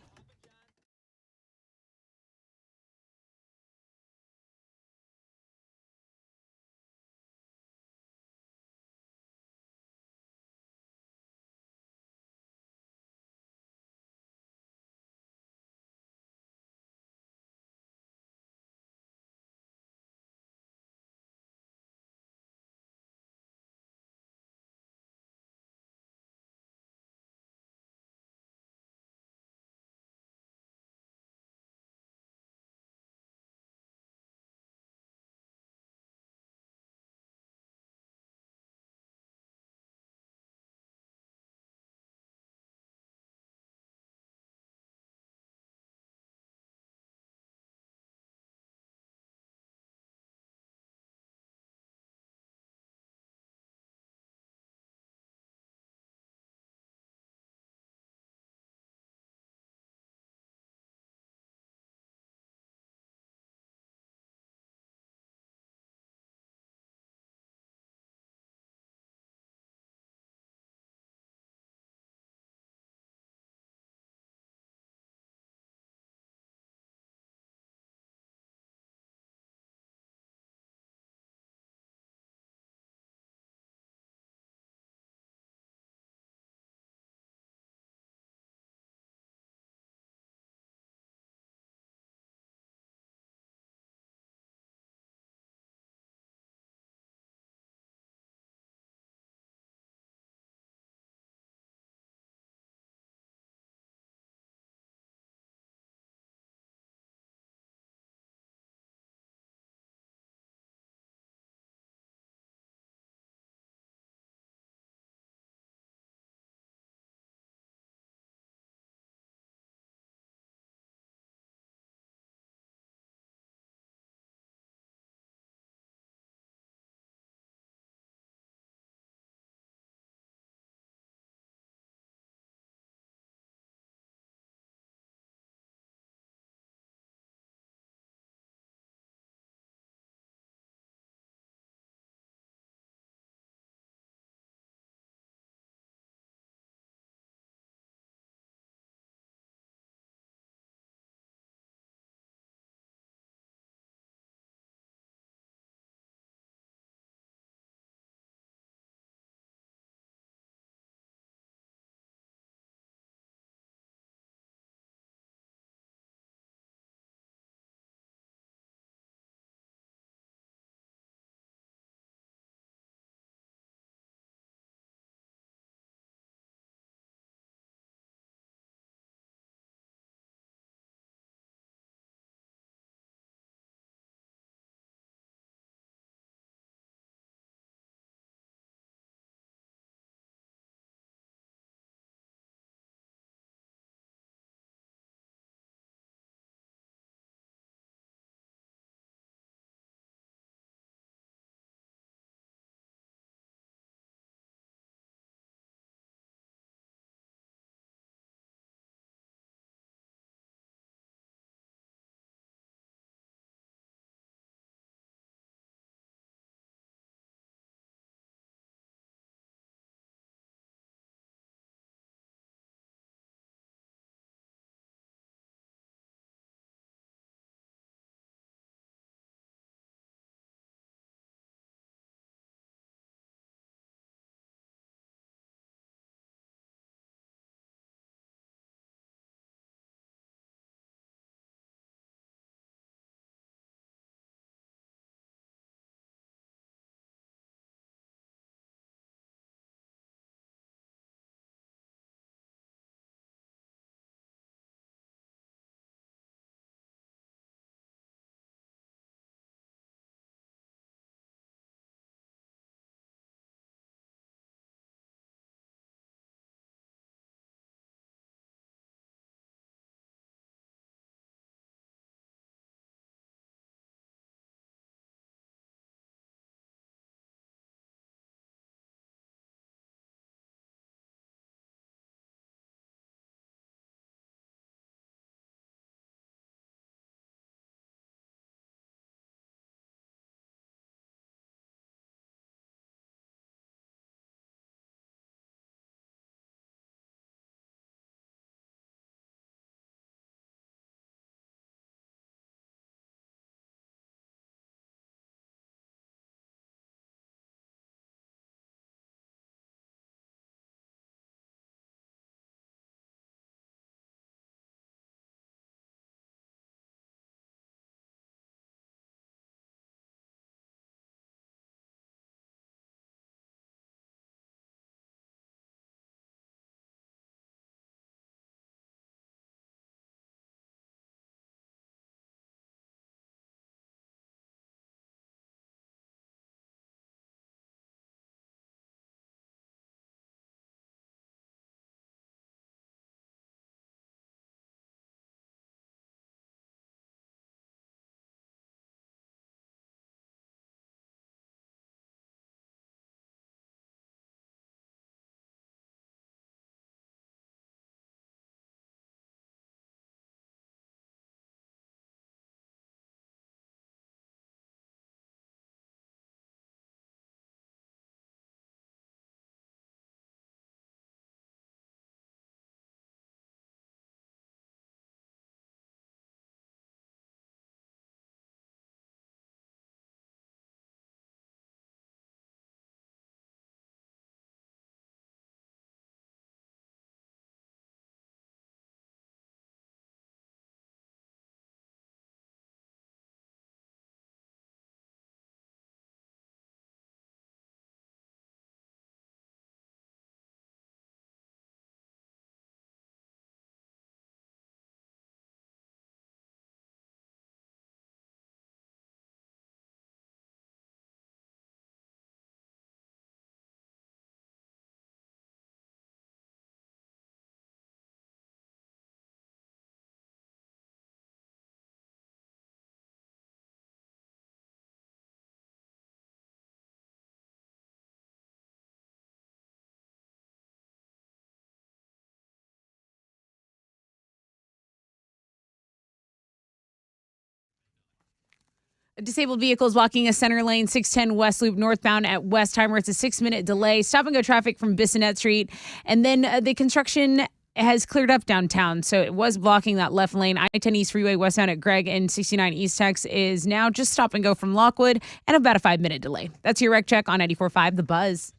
Disabled vehicles blocking a center lane, 610 West Loop northbound at Westheimer. It's a 6-minute delay. Stop and go traffic from Bissonnette Street. And then the construction has cleared up downtown. So it was blocking that left lane. I-10 East Freeway westbound at Gregg and 69 East Tex is now just stop and go from Lockwood and about a 5-minute delay. That's your wreck check on 94.5 The Buzz.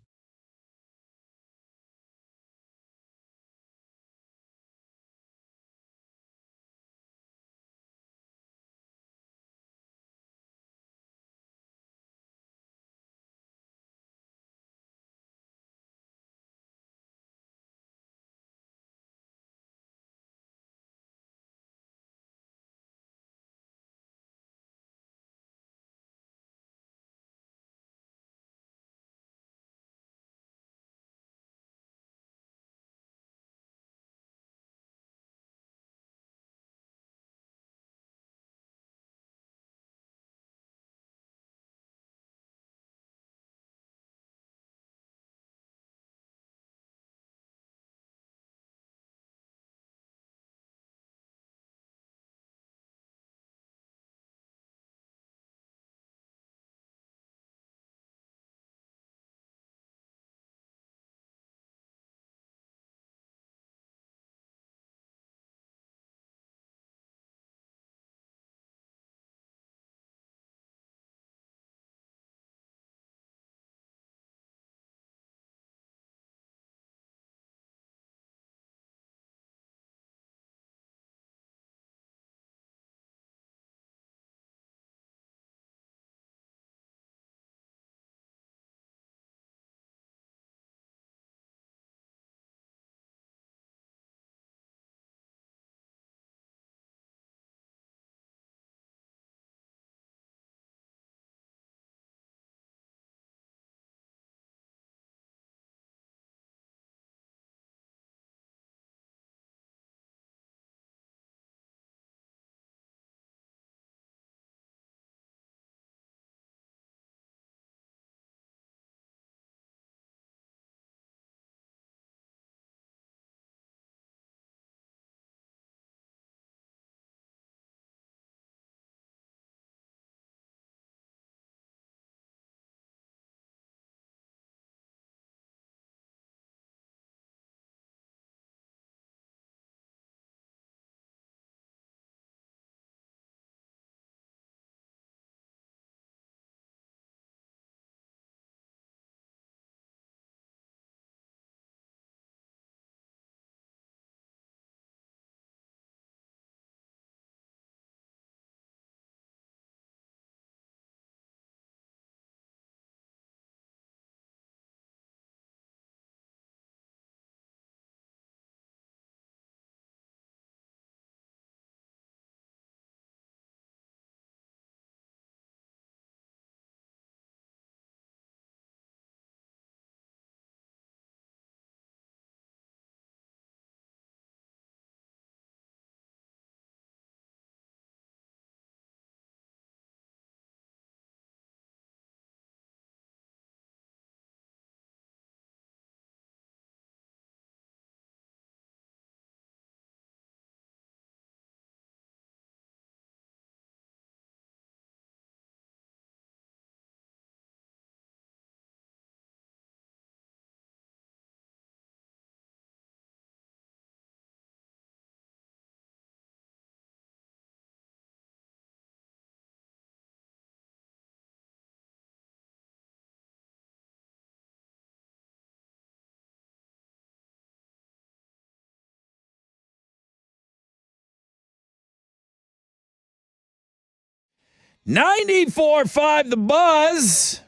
.94.5 The Buzz.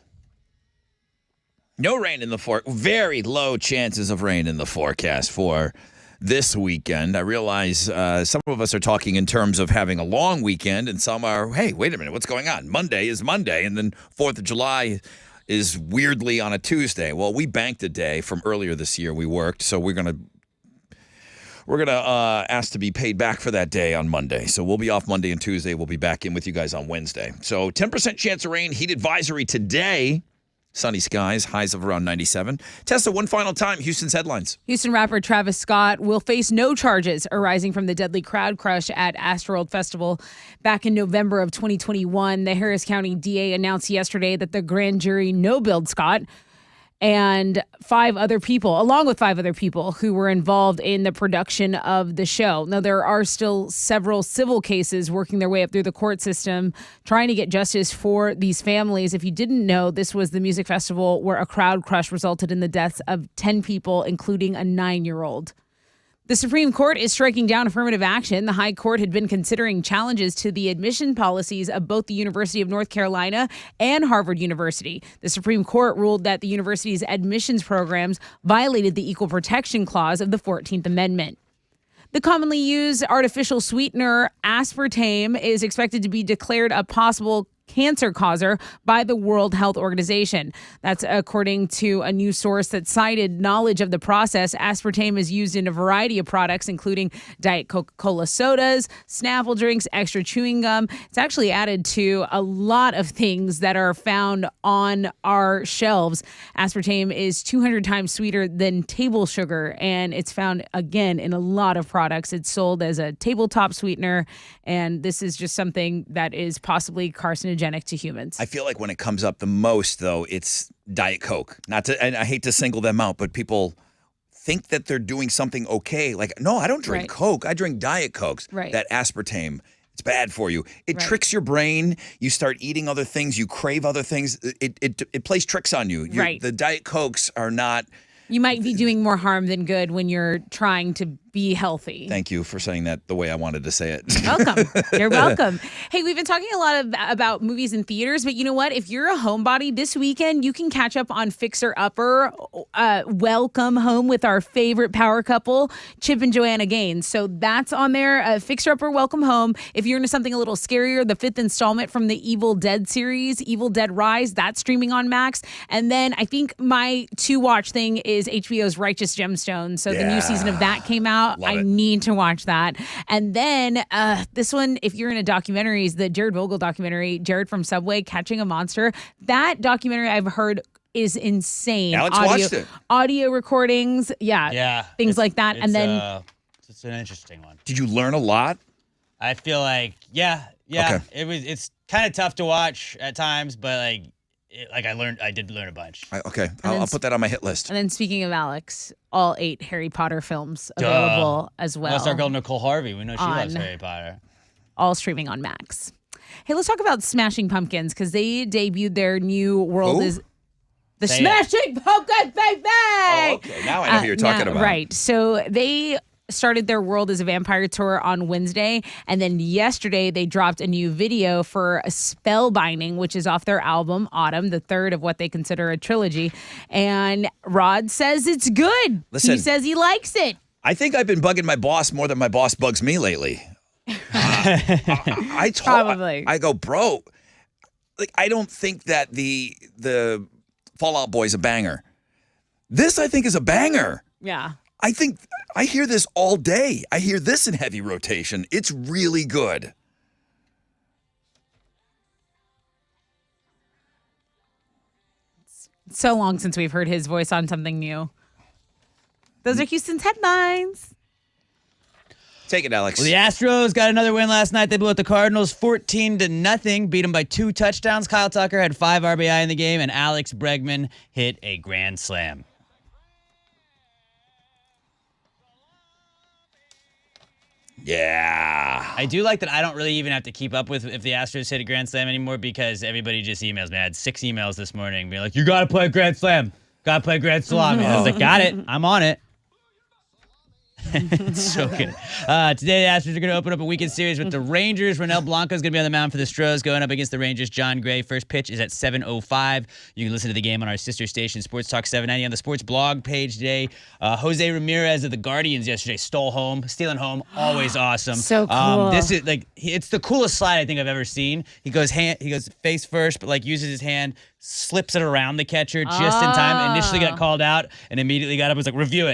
No rain in the forecast. Very low chances of rain in the forecast for this weekend. I realize some of us are talking in terms of having a long weekend, and some are, hey, wait a minute, what's going on? Monday is Monday, and then 4th of July is weirdly on a Tuesday. Well, we banked a day from earlier this year. We worked, so we're gonna ask to be paid back for that day on Monday. So we'll be off Monday and Tuesday. We'll be back in with you guys on Wednesday. So 10% chance of rain, heat advisory today Sunny skies, highs of around 97. Tessa, one final time, Houston's headlines. Houston rapper Travis Scott will face no charges arising from the deadly crowd crush at Astroworld Festival back in November of 2021. The Harris County DA announced yesterday that the grand jury no-billed Scott and along with 5 other people who were involved in the production of the show. Now, there are still several civil cases working their way up through the court system, trying to get justice for these families. If you didn't know, this was the music festival where a crowd crush resulted in the deaths of 10 people, including a 9-year-old. The Supreme Court is striking down affirmative action. The High Court had been considering challenges to the admission policies of both the University of North Carolina and Harvard University. The Supreme Court ruled that the university's admissions programs violated the Equal Protection Clause of the 14th Amendment. The commonly used artificial sweetener aspartame is expected to be declared a possible cancer causer by the World Health Organization. That's according to a news source that cited knowledge of the process. Aspartame is used in a variety of products, including Diet Coca-Cola sodas, Snapple drinks, extra chewing gum. It's actually added to a lot of things that are found on our shelves. Aspartame is 200 times sweeter than table sugar, and it's found, again, in a lot of products. It's sold as a tabletop sweetener, and this is just something that is possibly carcinogenic to humans. I feel like when it comes up the most, though, it's Diet Coke. And I hate to single them out, but people think that they're doing something okay. Like, no, I don't drink Coke. I drink Diet Cokes. Right. That aspartame, it's bad for you. It tricks your brain. You start eating other things. You crave other things. It plays tricks on you. The Diet Cokes are not... You might be doing more harm than good when you're trying to be healthy. Thank you for saying that the way I wanted to say it. Welcome. You're welcome. Hey, we've been talking a lot about movies and theaters, but you know what? If you're a homebody this weekend, you can catch up on Fixer Upper, Welcome Home with our favorite power couple, Chip and Joanna Gaines. So that's on there. Fixer Upper, Welcome Home. If you're into something a little scarier, the 5th installment from the Evil Dead series, Evil Dead Rise, that's streaming on Max. And then I think my to-watch thing is HBO's Righteous Gemstones. So the new season of that came out. I need to watch that. And then this one, if you're into documentaries, the Jared Vogel documentary, Jared from Subway, Catching a Monster, that documentary I've heard is insane. Alex watched it. Audio recordings, things like that. And then it's an interesting one. Did you learn a lot? I feel like, Okay. It's kind of tough to watch at times, but I did learn a bunch. I'll put that on my hit list. And then speaking of Alex, all 8 Harry Potter films available as well. That's our girl Nicole Harvey. We know she loves Harry Potter. All streaming on Max. Hey, let's talk about Smashing Pumpkins because they debuted their new World is the Smashing Pumpkins, baby! Oh, okay. Now I know who you're talking about. Right. So they started their World is a Vampire tour on Wednesday, and then yesterday they dropped a new video for Spellbinding, which is off their album Autumn, the third of what they consider a trilogy. And Rod says it's good. Listen, he says he likes it. I think I've been bugging my boss more than my boss bugs me lately. Probably. I go, bro, like I don't think that the Fall Out Boy is a banger. This I think is a banger. Yeah. I hear this all day. I hear this in heavy rotation. It's really good. It's so long since we've heard his voice on something new. Those are Houston's headlines. Take it, Alex. Well, the Astros got another win last night. They blew out the Cardinals 14-0. Beat them by 2 touchdowns. Kyle Tucker had 5 RBI in the game, and Alex Bregman hit a grand slam. Yeah. I do like that I don't really even have to keep up with if the Astros hit a grand slam anymore because everybody just emails me. I had 6 emails this morning being like, you got to play a grand slam. Got to play a grand slam. And I was like, got it. I'm on it. It's so good. Today, the Astros are going to open up a weekend series with the Rangers. Ronel Blanco is going to be on the mound for the Stros, going up against the Rangers. John Gray. First pitch is at 7:05. You can listen to the game on our sister station, Sports Talk 790, on the sports blog page today. Jose Ramirez of the Guardians yesterday stealing home. Always awesome. So cool. This is it's the coolest slide I think I've ever seen. He goes face first, but uses his hand, slips it around the catcher just in time. Initially got called out and immediately got up and was like, review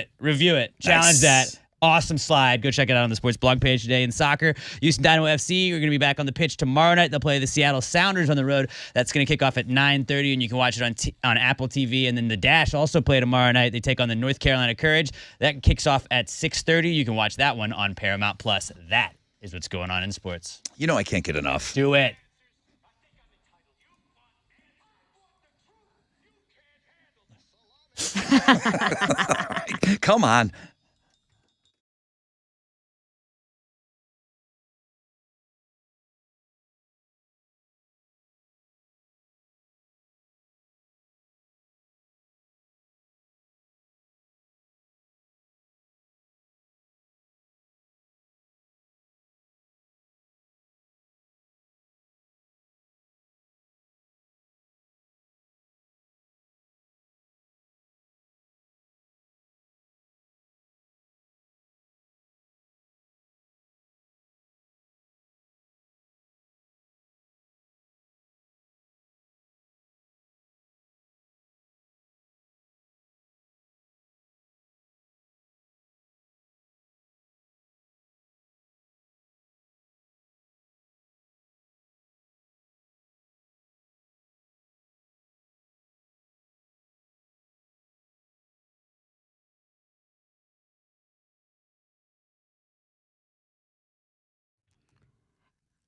it, challenge that. Awesome slide. Go check it out on the sports blog page today. In soccer, Houston Dynamo FC are going to be back on the pitch tomorrow night. They'll play the Seattle Sounders on the road. That's going to kick off at 9:30, and you can watch it on Apple TV. And then the Dash also play tomorrow night. They take on the North Carolina Courage. That kicks off at 6:30. You can watch that one on Paramount Plus. That is what's going on in sports. You know I can't get enough. Do it. Come on.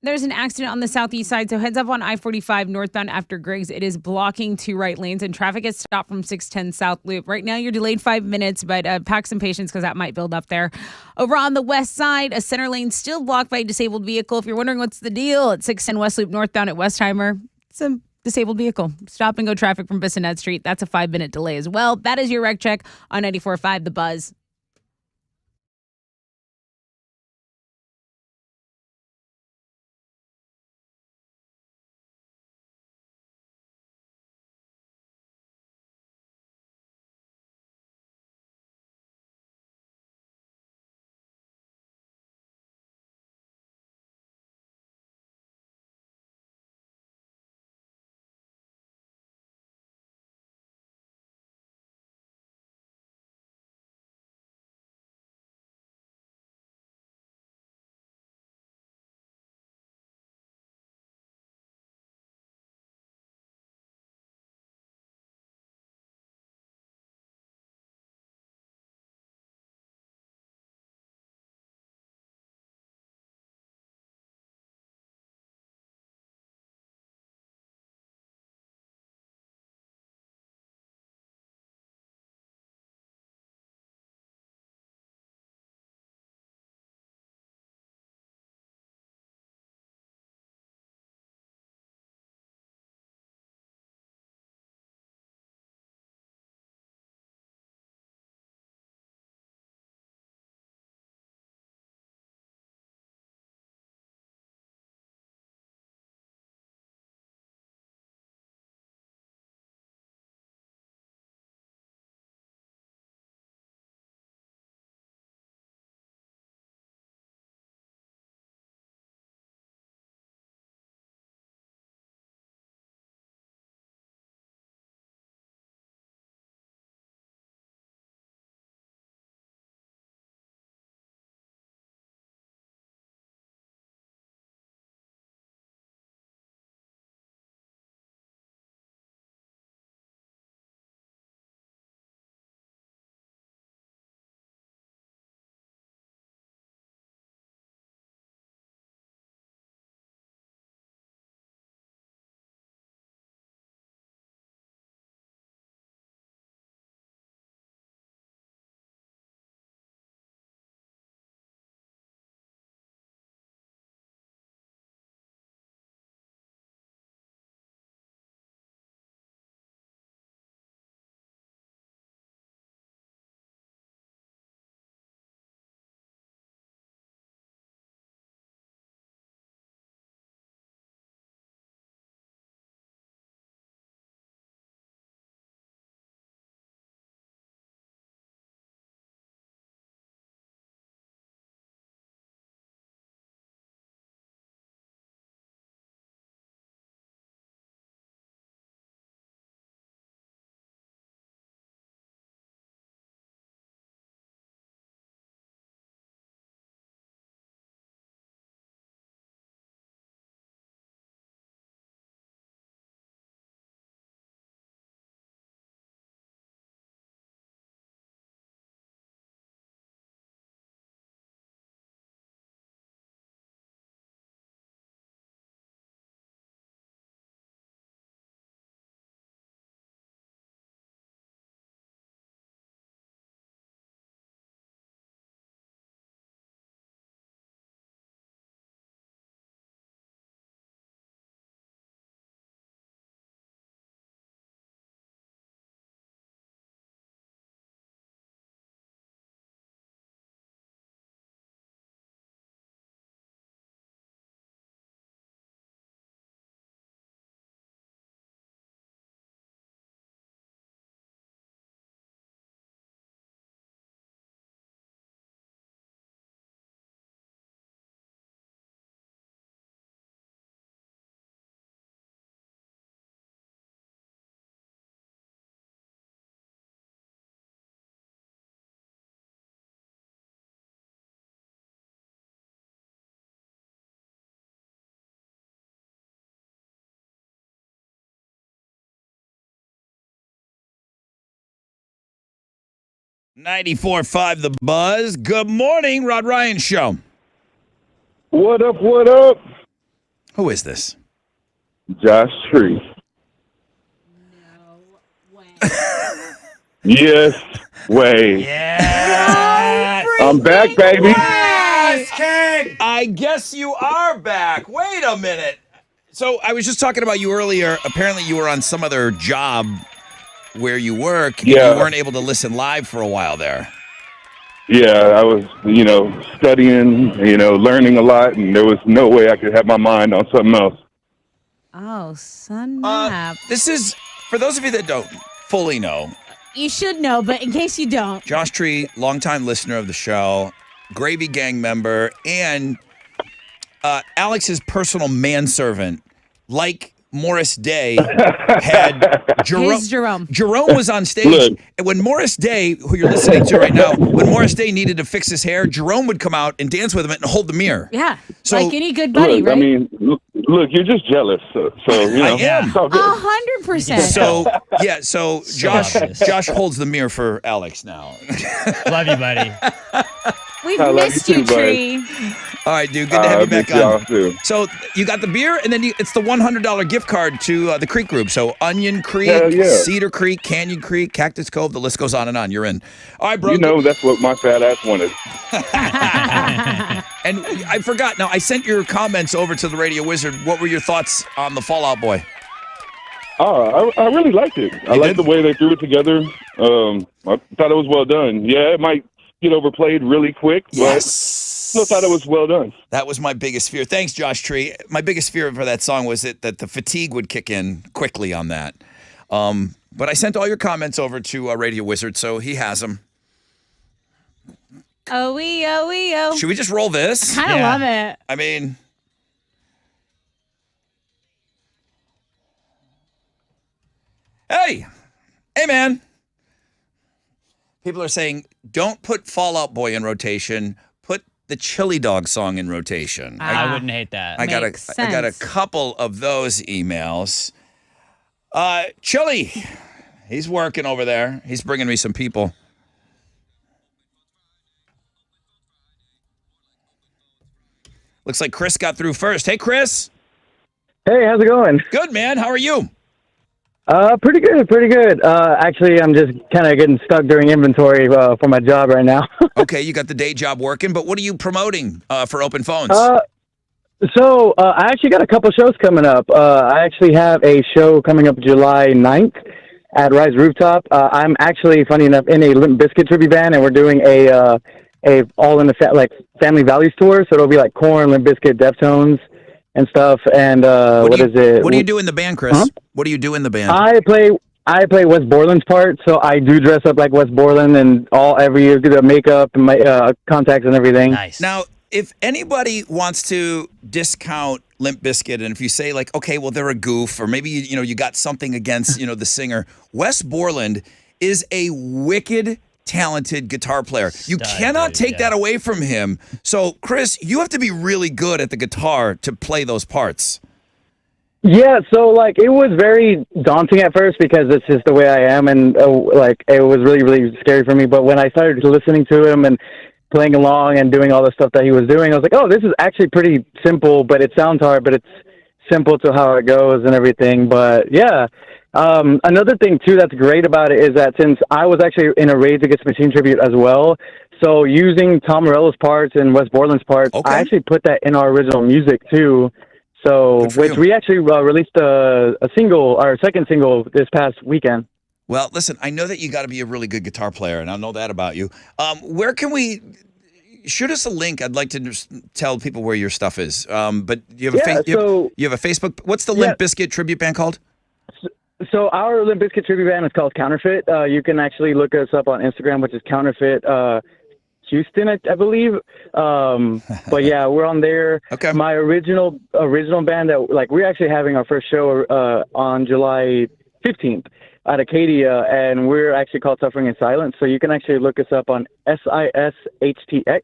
There's an accident on the southeast side, so heads up on I-45 northbound after Griggs. It is blocking two right lanes, and traffic is stopped from 610 South Loop. Right now, you're delayed 5 minutes, but pack some patience because that might build up there. Over on the west side, a center lane still blocked by a disabled vehicle. If you're wondering what's the deal, at 610 West Loop northbound at Westheimer, it's a disabled vehicle. Stop and go traffic from Bissonnette Street. That's a 5-minute delay as well. That is your wreck check on 94.5 The Buzz. 94.5 The Buzz. Good morning, Rod Ryan Show. What up, what up? Who is this? Josh Tree. Yes way. Yeah. I'm back, baby. I guess you are back. Wait a minute. So I was just talking about you earlier. Apparently you were on some other job where you work. Yeah. And you weren't able to listen live for a while there. Yeah, I was, studying, learning a lot, and there was no way I could have my mind on something else. Oh, sun nap. This is, for those of you that don't fully know, You should know, but in case you don't. Josh Tree, longtime listener of the show, Gravy Gang member, and Alex's personal manservant, like Morris Day, had Jerome. Here's Jerome. Jerome was on stage. And when Morris Day, who you're listening to right now, when Morris Day needed to fix his hair, Jerome would come out and dance with him and hold the mirror. Yeah, So- like any good buddy, right? I mean, look, you're just jealous. So I am. it's all good. 100%. So Josh holds the mirror for Alex now. Love you, buddy. We've I love missed you you, too, bud. Tree. All right, dude. Good to have you back miss y'all on. too. So you got the beer, and then it's the $100 gift card to the Creek Group. So Onion Creek, Hell yeah. Cedar Creek, Canyon Creek, Cactus Cove. The list goes on and on. You're in. All right, bro. That's what my fat ass wanted. And I forgot. Now I sent your comments over to the Radio Wizard. What were your thoughts on the Fall Out Boy? Oh, I really liked it. I liked the way they threw it together. I thought it was well done. Yeah, it might get overplayed really quick, but I still thought it was well done. That was my biggest fear. Thanks, Josh Tree. My biggest fear for that song was that the fatigue would kick in quickly on that. But I sent all your comments over to Radio Wizard, so he has them. Oh. Should we just roll this? I kind of love it. I mean, hey, man. People are saying, don't put Fall Out Boy in rotation. Put the Chili Dog song in rotation. I wouldn't hate that. I got a couple of those emails. Chili, he's working over there. He's bringing me some people. Looks like Chris got through first. Hey, Chris. Hey, how's it going? Good, man. How are you? Pretty good. Actually, I'm just kind of getting stuck during inventory for my job right now. Okay, you got the day job working, but what are you promoting for Open Phones? So I actually got a couple shows coming up. I actually have a show coming up July 9th at Rise Rooftop. I'm actually, funny enough, in a Limp Bizkit tribute band, and we're doing a all in the Family Values tour. So it'll be like Korn, Limp Bizkit, Deftones, and stuff. And what is it? What do you do in the band, Chris? Huh? What do you do in the band? I play Wes Borland's part, so I do dress up like Wes Borland and every year get the makeup and my contacts and everything. Nice. Now, if anybody wants to discount Limp Bizkit, and if you say like, okay, well they're a goof, or maybe you got something against the singer, Wes Borland is a wicked talented guitar player. You cannot take that away from him. So, Chris, you have to be really good at the guitar to play those parts. Yeah, so it was very daunting at first because it's just the way I am, and it was really, really scary for me. But when I started listening to him and playing along and doing all the stuff that he was doing, I was like, oh, this is actually pretty simple, but it sounds hard, but it's simple to how it goes and everything. But yeah, another thing too that's great about it is that since I was actually in a Rage Against the Machine tribute as well, so using Tom Morello's parts and Wes Borland's parts, I actually put that in our original music too. So, which we actually released a single, our second single this past weekend. Well, listen, I know that you got to be a really good guitar player, and I know that about you. Where can we shoot us a link? I'd like to just tell people where your stuff is. But you have you have a Facebook. What's the Limp Bizkit tribute band called? So our Limp Bizkit tribute band is called Counterfeit. You can actually look us up on Instagram, which is Counterfeit Houston, I believe. But yeah, we're on there. Okay. My original band that we're actually having our first show on July 15th at Acadia, and we're actually called Suffering in Silence. So you can actually look us up on SISHTX,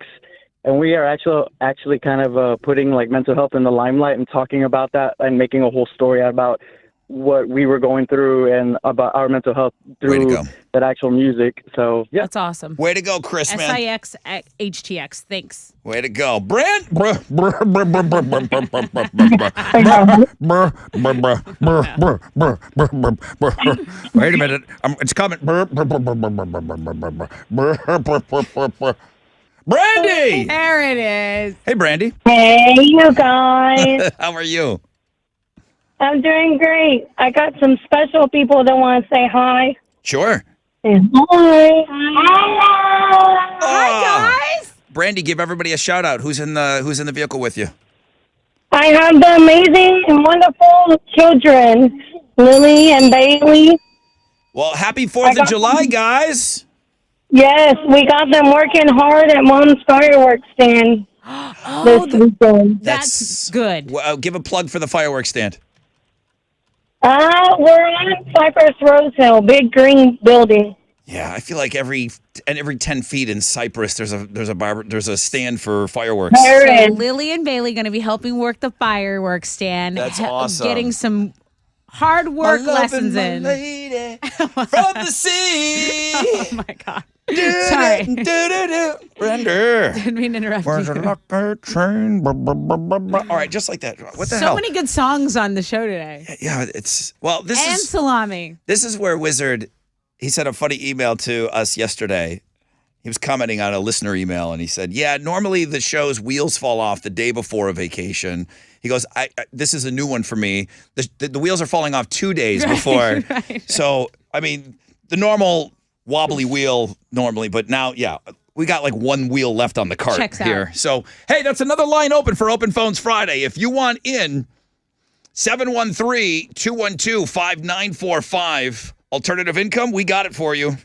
and we are actually kind of putting mental health in the limelight and talking about that and making a whole story about what we were going through and about our mental health through that actual music. So yeah, That's awesome. Way to go, Chris, man. SIX HTX. Thanks. Way to go. Brand. Wait a minute. It's coming. Brandy! There it is. Hey, Brandy. Hey, you guys. How are you? I'm doing great. I got some special people that want to say hi. Sure. Say hi. Hello. Hi, guys. Brandy, give everybody a shout out. Who's in the vehicle with you? I have the amazing and wonderful children, Lily and Bailey. Well, happy 4th of July, guys. Yes, we got them working hard at Mom's fireworks stand this weekend. That's good. Well, give a plug for the fireworks stand. We're on Cypress Rose Hill, big green building. Yeah, I feel like every 10 feet in Cyprus, there's a stand for fireworks. So Lily and Bailey going to be helping work the fireworks stand. That's awesome. Getting some hard work lessons in. Lady from the sea. Oh my God. Sorry. Brenda. Didn't mean to interrupt Where's you. a lucky train? All right, just like that. What the So hell? many good songs on the show today. Yeah, this And is salami. This is where Wizard, he sent a funny email to us yesterday. He was commenting on a listener email, and he said, yeah, normally the show's wheels fall off the day before a vacation. He goes, this is a new one for me. The wheels are falling off 2 days before. Right. So, I mean, the normal wobbly wheel normally, but now, yeah, we got like one wheel left on the cart Checks out. here. So, hey, that's another line open for Open Phones Friday. If you want in, 713-212-5945. Alternative income, we got it for you.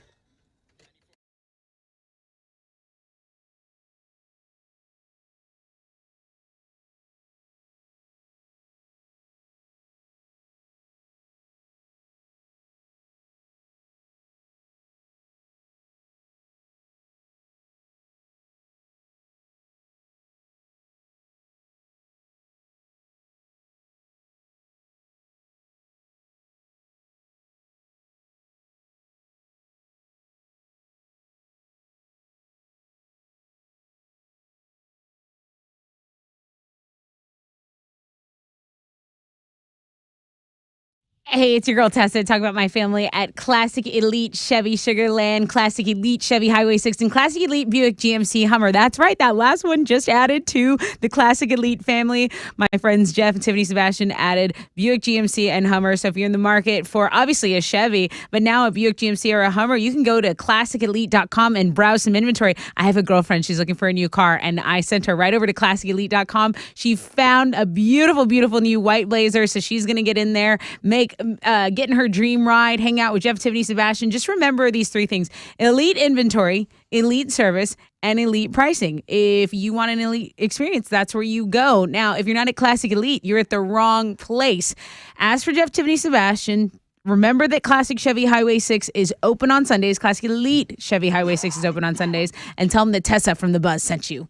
Hey, it's your girl Tessa talking about my family at Classic Elite Chevy Sugarland, Classic Elite Chevy Highway 6, and Classic Elite Buick GMC Hummer. That's right, that last one just added to the Classic Elite family. My friends Jeff and Tiffany Sebastian added Buick GMC and Hummer. So if you're in the market for obviously a Chevy, but now a Buick GMC or a Hummer, you can go to classicelite.com and browse some inventory. I have a girlfriend, she's looking for a new car, and I sent her right over to classicelite.com. She found a beautiful, beautiful new white Blazer, so she's going to get in there, get in her dream ride, hang out with Jeff, Tiffany, Sebastian. Just remember these three things: elite inventory, elite service, and elite pricing. If you want an elite experience, that's where you go. Now, if you're not at Classic Elite, you're at the wrong place. As for Jeff, Tiffany, Sebastian, remember that Classic Chevy Highway 6 is open on Sundays. Classic Elite Chevy Highway 6 is open on Sundays. And tell them that Tessa from The Buzz sent you.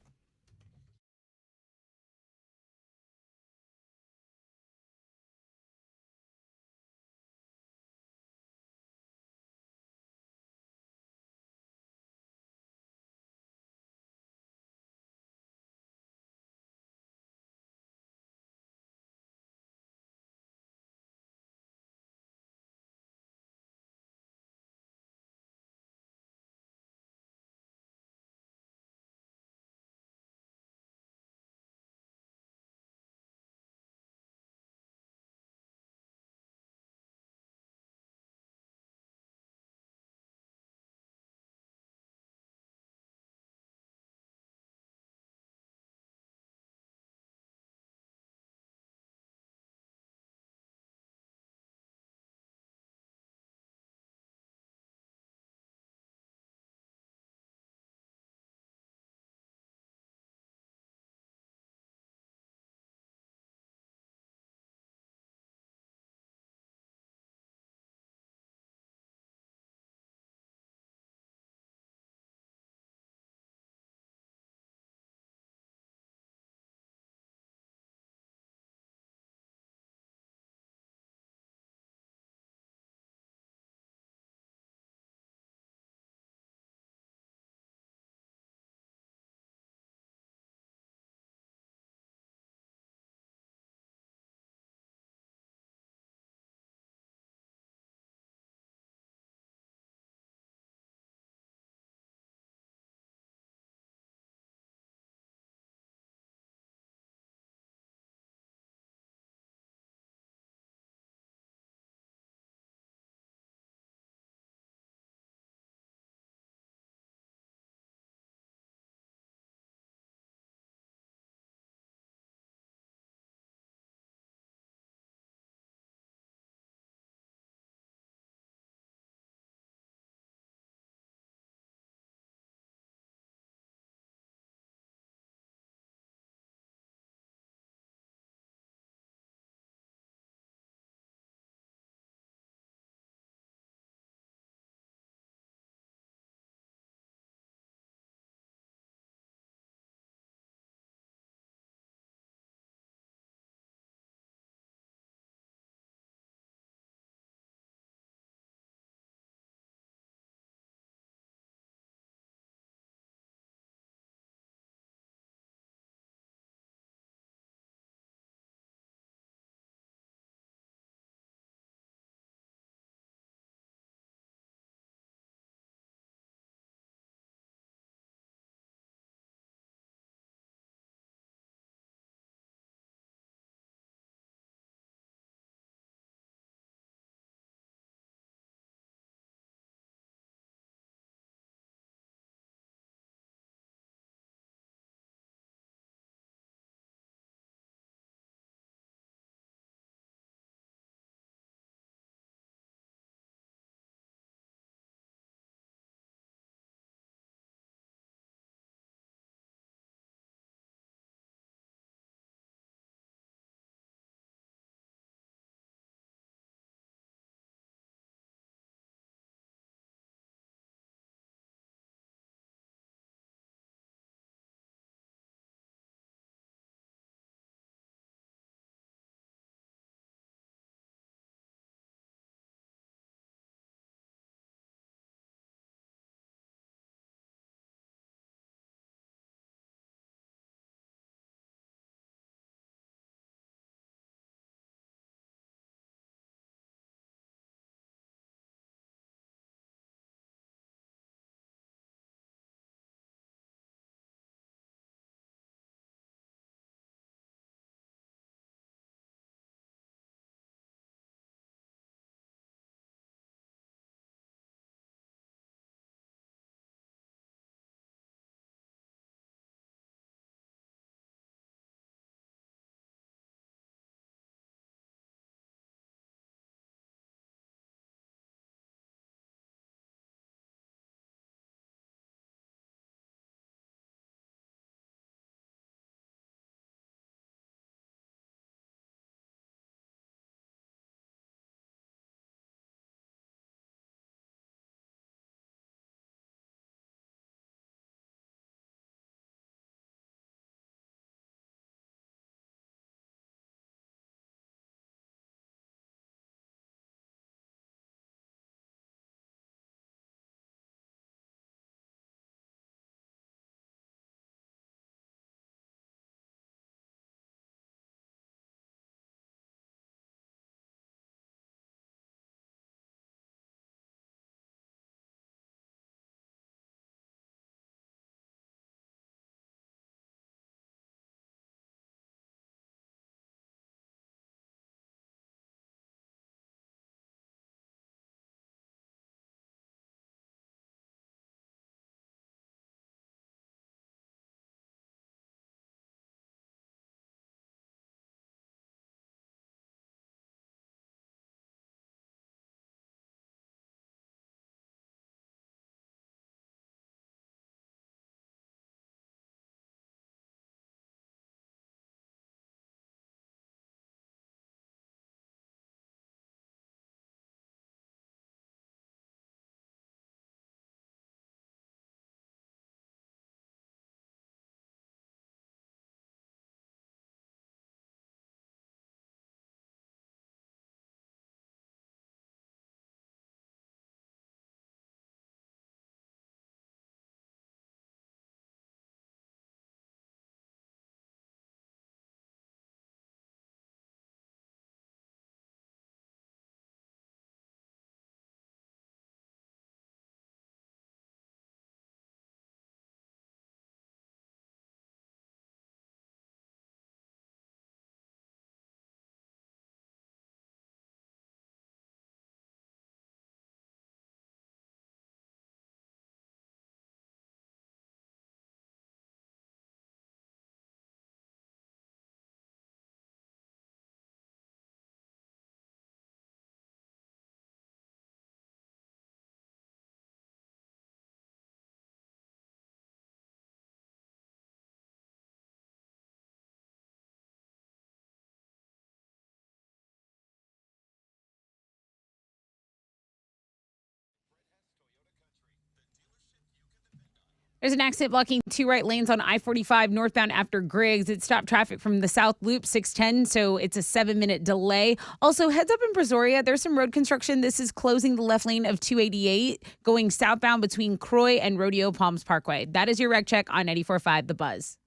There's an accident blocking 2 right lanes on I-45 northbound after Griggs. It stopped traffic from the South Loop 610, so it's a 7-minute delay. Also, heads up in Brazoria, there's some road construction. This is closing the left lane of 288 going southbound between Croy and Rodeo Palms Parkway. That is your reg check on 94.5 The Buzz.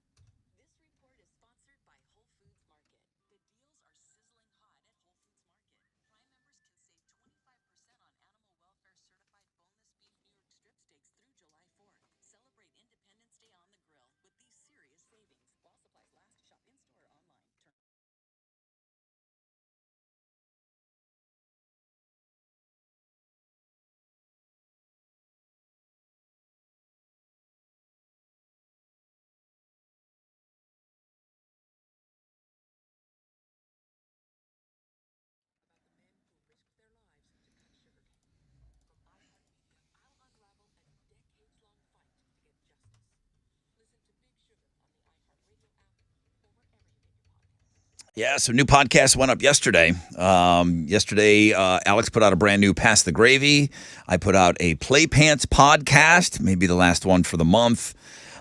Yeah, so new podcast went up yesterday. Alex put out a brand new Pass the Gravy. I put out a Play Pants podcast, maybe the last one for the month.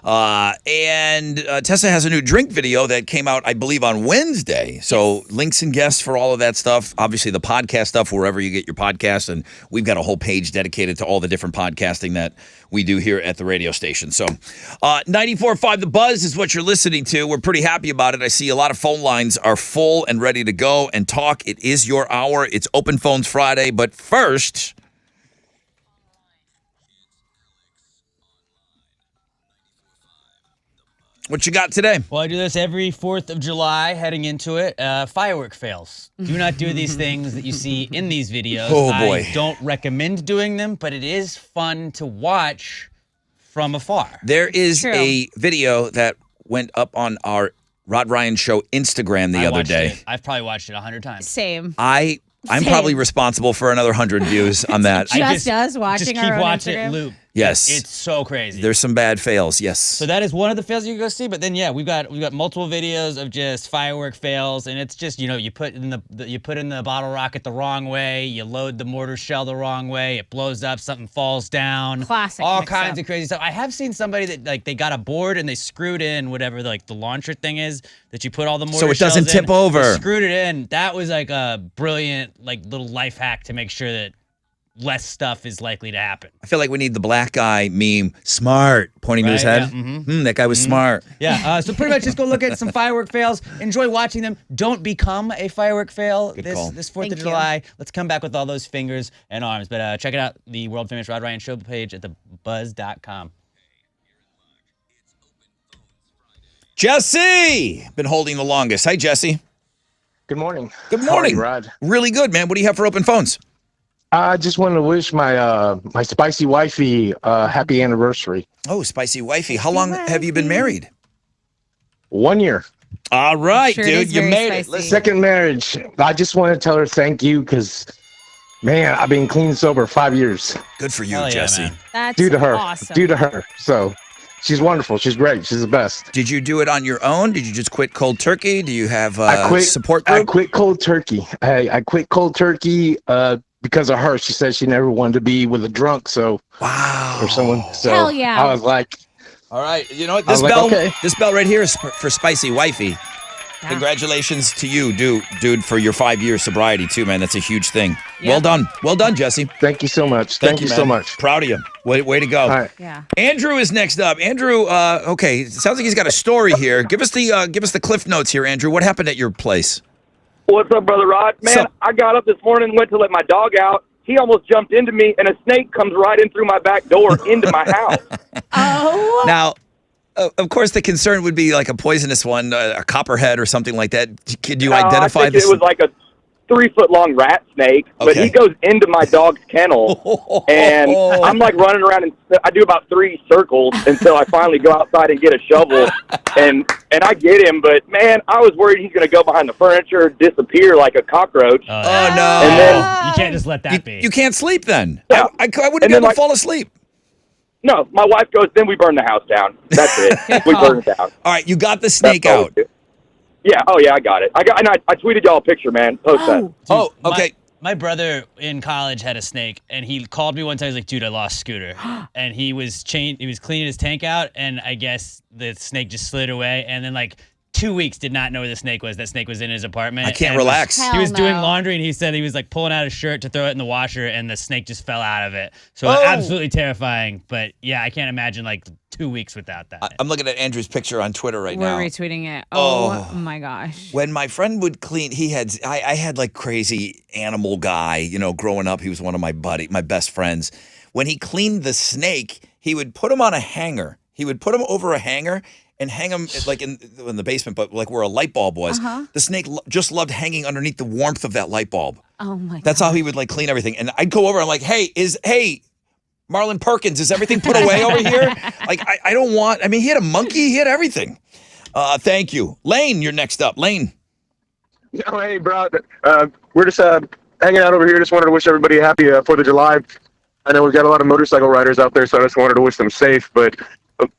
And Tessa has a new drink video that came out, I believe, on Wednesday. So links and guests for all of that stuff. Obviously, the podcast stuff, wherever you get your podcasts. And we've got a whole page dedicated to all the different podcasting that we do here at the radio station. So 94.5 The Buzz is what you're listening to. We're pretty happy about it. I see a lot of phone lines are full and ready to go and talk. It is your hour. It's Open Phones Friday. But first... what you got today? Well, I do this every 4th of July heading into it. Firework fails. Do not do these things that you see in these videos. Oh, boy. I don't recommend doing them, but it is fun to watch from afar. There is a video that went up on our Rod Ryan Show Instagram the other day. I've probably watched it 100 times. Same. I'm probably responsible for another 100 views on that. Just us watching just our keep own watching Instagram. it loop. Yes. It's so crazy. There's some bad fails, yes. So that is one of the fails you can go see. But then, yeah, we've got multiple videos of just firework fails, and it's just, you put in the bottle rocket the wrong way, you load the mortar shell the wrong way, it blows up, something falls down. Classic. All kinds of crazy stuff. I have seen somebody that they got a board and they screwed in whatever the launcher thing is that you put all the mortar So it doesn't shells in. tip over. They screwed it in. That was like a brilliant little life hack to make sure that less stuff is likely to happen. I feel like we need the black guy meme, smart, pointing to his head. Yeah. That guy was smart. Yeah, so pretty much just go look at some firework fails. Enjoy watching them. Don't become a firework fail this 4th of July. Let's come back with all those fingers and arms. But check it out, the world famous Rod Ryan Show page at thebuzz.com. Jesse, been holding the longest. Hi, Jesse. Good morning. Good morning. How are you, Rod? Really good, man. What do you have for open phones? I just wanted to wish my my spicy wifey happy anniversary. Oh, spicy wifey. How long have you been married? 1 year. All right, dude. You made it. Listen. Second marriage. I just want to tell her thank you because, man, I've been clean and sober 5 years. Good for you, Hell yeah, Jesse. man. That's Due to her. awesome. Due to her. So she's wonderful. She's great. She's the best. Did you do it on your own? Did you just quit cold turkey? Do you have I quit, support group? I quit cold turkey. I quit cold turkey because of her. She said she never wanted to be with a drunk, or someone. So Hell yeah. I was like, all right, you know what? I was like, okay. This bell right here is for spicy wifey. Congratulations to you, dude, for your 5-year sobriety too, man. That's a huge thing. Yeah. Well done, Jesse. Thank you so much. Thank you so man. much. Proud of you. Way to go. All right. Yeah. Andrew is next up. Andrew, okay, it sounds like he's got a story here. Give us the cliff notes here, Andrew. What happened at your place? What's up, Brother Rod? Man, I got up this morning and went to let my dog out. He almost jumped into me, and a snake comes right in through my back door into my house. Oh. Now, of course, the concern would be like a poisonous one, a copperhead or something like that. Could you identify I think this? it was like a 3-foot-long rat snake, but he goes into my dog's kennel, and I'm like running around, and I do about 3 circles until I finally go outside and get a shovel, and I get him. But man, I was worried he's going to go behind the furniture, disappear like a cockroach. Oh no! And then you can't just let that be. You can't sleep then. Yeah. I wouldn't be able to fall asleep. No, my wife goes, then we burn the house down. That's it. We burn it down. All right, you got the snake out. Yeah, oh yeah, I got it. I tweeted y'all a picture, man. Post that. Oh, okay. My brother in college had a snake, and he called me one time. He's like, "Dude, I lost Scooter," and he was cleaning his tank out, and I guess the snake just slid away. And then 2 weeks did not know where the snake was. That snake was in his apartment. I can't and relax. He was Hell doing no. laundry, and he said he was pulling out his shirt to throw it in the washer, and the snake just fell out of it. So Oh. absolutely terrifying. But yeah, I can't imagine 2 weeks without that. I'm looking at Andrew's picture on Twitter right We're now. retweeting it. Oh. Oh my gosh. When my friend would clean, I had crazy animal guy, growing up. He was one of my best friends. When he cleaned the snake, he would put him on a hanger. He would put him over a hanger and hang him in the basement, but where a light bulb was. Uh-huh. The snake just loved hanging underneath the warmth of that light bulb. Oh my That's how he would clean everything. And I'd go over, I'm like, hey, Marlon Perkins, is everything put away over here? I don't want, he had a monkey, he had everything. Thank you. Lane, you're next up. Lane. Oh, hey, bro. We're just hanging out over here. Just wanted to wish everybody a happy 4th of July. I know we've got a lot of motorcycle riders out there, so I just wanted to wish them safe. But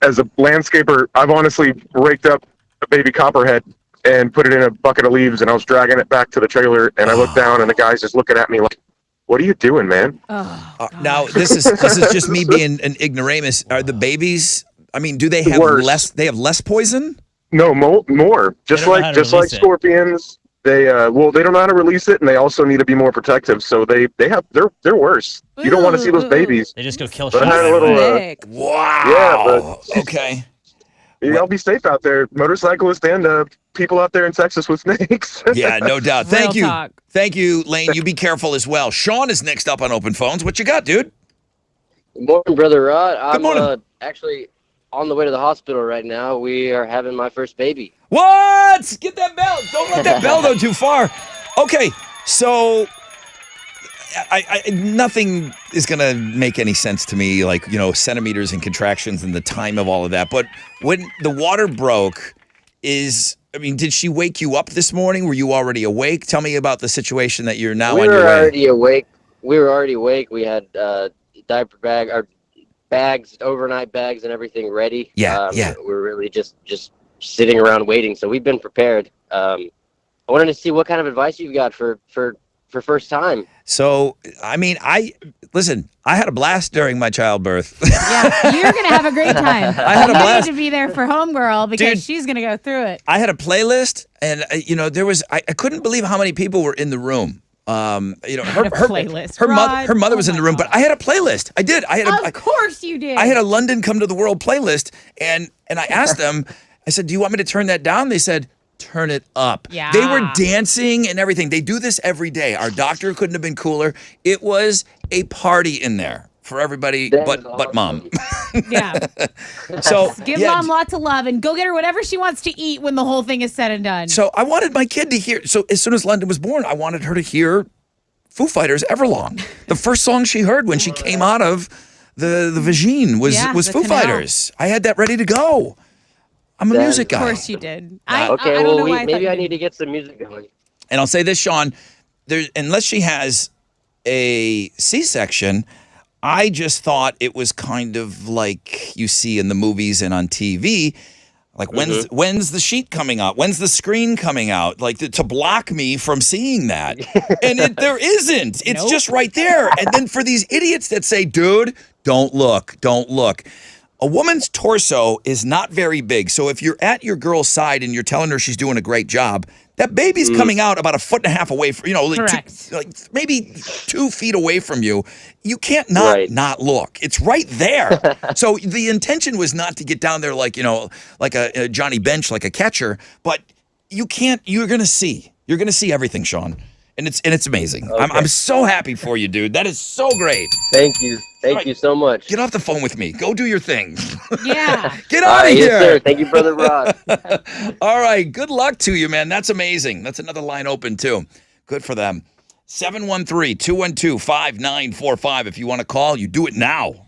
as a landscaper, I've honestly raked up a baby copperhead and put it in a bucket of leaves, and I was dragging it back to the trailer, and I looked down, and the guy's just looking at me like, what are you doing, man? Now, this is just me being an ignoramus. Are the babies, do they have Worse. less poison? No, more. Just don't know how like to release it. scorpions. They they don't know how to release it, and they also need to be more protective. So they're worse. You don't want to see those babies. They just go kill But I shit. had a right little, away. Wow. Yeah, but okay. Y'all be safe out there, motorcyclists and people out there in Texas with snakes. Yeah, no doubt. Thank Real you. talk. Thank you, Lane. You be careful as well. Sean is next up on Open Phones. What you got, dude? Good morning, Brother Rod. I'm morning. actually on the way to the hospital right now. We are having my first baby. What? Get that bell. Don't let that bell go too far. Okay, so nothing is going to make any sense to me, centimeters and contractions and the time of all of that. But when the water broke, did she wake you up this morning? Were you already awake? Tell me about the situation that you're now We on were your way. already awake. We were already awake. We had diaper bag, our bags, overnight bags, and everything ready. Yeah. We were really just sitting around waiting. So we've been prepared. I wanted to see what kind of advice you've got for first time. So, listen, I had a blast during my childbirth. Yeah, you're gonna have a great time. I had a You blast. need to be there for homegirl because Dude. she's gonna go through it. I had a playlist, and there was I couldn't believe how many people were in the room. Her playlist, her Rod. mother was in the room, but I had a playlist. I did. Of course you did. I had a London Come to the World playlist, and I asked them. I said, "Do you want me to turn that down?" They said, "Turn it up." Yeah. They were dancing and everything. They do this every day. Our doctor couldn't have been cooler. It was a party in there for everybody, but mom. Yeah. So Give yeah, mom lots of love and go get her whatever she wants to eat when the whole thing is said and done. So I wanted my kid to hear. So as soon as London was born, I wanted her to hear Foo Fighters Everlong. The first song she heard when she came out of the vagine was the Foo canal. Fighters. I had that ready to go. I'm a music guy. Of course you did. Okay, I don't well, know why maybe I I thought need to get some music going. And I'll say this, Sean, unless she has a C-section, I just thought it was kind of like you see in the movies and on TV. Like, when's the sheet coming out? When's the screen coming out? Like, to block me from seeing that. And there isn't. It's just right there. And then for these idiots that say, dude, don't look. A woman's torso is not very big. So if you're at your girl's side and you're telling her she's doing a great job, that baby's coming out about 1.5 feet away from, maybe 2 feet away from you. You can't not look. It's right there. So the intention was not to get down there like a Johnny Bench, like a catcher, but you're going to see. You're going to see everything, Sean. And it's amazing. Okay. I'm so happy for you, dude. That is so great. Thank you. Thank you so much. Get off the phone with me. Go do your thing. Yeah. Get All out of right, here. Yes, sir. Thank you, Brother Rod. All right. Good luck to you, man. That's amazing. That's another line open, too. Good for them. 713-212-5945. If you want to call, you do it now.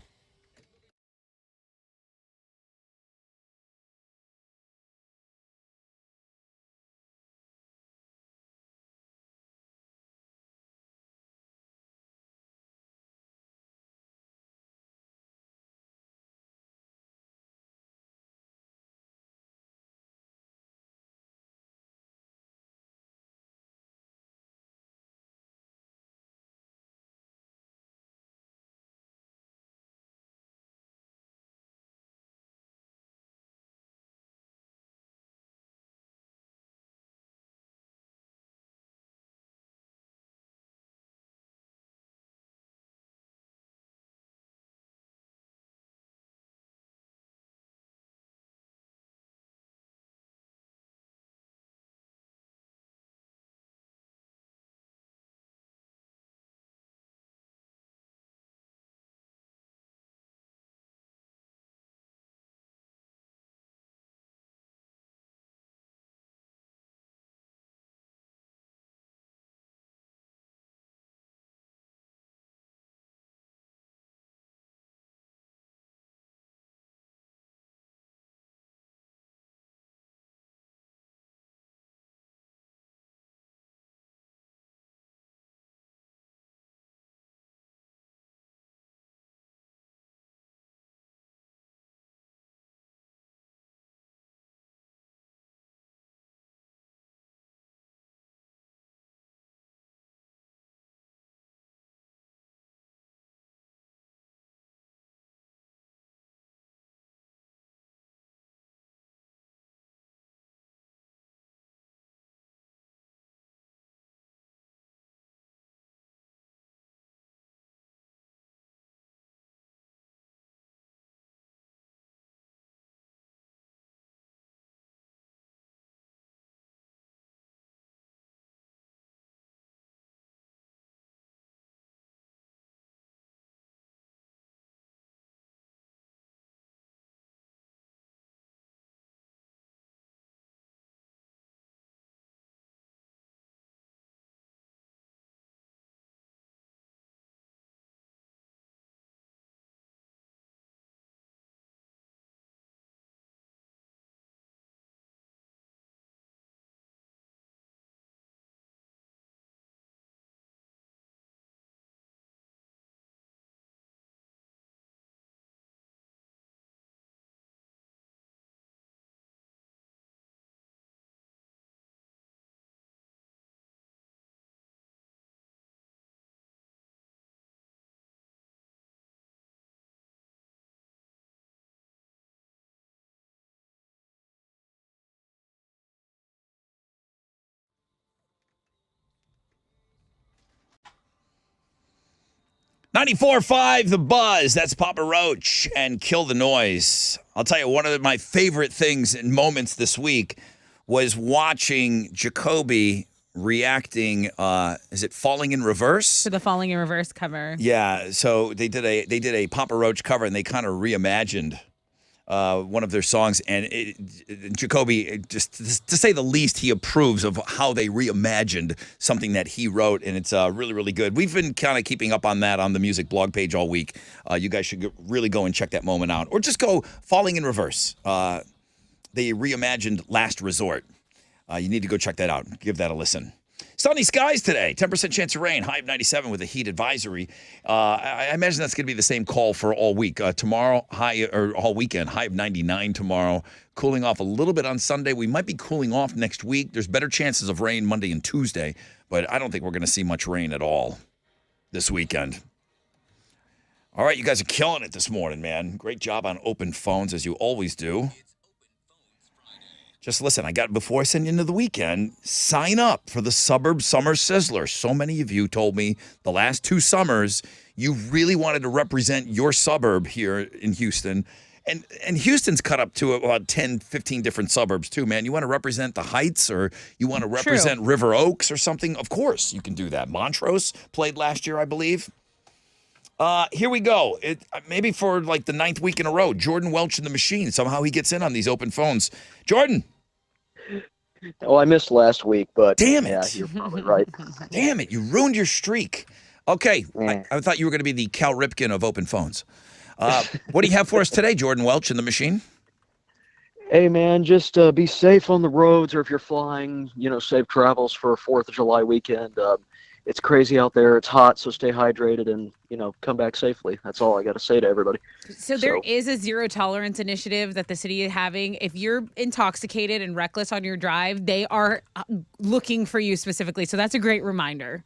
94.5 The Buzz. That's Papa Roach and Kill the Noise. I'll tell you, one of my favorite things and moments this week was watching Jacoby reacting. Is it Falling in Reverse? To the Falling in Reverse cover. Yeah. So they did a Papa Roach cover, and they kind of reimagined one of their songs, and Jacoby, just to say the least, he approves of how they reimagined something that he wrote, and it's really, really good. We've been kind of keeping up on that on the music blog page all week. You guys should really go and check that moment out, or just go Falling in Reverse. They reimagined Last Resort. You need to go check that out. Give that a listen. Sunny skies today, 10% chance of rain, high of 97 with a heat advisory. I imagine that's going to be the same call for all week. Tomorrow, all weekend, high of 99 tomorrow. Cooling off a little bit on Sunday. We might be cooling off next week. There's better chances of rain Monday and Tuesday, but I don't think we're going to see much rain at all this weekend. All right, you guys are killing it this morning, man. Great job on open phones, as you always do. Just listen, before I send you into the weekend, sign up for the Suburb Summer Sizzler. So many of you told me the last 2 summers you really wanted to represent your suburb here in Houston. And Houston's cut up to about 10, 15 different suburbs too, man. You want to represent the Heights, or you want to represent River Oaks or something? Of course you can do that. Montrose played last year, I believe. Here we go. Maybe for like the 9th week in a row, Jordan Welch and the Machine. Somehow he gets in on these open phones. Jordan. Oh, I missed last week, but damn it. Yeah, you're probably right. Damn it, you ruined your streak. Okay, I thought you were going to be the Cal Ripken of open phones. What do you have for us today, Jordan Welch and the Machine? Hey, man, just be safe on the roads, or if you're flying, safe travels for a 4th of July weekend. It's crazy out there. It's hot, so stay hydrated and, come back safely. That's all I got to say to everybody. So there is a zero tolerance initiative that the city is having. If you're intoxicated and reckless on your drive, they are looking for you specifically. So that's a great reminder.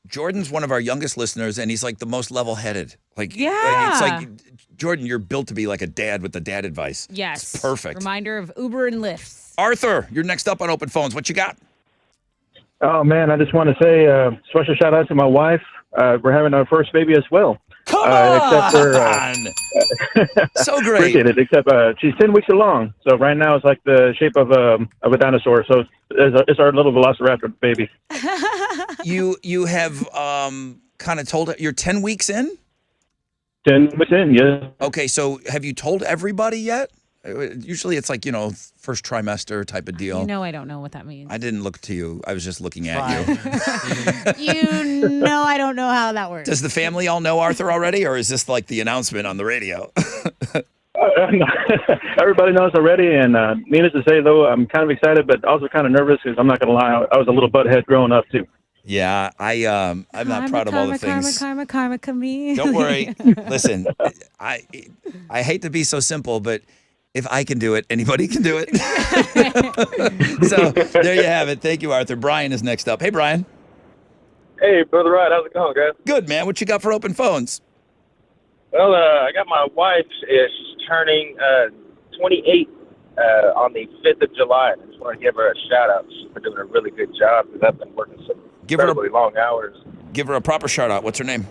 Jordan's one of our youngest listeners, and he's like the most level-headed. Yeah. It's like, Jordan, you're built to be like a dad with the dad advice. Yes. It's perfect. Reminder of Uber and Lyft. Arthur, you're next up on open phones. What you got? Oh, man, I just want to say special shout out to my wife. We're having our first baby as well. Come on! So great. Appreciate it, except she's 10 weeks along. So right now it's like the shape of a dinosaur. So it's our little velociraptor baby. You have kind of told her, you're 10 weeks in? 10 weeks in, yeah. Okay, so have you told everybody yet? Usually it's like, first trimester type of deal. I don't know what that means. I didn't look to you. I was just looking at you. I don't know how that works. Does the family all know Arthur already, or is this like the announcement on the radio? Everybody knows already, and needless to say, though, I'm kind of excited, but also kind of nervous because I'm not going to lie, I was a little butthead growing up, too. Yeah, I'm not proud of all the things. Karma, come Don't worry. Listen, I hate to be so simple, but if I can do it, anybody can do it. So there you have it. Thank you, Arthur. Brian is next up. Hey, Brian. Hey, Brother Rod. How's it going, guys? Good, man. What you got for open phones? Well, I got my wife is turning 28 on the 5th of July. I just want to give her a shout out for doing a really good job because I've been working some incredibly long hours. Give her a proper shout out. What's her name?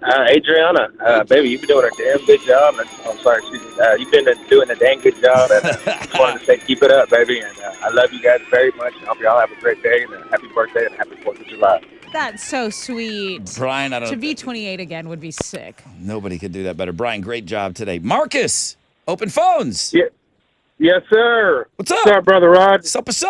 Adriana, baby, you've been doing a damn good job. I'm sorry, excuse me. You've been doing a dang good job. And just wanted to say, keep it up, baby. And I love you guys very much. I hope y'all have a great day and a happy birthday and happy 4th of July. That's so sweet. Brian, To be 28 again would be sick. Nobody could do that better. Brian, great job today. Marcus, open phones. Yeah. Yes, sir. What's up? What's up, Brother Rod? What's up? Just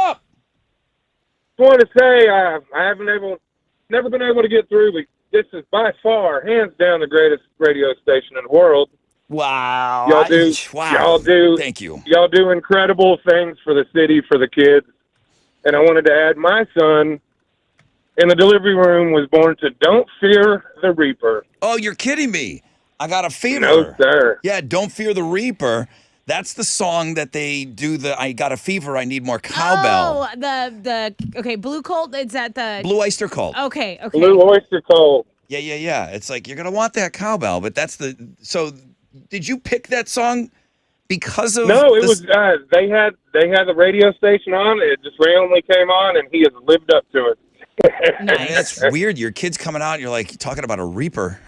wanted to say I haven't never been able to get through, but this is by far, hands down, the greatest radio station in the world. Wow. Y'all do. Thank you. Y'all do incredible things for the city, for the kids. And I wanted to add my son in the delivery room was born to Don't Fear the Reaper. Oh, you're kidding me. I got a fever. No, sir. Yeah, Don't Fear the Reaper. That's the song that they do I got a fever, I need more cowbell. Oh, okay, Blue Colt, is that the... Blue Oyster Cult. Okay. Blue Oyster Cult. Yeah. It's like, you're going to want that cowbell, but that's so did you pick that song because of... No, it was, they had the radio station on, it just randomly came on, and he has lived up to it. That's weird. Your kid's coming out, and you're like talking about a reaper.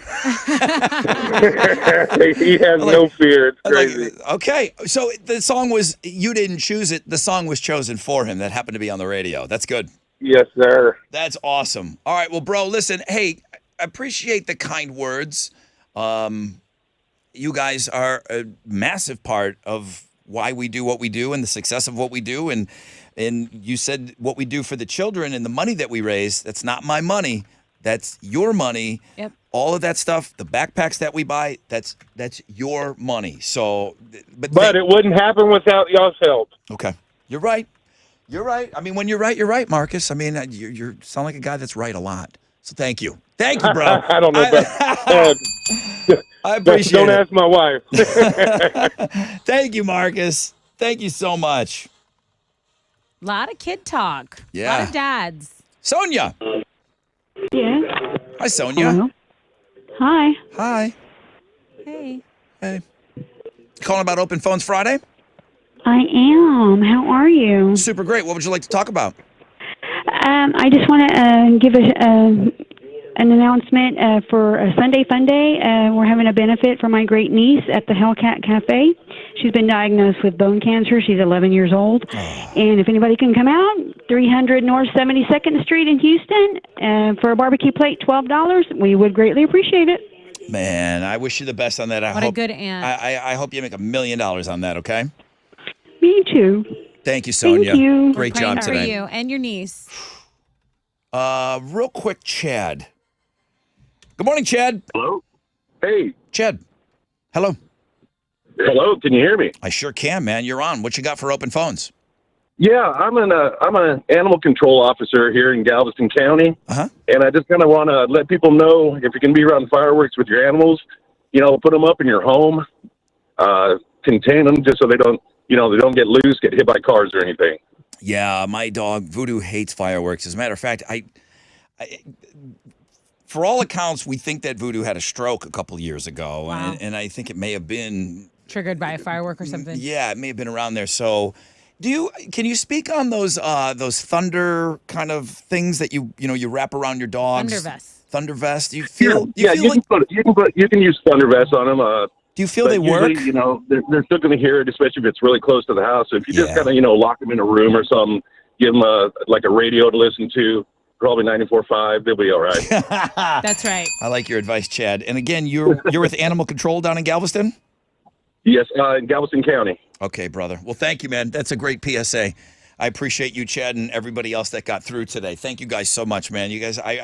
He has no fear. It's crazy. Okay, so the song was, you didn't choose it. The song was chosen for him. That happened to be on the radio. That's good. Yes, sir. That's awesome. All right, well, bro, listen. Hey, I appreciate the kind words. You guys are a massive part of why we do what we do and the success of what we do. And you said what we do for the children and the money that we raise, that's not my money. That's your money. Yep. All of that stuff, the backpacks that we buy, that's your money. So, But it wouldn't happen without y'all's help. Okay. You're right. You're right. I mean, when you're right, Marcus. I mean, you sound like a guy that's right a lot. So thank you. Thank you, bro. I don't know about I appreciate Don't it. ask my wife. Thank you, Marcus. Thank you so much. A lot of kid talk. A Yeah. lot of dads. Sonia. Yeah. Hi, Sonia. Hello. Hi. Hi. Hey. Hey. Calling about Open Phones Friday? I am. How are you? Super great. What would you like to talk about? I just want to give an announcement for a Sunday Fun Day. We're having a benefit for my great niece at the Hellcat Cafe. She's been diagnosed with bone cancer. She's 11 years old. And if anybody can come out, 300 North 72nd Street in Houston, for a barbecue plate, $12. We would greatly appreciate it. Man, I wish you the best on that. What a good aunt. I hope you make $1 million on that, okay? Me too. Thank you, Sonia. Thank you. Great We're praying job for today. you and your niece. Real quick, Chad. Good morning, Chad. Hello. Hey. Chad. Hello. Hello. Can you hear me? I sure can, man. You're on. What you got for Open Phones? Yeah, I'm an animal control officer here in Galveston County, and I just kind of want to let people know if you can be around fireworks with your animals, put them up in your home, contain them just so they don't get loose, get hit by cars or anything. Yeah, my dog Voodoo hates fireworks. As a matter of fact, for all accounts, we think that Voodoo had a stroke a couple years ago, Wow. and I think it may have been. Triggered by a firework or something. Yeah, it may have been around there. So, can you speak on those thunder kind of things that you wrap around your dogs? Thunder vest. Thunder vest. Do you feel? Yeah, you can use thunder vests on them. Do you feel they work? They're still going to hear it, especially if it's really close to the house. So if you just kind of lock them in a room or something, give them a radio to listen to, probably 94.5, they'll be all right. That's right. I like your advice, Chad. And again, you're with Animal Control down in Galveston? Yes, in Galveston County. Okay, brother. Well, thank you, man. That's a great PSA. I appreciate you, Chad, and everybody else that got through today. Thank you guys so much, man. You guys, I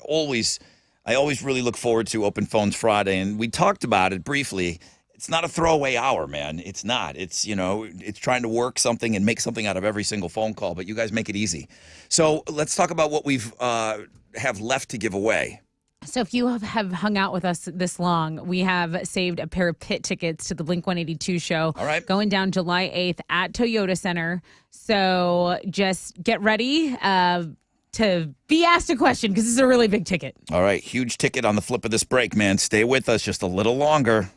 always really look forward to Open Phones Friday, and we talked about it briefly. It's not a throwaway hour, man. It's not. It's, it's trying to work something and make something out of every single phone call, but you guys make it easy. So let's talk about what we've have left to give away. So if you have hung out with us this long, we have saved a pair of pit tickets to the Blink-182 show. All right. Going down July 8th at Toyota Center. So just get ready to be asked a question because this is a really big ticket. All right. Huge ticket on the flip of this break, man. Stay with us just a little longer.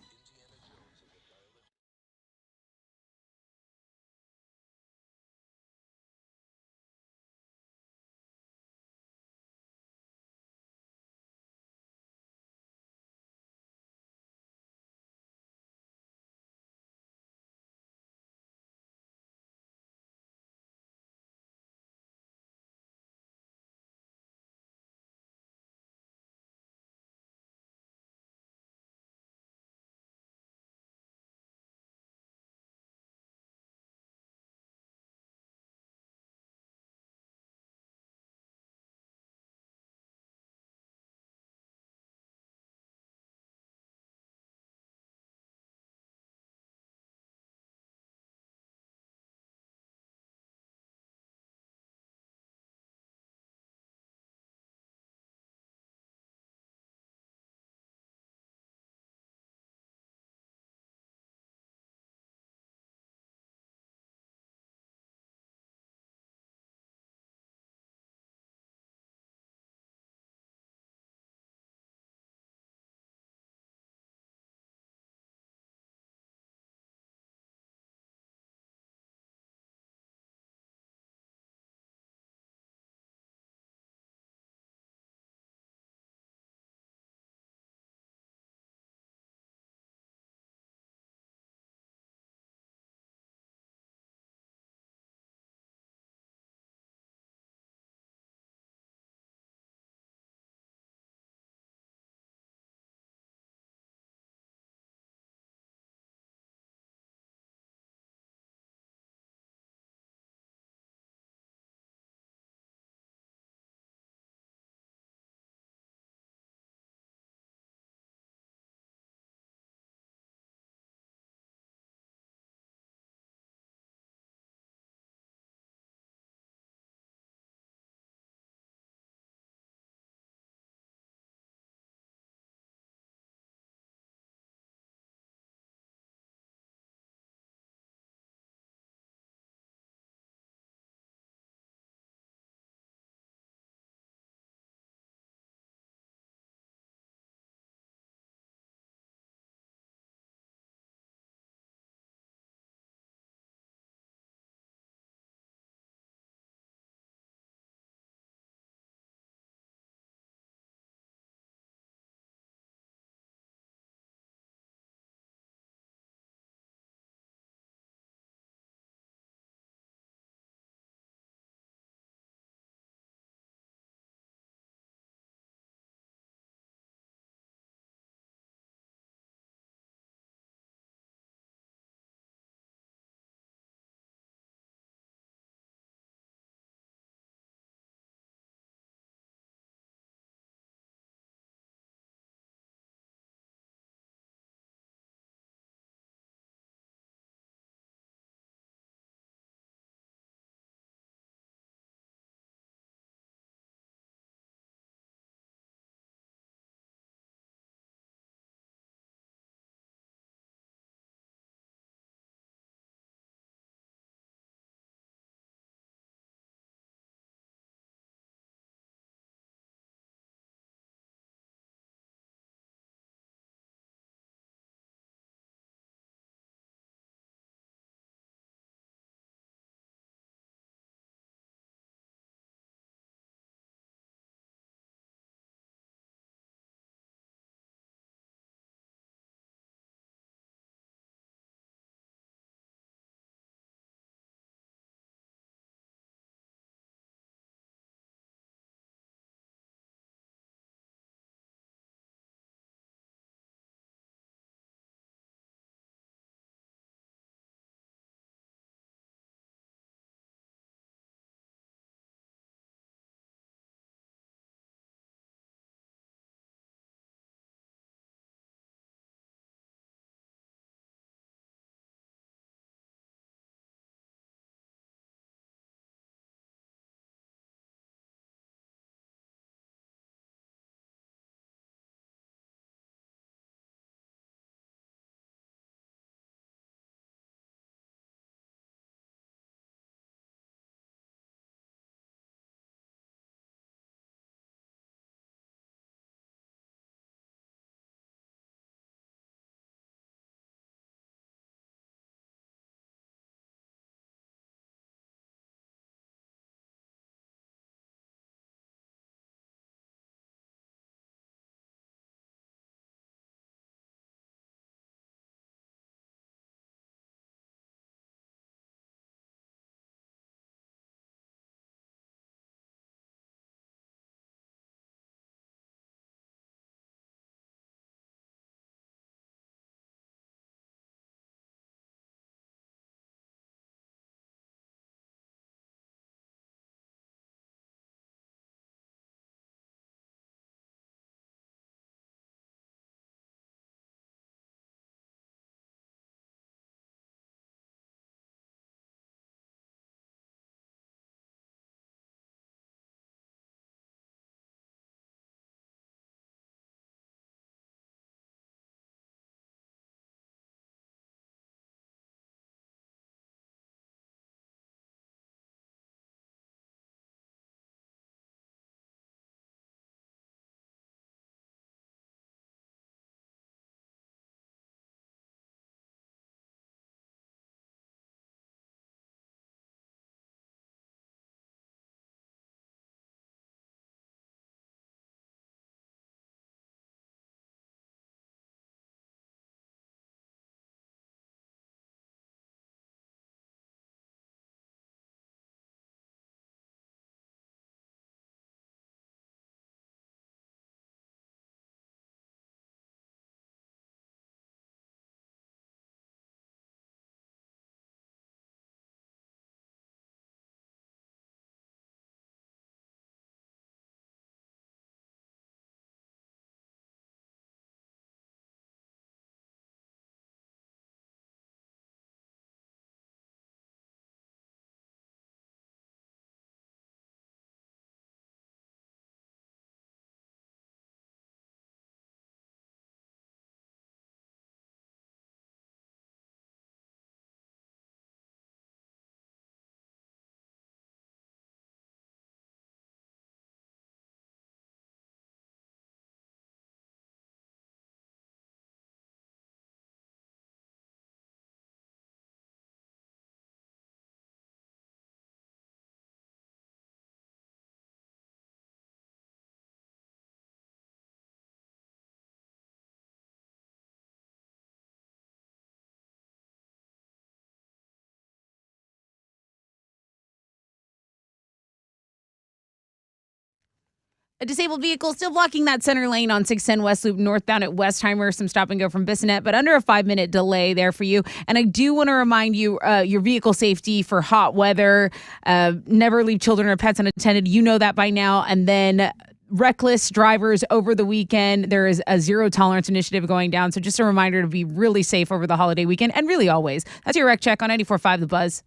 A disabled vehicle still blocking that center lane on 610 West Loop northbound at Westheimer. Some stop and go from Bissonnet, but under a 5-minute delay there for you. And I do want to remind you, your vehicle safety for hot weather. Never leave children or pets unattended. You know that by now. And then reckless drivers over the weekend. There is a zero tolerance initiative going down. So just a reminder to be really safe over the holiday weekend and really always. That's your Rec Check on 94.5 The Buzz.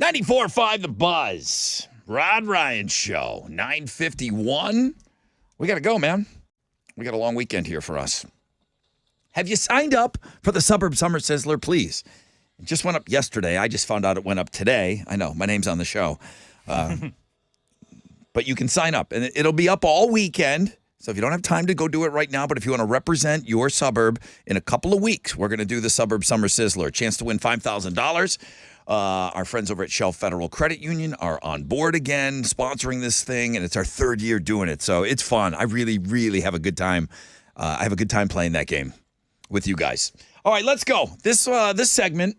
.94.5 The Buzz. Rod Ryan Show. 9:51. We got to go, man. We got a long weekend here for us. Have you signed up for the Suburb Summer Sizzler, please? It just went up yesterday. I just found out it went up today. I know, my name's on the show. But you can sign up, and it'll be up all weekend. So if you don't have time to go do it right now, but if you want to represent your suburb in a couple of weeks, we're going to do the Suburb Summer Sizzler. Chance to win $5,000. Our friends over at Shell Federal Credit Union are on board again, sponsoring this thing, and it's our third year doing it. So it's fun. I really, really have a good time. I have a good time playing that game with you guys. All right, let's go. This segment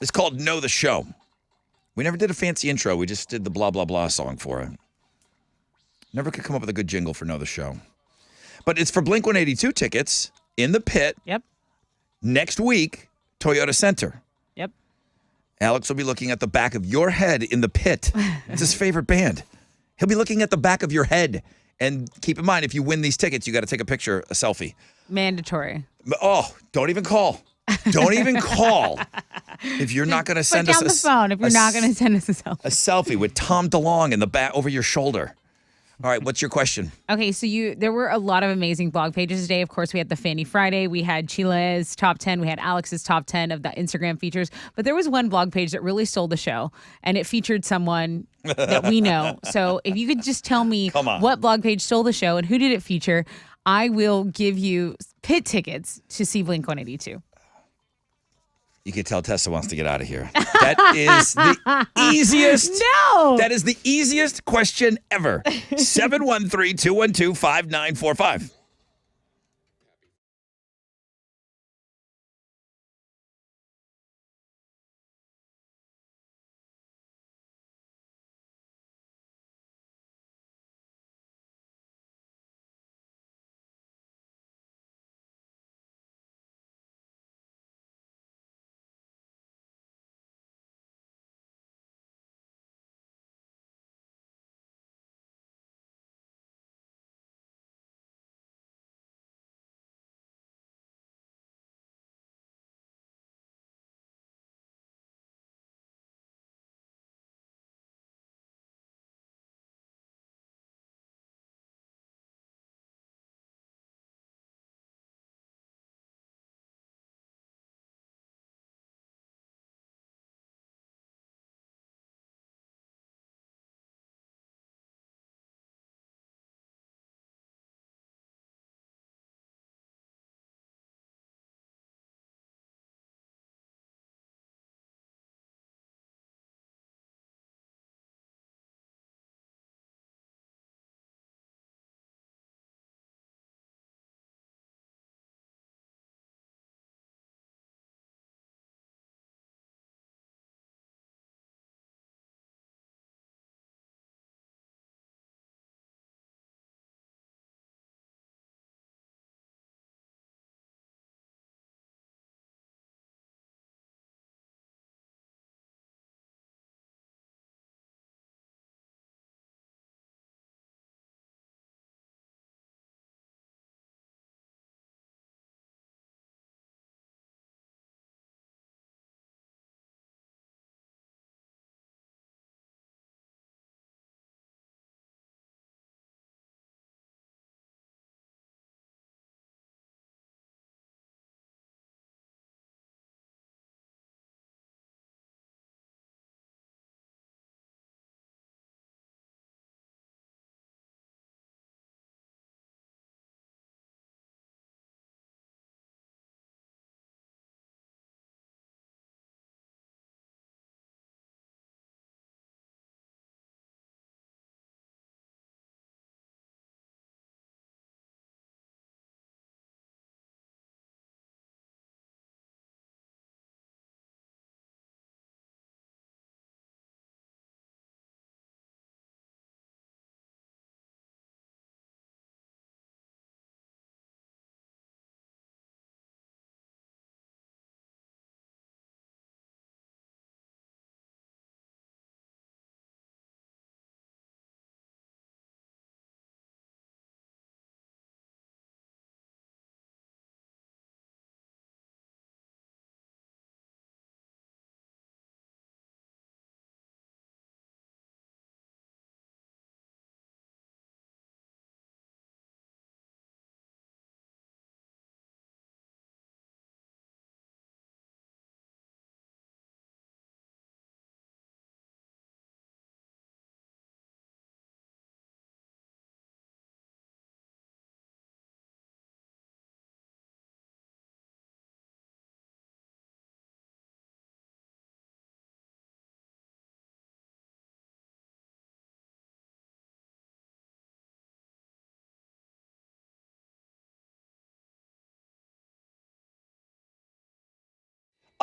is called Know the Show. We never did a fancy intro. We just did the blah, blah, blah song for it. Never could come up with a good jingle for Know the Show. But it's for Blink-182 tickets in the pit. Yep. Next week, Toyota Center. Yep. Alex will be looking at the back of your head in the pit. It's his favorite band. He'll be looking at the back of your head. And keep in mind, if you win these tickets, you got to take a picture, a selfie. Mandatory. Oh, don't even call. Don't even call if you're not going to send us Put down the phone if you're not going to send us a selfie. A selfie with Tom DeLonge in the back over your shoulder. All right, what's your question? Okay, so there were a lot of amazing blog pages today. Of course, we had the Fanny Friday. We had Chile's top 10. We had Alex's top 10 of the Instagram features. But there was one blog page that really stole the show, and it featured someone that we know. So if you could just tell me what blog page stole the show and who did it feature, I will give you pit tickets to see Blink-182. You can tell Tessa wants to get out of here. That is the easiest. No. That is the easiest question ever. 713-212-5945.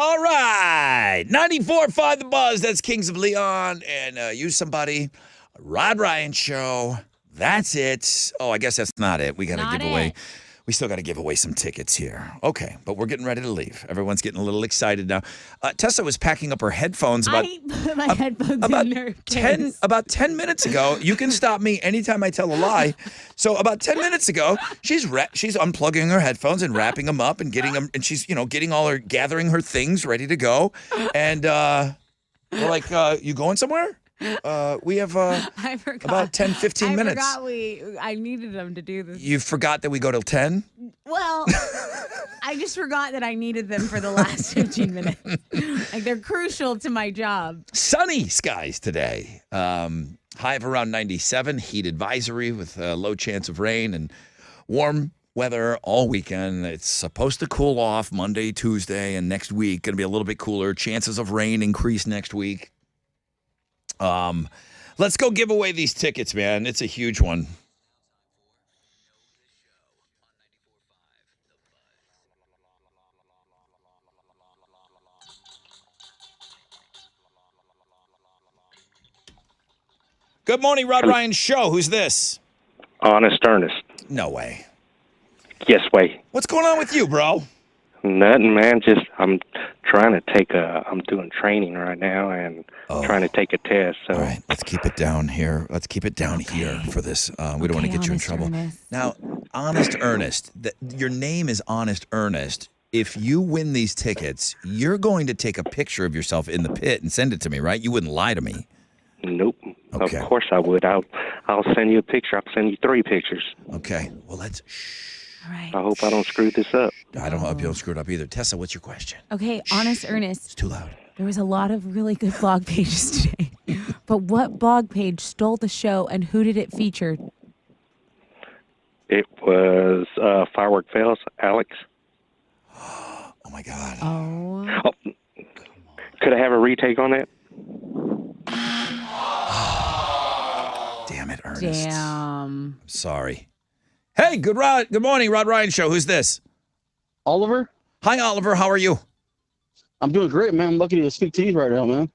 All right. 94.5 The Buzz. That's Kings of Leon. And Use Somebody. Rod Ryan Show. That's it. Oh, I guess that's not it. We got to give away. We still got to give away some tickets here. Okay, but we're getting ready to leave. Everyone's getting a little excited now. Tessa was packing up her headphones I put my headphones in her case. About 10 minutes ago. You can stop me anytime I tell a lie. So about 10 minutes ago, she's unplugging her headphones and wrapping them up and getting them, and she's gathering her things ready to go. And we're like, you going somewhere? We have I forgot. about 10, 15 minutes. I forgot I needed them to do this. You forgot that we go till 10? Well, I just forgot that I needed them for the last 15 minutes. Like, they're crucial to my job. Sunny skies today. High of around 97, heat advisory with a low chance of rain, and warm weather all weekend. It's supposed to cool off Monday, Tuesday, and next week. Going to be a little bit cooler. Chances of rain increase next week. Let's go give away these tickets, man. It's a huge one. Good morning, Rod Ryan Show. Who's this? Honest Ernest. No way. Yes way. What's going on with you, bro? Nothing, man. Just I'm trying to I'm doing training right now and trying to take a test. So all right, let's keep it down here. Let's keep it down here for this. We don't want to get you in trouble. Ernest. Now, Honest Ernest, your name is Honest Ernest. If you win these tickets, you're going to take a picture of yourself in the pit and send it to me, right? You wouldn't lie to me. Nope. Okay. Of course I would. I'll send you a picture. I'll send you 3 pictures. Okay. Well, let's. All right. I hope I don't screw this up. I don't hope you don't screw it up either. Tessa, what's your question? Okay, Honest Ernest. It's too loud. There was a lot of really good blog pages today. But what blog page stole the show, and who did it feature? It was Firework Fails, Alex. Oh, my God. Oh. Could I have a retake on that? Damn it, Ernest. Damn. Sorry. Hey, good morning, Rod Ryan Show. Who's this? Oliver. Hi, Oliver. How are you? I'm doing great, man. I'm lucky to speak to you right now, man.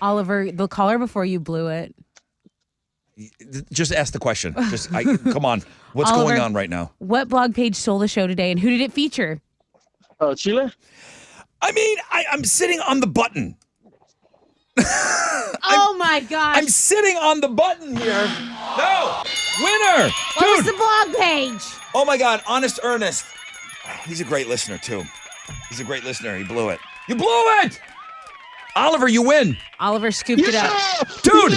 Oliver, the caller before you blew it. Just ask the question. Come on. What's Oliver, going on right now? What blog page stole the show today, and who did it feature? Chile. I mean, I'm sitting on the button. Oh my gosh! I'm sitting on the button here. No, winner, What was dude. the blog page? Oh my God, Honest Ernest. He's a great listener too. He's a great listener. He blew it. You blew it, Oliver. You win. Oliver scooped it up. Dude,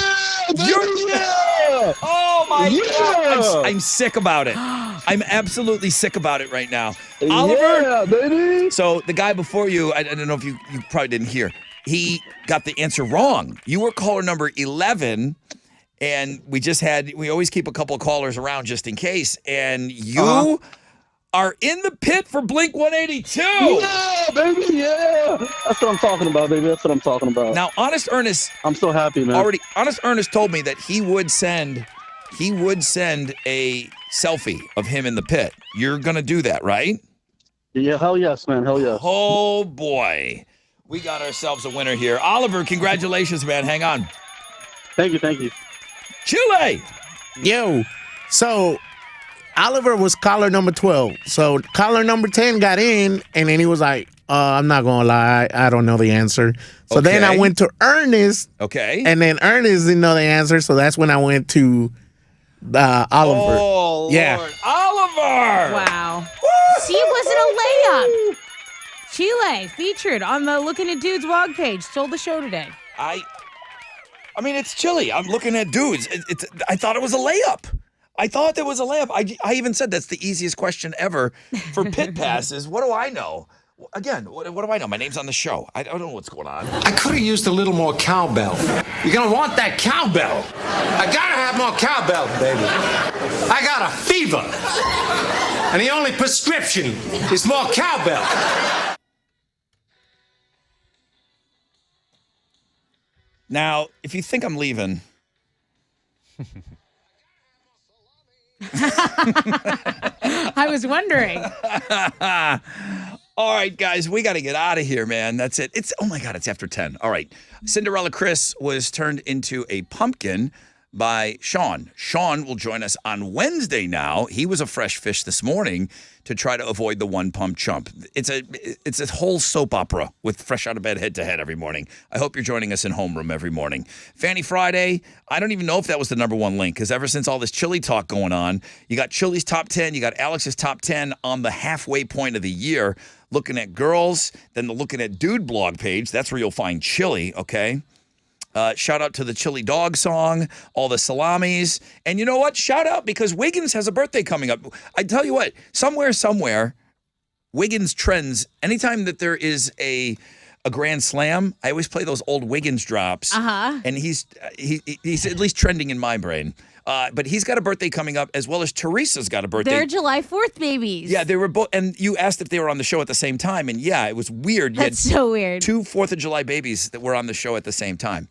Yeah! oh my Yeah! God, I'm sick about it. I'm absolutely sick about it right now, Oliver. Yeah, baby. So the guy before you, I don't know if you probably didn't hear. He got the answer wrong. You were caller number 11, and we always keep a couple of callers around just in case. And you are in the pit for Blink 182. Yeah, baby. Yeah. That's what I'm talking about, baby. That's what I'm talking about. Now, Honest Ernest, I'm so happy, man. Honest Ernest told me that he would send a selfie of him in the pit. You're gonna do that, right? Yeah, hell yes, man. Hell yes. Oh boy. We got ourselves a winner here. Oliver, congratulations, man. Hang on. Thank you. Chile. Yo, so Oliver was caller number 12. So caller number 10 got in, and then he was like, I'm not going to lie. I don't know the answer. So then I went to Ernest. Okay. And then Ernest didn't know the answer. So that's when I went to Oliver. Oh, yeah. Lord. Oliver. Wow. See, it wasn't a layup. Chile featured on the Looking at Dudes blog page. Stole the show today. I mean, it's Chile. I'm looking at dudes. I thought it was a layup. I thought there was a layup. I even said that's the easiest question ever for pit passes. What do I know? Again, what do I know? My name's on the show. I don't know what's going on. I could have used a little more cowbell. You're gonna want that cowbell. I gotta have more cowbell, baby. I got a fever. And the only prescription is more cowbell. Now, if you think I'm leaving, I was wondering. All right, guys, we got to get out of here, man. That's it. Oh my God, it's after 10. All right. Cinderella Chris was turned into a pumpkin by Sean. Sean will join us on Wednesday now. He was a fresh fish this morning to try to avoid the one pump chump. It's a whole soap opera with fresh out of bed head to head every morning. I hope you're joining us in homeroom every morning. Fanny Friday, I don't even know if that was the number one link because ever since all this Chili talk going on, you got Chili's top 10, you got Alex's top 10 on the halfway point of the year, looking at girls, then looking at Dude blog page. That's where you'll find Chili, okay? Shout out to the Chili Dog song, all the salamis. And you know what? Shout out because Wiggins has a birthday coming up. I tell you what, somewhere, Wiggins trends. Anytime that there is a Grand Slam, I always play those old Wiggins drops. Uh-huh. And he's at least trending in my brain. But he's got a birthday coming up, as well as Teresa's got a birthday. They're July 4th babies. Yeah, they were both. And you asked if they were on the show at the same time. And yeah, it was weird. That's so weird. 2 4th of July babies that were on the show at the same time.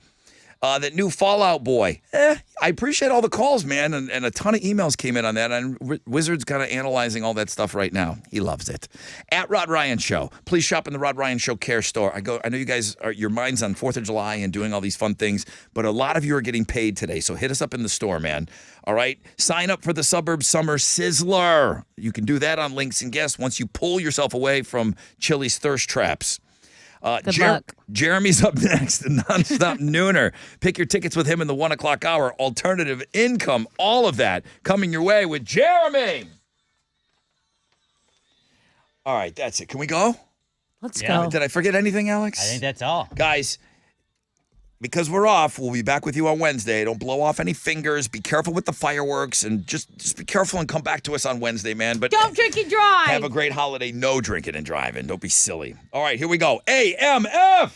That new Fallout Boy. I appreciate all the calls, man. And a ton of emails came in on that. And Wizard's kind of analyzing all that stuff right now. He loves it. At Rod Ryan Show. Please shop in the Rod Ryan Show Care Store. I know you guys your mind's on 4th of July and doing all these fun things, but a lot of you are getting paid today. So hit us up in the store, man. All right. Sign up for the Suburb Summer Sizzler. You can do that on Links and Guests once you pull yourself away from Chili's thirst traps. Good luck. Jeremy's up next, the Nonstop Nooner. Pick your tickets with him in the 1 o'clock hour. Alternative income, all of that coming your way with Jeremy. All right, that's it. Can we go? Let's go. Did I forget anything, Alex? I think that's all. Guys, because we're off, we'll be back with you on Wednesday. Don't blow off any fingers. Be careful with the fireworks, and just be careful and come back to us on Wednesday, man. But don't drink and drive. Have a great holiday. No drinking and driving. Don't be silly. All right, here we go. AMF.